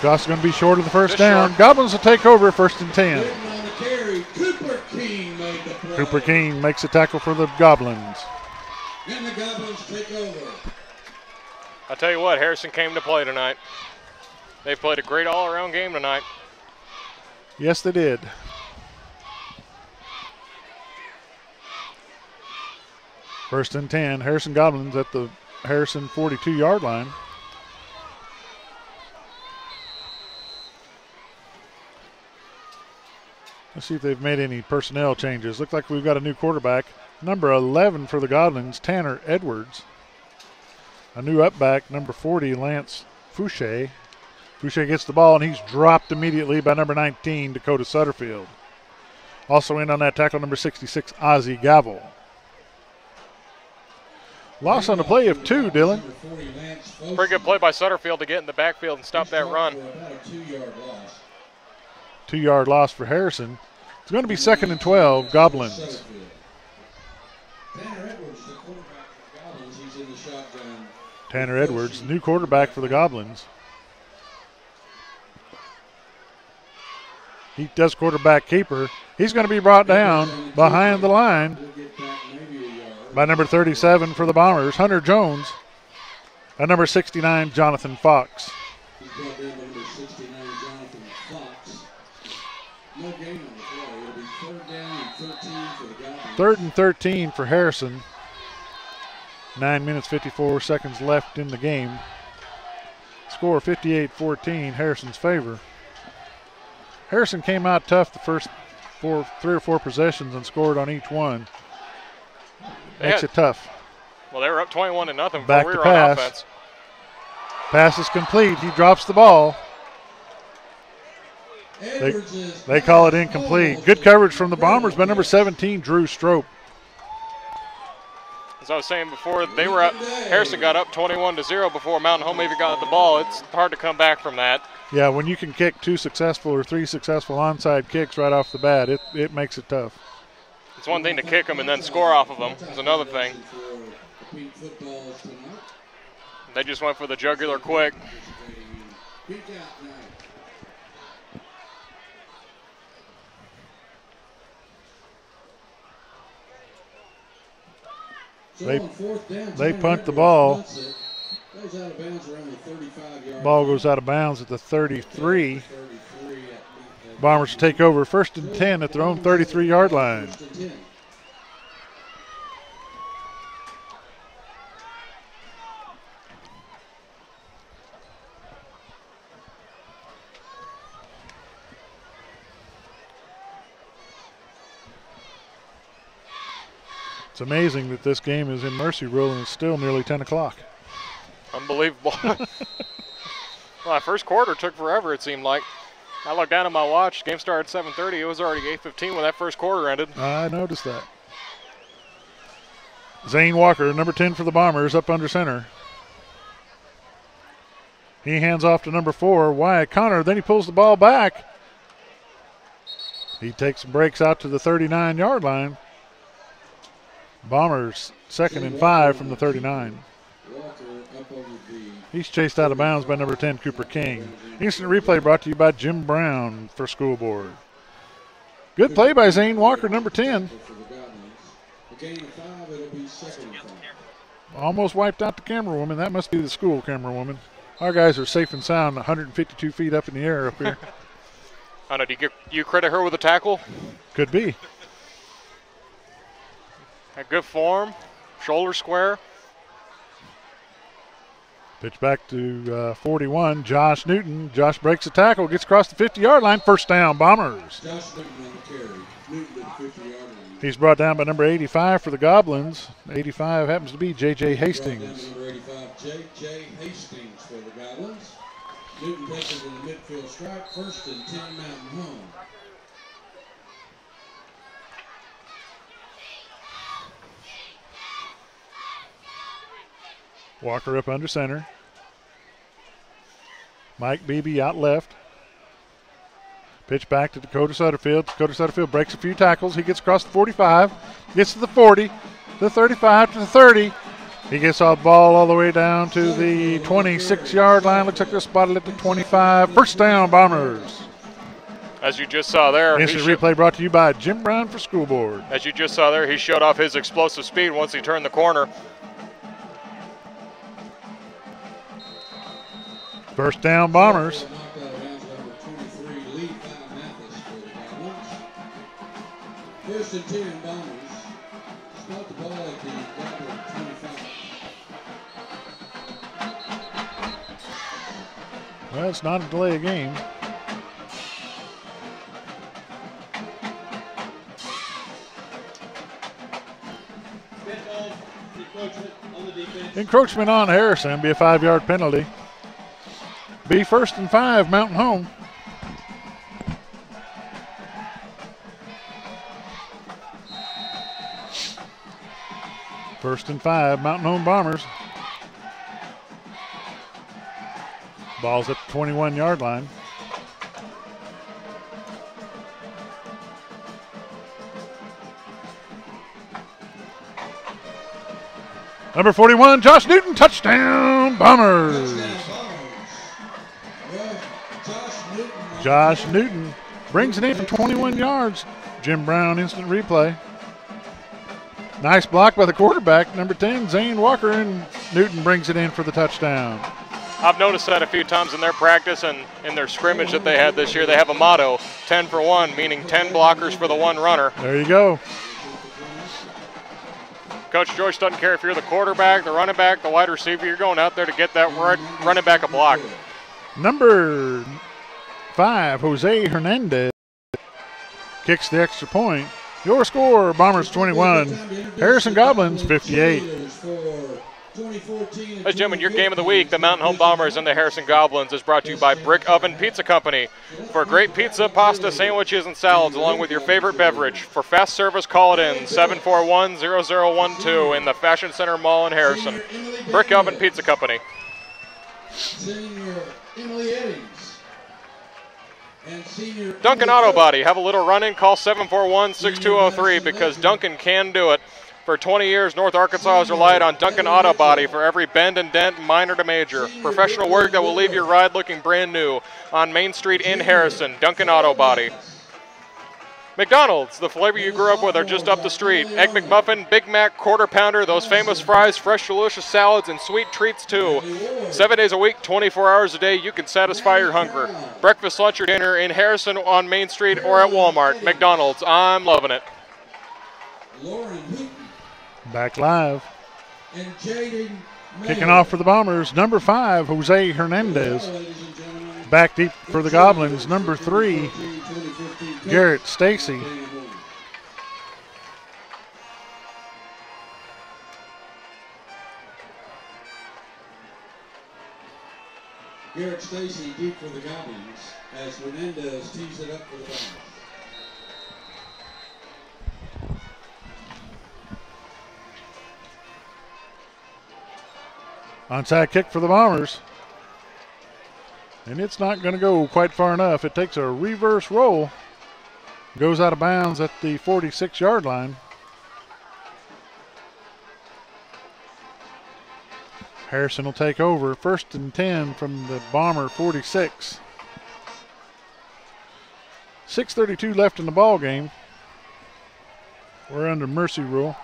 Josh is going to be short of the 1st down. Short. Goblins will take over 1st and 10. On the carry, Cooper King made the play. Cooper King makes a tackle for the Goblins. And the Goblins take over. I tell you what, Harrison came to play tonight. They've played a great all-around game tonight. Yes, they did. First and 10. Harrison Goblins at the Harrison 42-yard line. Let's see if they've made any personnel changes. Looks like we've got a new quarterback. Number 11 for the Goblins, Tanner Edwards. A new up back, number 40, Lance Fouché. Fouché gets the ball, and he's dropped immediately by number 19, Dakota Sutterfield. Also in on that tackle, number 66, Ozzie Gavel. Loss on the play of 2, Dylan. Pretty good play by Sutterfield to get in the backfield and stop that run. 2-yard loss for Harrison. It's going to be 2nd and 12, Goblins. Tanner Edwards, new quarterback for the Goblins. He does quarterback keeper. He's going to be brought down behind the line by number 37 for the Bombers, Hunter Jones, and number 69, Jonathan Fox. Third and 13 for Harrison. 9 minutes, 54 seconds left in the game. Score 58-14, Harrison's favor. Harrison came out tough the first 3 or 4 possessions and scored on each one. Makes it tough. Well, they were up 21-0 before Back we to were on pass. offense. Pass is complete. He drops the ball. They call it incomplete. Good coverage from the Bombers by number 17, Drew Strope. As I was saying before, they were up. Harrison got up 21-0 before Mountain Home even got the ball. It's hard to come back from that. Yeah, when you can kick 2 successful or 3 successful onside kicks right off the bat, it makes it tough. It's one thing to kick them and then score off of them. It's another thing. They just went for the jugular quick. They punt the ball. Ball goes out of bounds at the 33. Bombers take over 1st and 10 at their own 33-yard line. It's amazing that this game is in Mercy Rule and it's still nearly 10 o'clock. Unbelievable. Well, that first quarter took forever, it seemed like. I looked down at my watch. Game started at 7:30. It was already 8:15 when that first quarter ended. I noticed that. Zane Walker, number 10 for the Bombers, up under center. He hands off to number 4, Wyatt Connor. Then he pulls the ball back. He takes some breaks out to the 39-yard line. Bombers 2nd and 5 from the 39. He's chased out of bounds by number 10, Cooper King. Instant replay brought to you by Jim Brown for School Board. Good play by Zane Walker, number 10. Almost wiped out the camera woman. That must be the school camera woman. Our guys are safe and sound, 152 feet up in the air up here. I don't know, do you credit her with a tackle? Could be. Had good form, shoulder square. Pitch back to 41, Josh Newton. Josh breaks a tackle, gets across the 50-yard line. First down, Bombers. He's brought down by number 85 for the Goblins. 85 happens to be J.J. Hastings. Number 85, J.J. Hastings for the Goblins. Newton takes it in the midfield stripe. 1st and 10, Mountain Home. Walker up under center. Mike Beebe out left. Pitch back to Dakota Sutterfield. Dakota Sutterfield breaks a few tackles. He gets across the 45, gets to the 40, the 35 to the 30. He gets off ball all the way down to the 26-yard line. Looks like they're spotted at the 25. First down, Bombers. As you just saw there. Instant replay brought to you by Jim Brown for School Board. As you just saw there, he showed off his explosive speed once he turned the corner. First down, Bombers. First and 10, Bombers. Spot the ball at the Well, it's not a delay of game. Encroachment on Harrison, be a 5-yard penalty. Be 1st and 5, Mountain Home. First and 5, Mountain Home Bombers. Ball's at the 21-yard line. Number 41, Josh Newton, touchdown, Bombers. Josh Newton brings it in for 21 yards. Jim Brown, instant replay. Nice block by the quarterback, number 10, Zane Walker, and Newton brings it in for the touchdown. I've noticed that a few times in their practice and in their scrimmage that they had this year. They have a motto, 10 for 1, meaning 10 blockers for the one runner. There you go. Coach Joyce doesn't care if you're the quarterback, the running back, the wide receiver. You're going out there to get that running back a block. Number 5, Jose Hernandez, kicks the extra point. Your score, Bombers 21, Harrison Goblins 58. Ladies and gentlemen, your game of the week, the Mountain Home Bombers and the Harrison Goblins, is brought to you by Brick Oven Pizza Company. For great pizza, pasta, sandwiches, and salads, along with your favorite beverage. For fast service, call it in 741-0012 in the Fashion Center Mall in Harrison. Brick Oven Pizza Company. Duncan Auto Body. Have a little run-in, call 741-6203 because Duncan can do it. For 20 years, North Arkansas has relied on Duncan Auto Body for every bend and dent, minor to major. Professional work that will leave your ride looking brand new. On Main Street in Harrison, Duncan Auto Body. McDonald's, the flavor you grew up with, are just up the street. Egg McMuffin, Big Mac, Quarter Pounder, those famous fries, fresh delicious salads, and sweet treats too. 7 days a week, 24 hours a day, you can satisfy your hunger. Breakfast, lunch, or dinner in Harrison on Main Street or at Walmart. McDonald's, I'm loving it. Back live. Kicking off for the Bombers, number 5, Jose Hernandez. Back deep for the Goblins, number 3, Garrett Stacy. Garrett Stacy deep for the Goblins as Hernandez tees it up for the Bombers. Onside kick for the Bombers. And it's not going to go quite far enough. It takes a reverse roll. Goes out of bounds at the 46-yard line. Harrison will take over. 1st and 10 from the Bomber 46. 6:32 left in the ball game. We're under mercy rule.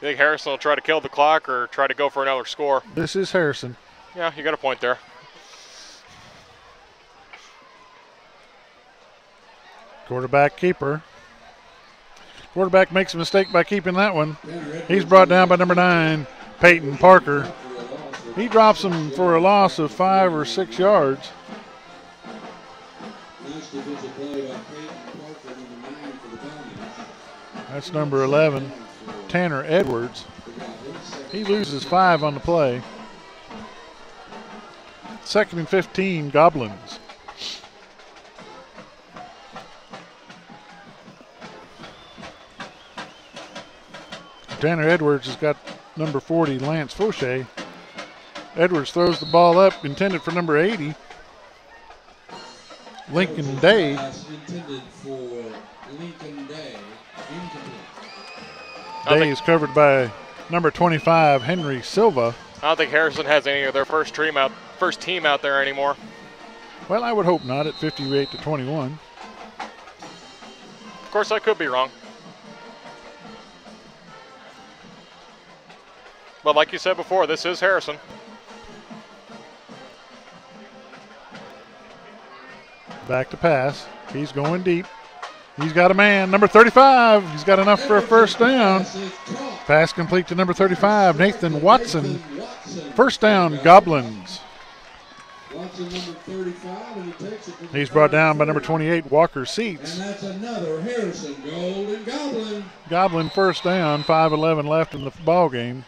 You think Harrison will try to kill the clock or try to go for another score? This is Harrison. Yeah, you got a point there. Quarterback keeper. Quarterback makes a mistake by keeping that one. He's brought down by number 9, Peyton Parker. He drops him for a loss of 5 or 6 yards. That's number 11, Tanner Edwards. He loses 5 on the play. 2nd and 15, Goblins. Tanner Edwards has got number 40, Lance Fauché. Edwards throws the ball up, intended for number 80, Lincoln Day. Intended for Lincoln Day. Day is covered by number 25, Henry Silva. I don't think Harrison has any of their first team out there anymore. Well, I would hope not at 58-21. Of course, I could be wrong. But like you said before, this is Harrison. Back to pass. He's going deep. He's got a man. Number 35. He's got enough for a first down. Pass complete to number 35, Nathan Watson. First down, Goblins. Watson, number 35, and he takes it. He's brought down by number 28, Walker Seats. And that's another Harrison Golden Goblin. Goblin first down, 5:11 left in the ball game.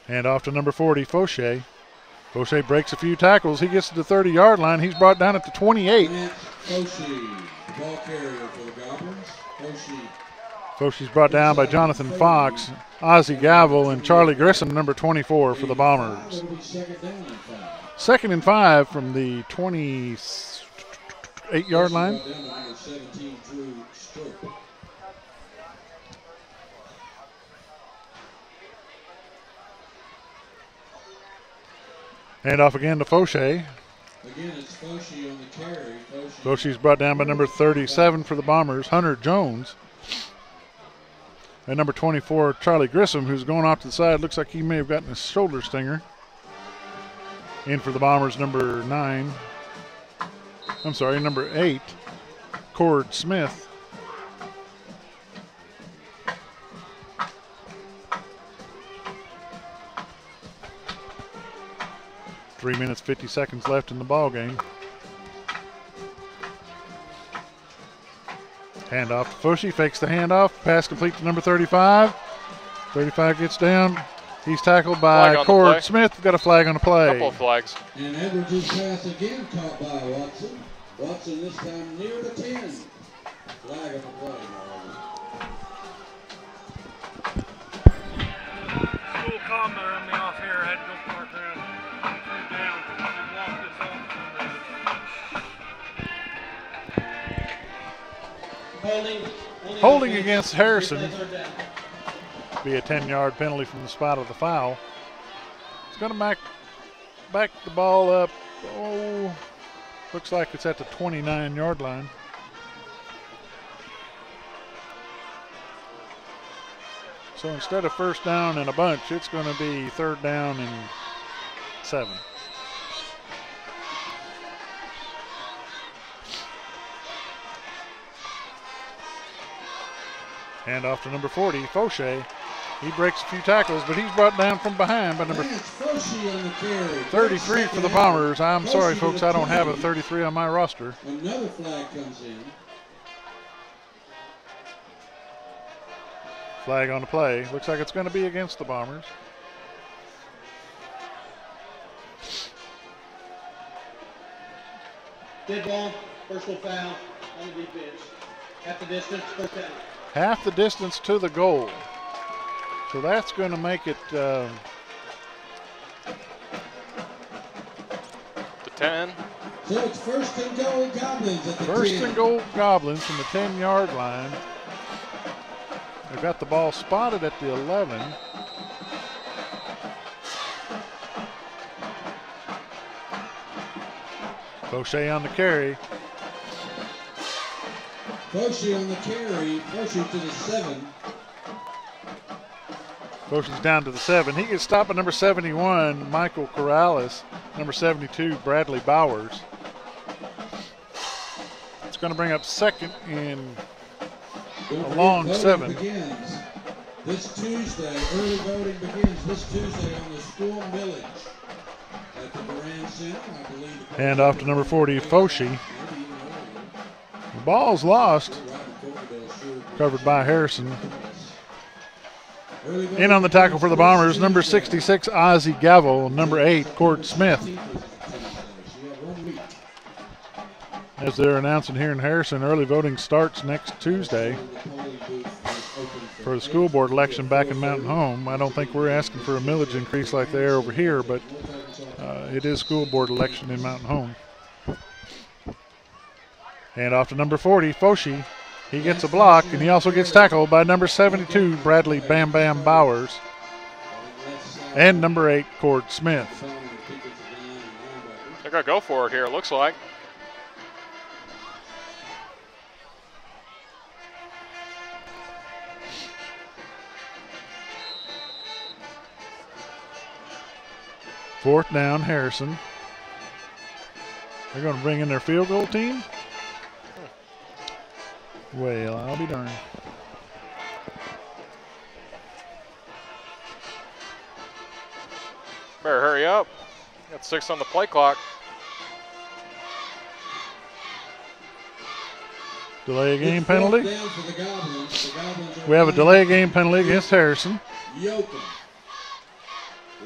Hand off to number 40, Fauché. Fauché breaks a few tackles. He gets to the 30-yard line. He's brought down at the 28. Fauché, the ball carrier for the Goblins. Fauché's brought down by Jonathan Fox, Ozzie Gavel, and Charlie Grissom, number 24 for the Bombers. Second and 5 from the 28-yard line. Hand off again to Fauché. Again, it's Fauché on the carry. Fauché's brought down by number 37 for the Bombers, Hunter Jones. And number 24, Charlie Grissom, who's going off to the side. Looks like he may have gotten a shoulder stinger. In for the Bombers, number 8, Cord Smith. Three minutes, 50 seconds left in the ball game. Handoff to Fauché, fakes the handoff. Pass complete to number 35. 35 gets down. He's tackled by Cord Smith. Got a flag on the play. Couple of flags. And Edwards' pass again caught by Watson. Watson this time near the 10. Flag on the play. School commenter on me off here. I had to go park around. Down. Walk this off. Holding against Harrison. Be a 10-yard penalty from the spot of the foul. It's going to back the ball up. Oh, looks like it's at the 29-yard line. So instead of first down and a bunch, it's going to be third down and 7. Hand off to number 40, Fauché. He breaks a few tackles, but he's brought down from behind by number 33 for the Bombers. I'm sorry, folks, I don't have a 33 on my roster. Another flag comes in. Flag on the play. Looks like it's going to be against the Bombers. Dead ball, personal foul on the defense. Half the distance, first down. Half the distance to the goal. So that's going to make it to 10. So it's first and goal Goblins at the 10. First and goal Goblins from the 10-yard line. They've got the ball spotted at the 11. Fauché on the carry. Fauché on the carry. Fauché to the 7. Fauché's down to the 7. He gets stopped at number 71, Michael Corrales. Number 72, Bradley Bowers. It's going to bring up second and a long 7. Begins this Tuesday. Early voting begins this Tuesday on the school millage at the Duran Center. I believe. Hand off to number 40, Fauché. The ball's lost. Covered by Harrison. In on the tackle for the Bombers, number 66, Ozzie Gavel, number 8, Cord Smith. As they're announcing here in Harrison, early voting starts next Tuesday for the school board election back in Mountain Home. I don't think we're asking for a millage increase like they are over here, but it is school board election in Mountain Home. Hand off to number 40, Fauché. He gets a block, and he also gets tackled by number 72, Bradley Bam Bam Bowers, and number 8, Cord Smith. They're going to go for it here, it looks like. 4th down, Harrison. They're going to bring in their field goal team? Well, I'll be darned. Better hurry up. Got 6 on the play clock. Delay game penalty. We have a delay game penalty against Harrison. Yoakum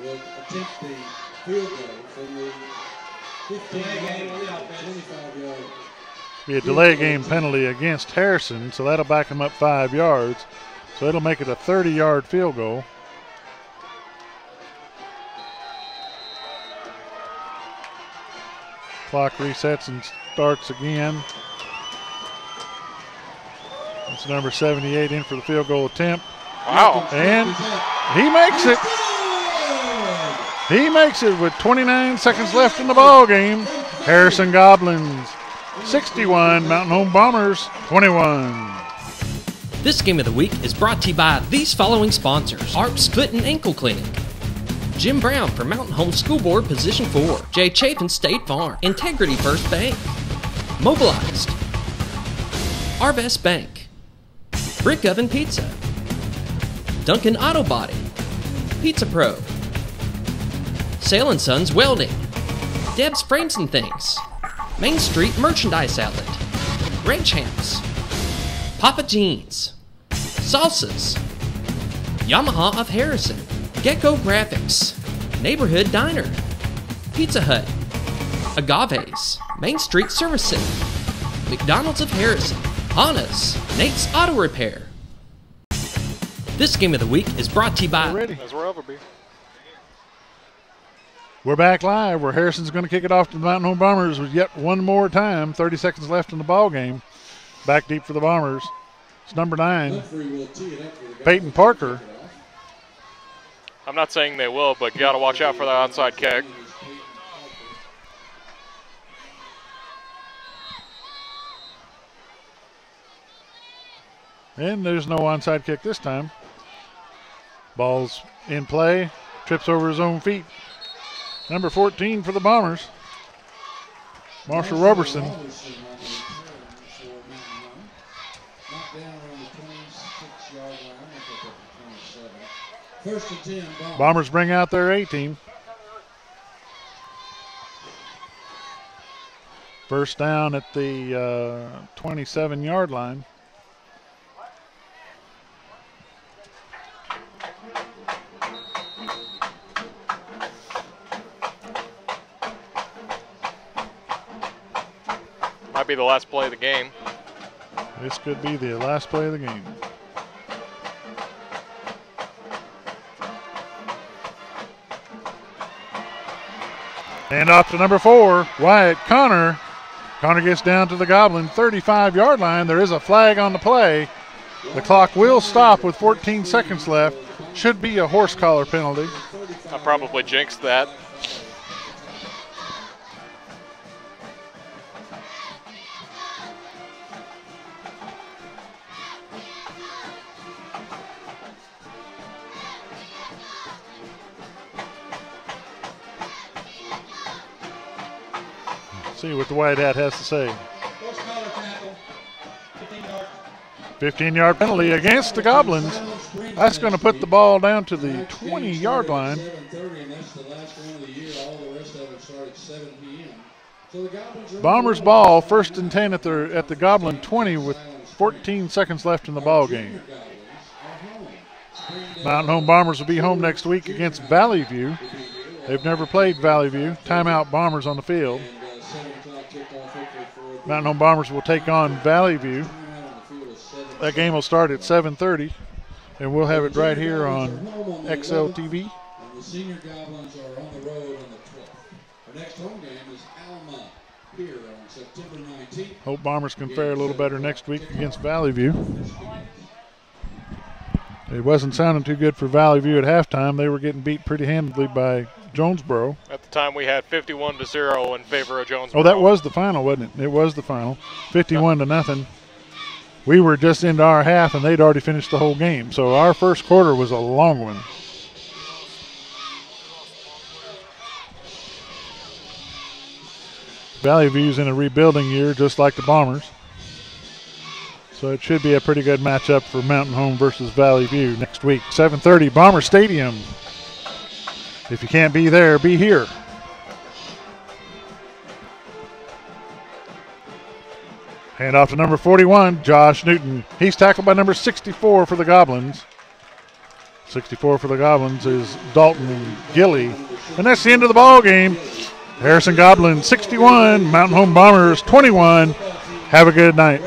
will attempt the field goal from the 25-yard. Be a delay game penalty against Harrison, so that'll back him up 5 yards. So it'll make it a 30-yard field goal. Clock resets and starts again. It's number 78 in for the field goal attempt. Wow. And he makes it. He makes it with 29 seconds left in the ball game. Harrison Goblins 61, Mountain Home Bombers 21. This game of the week is brought to you by these following sponsors: Arp's Foot and Ankle Clinic, Jim Brown for Mountain Home School Board Position 4, Jay Chafin State Farm, Integrity First Bank, Mobilized, Arvest Bank, Brick Oven Pizza, Duncan Auto Body, Pizza Pro, Sail & Sons Welding, Deb's Frames and Things, Main Street Merchandise Outlet, Ranch Hands, Papa Jeans, Salsas, Yamaha of Harrison, Gecko Graphics, Neighborhood Diner, Pizza Hut, Agaves, Main Street Service Center, McDonald's of Harrison, Hana's, Nate's Auto Repair. This game of the week is brought to you by... As we're over, B. We're back live where Harrison's going to kick it off to the Mountain Home Bombers with yet one more time. 30 seconds left in the ball game. Back deep for the Bombers. It's number 9, Peyton Parker. I'm not saying they will, but you got to watch out for that onside kick. And there's no onside kick this time. Ball's in play. Trips over his own feet. Number 14 for the Bombers, Marshall Roberson. Bombers bring out their A-team. First down at the 27-yard line. Might be the last play of the game. This could be the last play of the game. And off to number 4, Wyatt Connor. Connor gets down to the Goblin 35-yard line. There is a flag on the play. The clock will stop with 14 seconds left. Should be a horse collar penalty. I probably jinxed that. See what the white hat has to say. 15-yard penalty against the Goblins. That's going to put the ball down to the 20-yard line. Bombers ball, 1st and 10 at the Goblin 20 with 14 seconds left in the ball game. Mountain Home Bombers will be home next week against Valley View. They've never played Valley View. Timeout Bombers on the field. Mountain Home Bombers will take on Valley View. That game will start at 7:30, and we'll have it right here on XLTV. The senior Goblins are on the road on the 12th. Our next home game is Alma here on September 19th. Hope Bombers can fare a little better next week against Valley View. It wasn't sounding too good for Valley View at halftime. They were getting beat pretty handedly by Jonesboro. At the time, we had 51-0 in favor of Jonesboro. Oh, that was the final, wasn't it? It was the final, 51-0. We were just into our half, and they'd already finished the whole game. So our first quarter was a long one. Valley View's in a rebuilding year just like the Bombers. So it should be a pretty good matchup for Mountain Home versus Valley View next week. 7:30, Bomber Stadium. If you can't be there, be here. Hand off to number 41, Josh Newton. He's tackled by number 64 for the Goblins. 64 for the Goblins is Dalton Gilly. And that's the end of the ball game. Harrison Goblins 61, Mountain Home Bombers 21. Have a good night.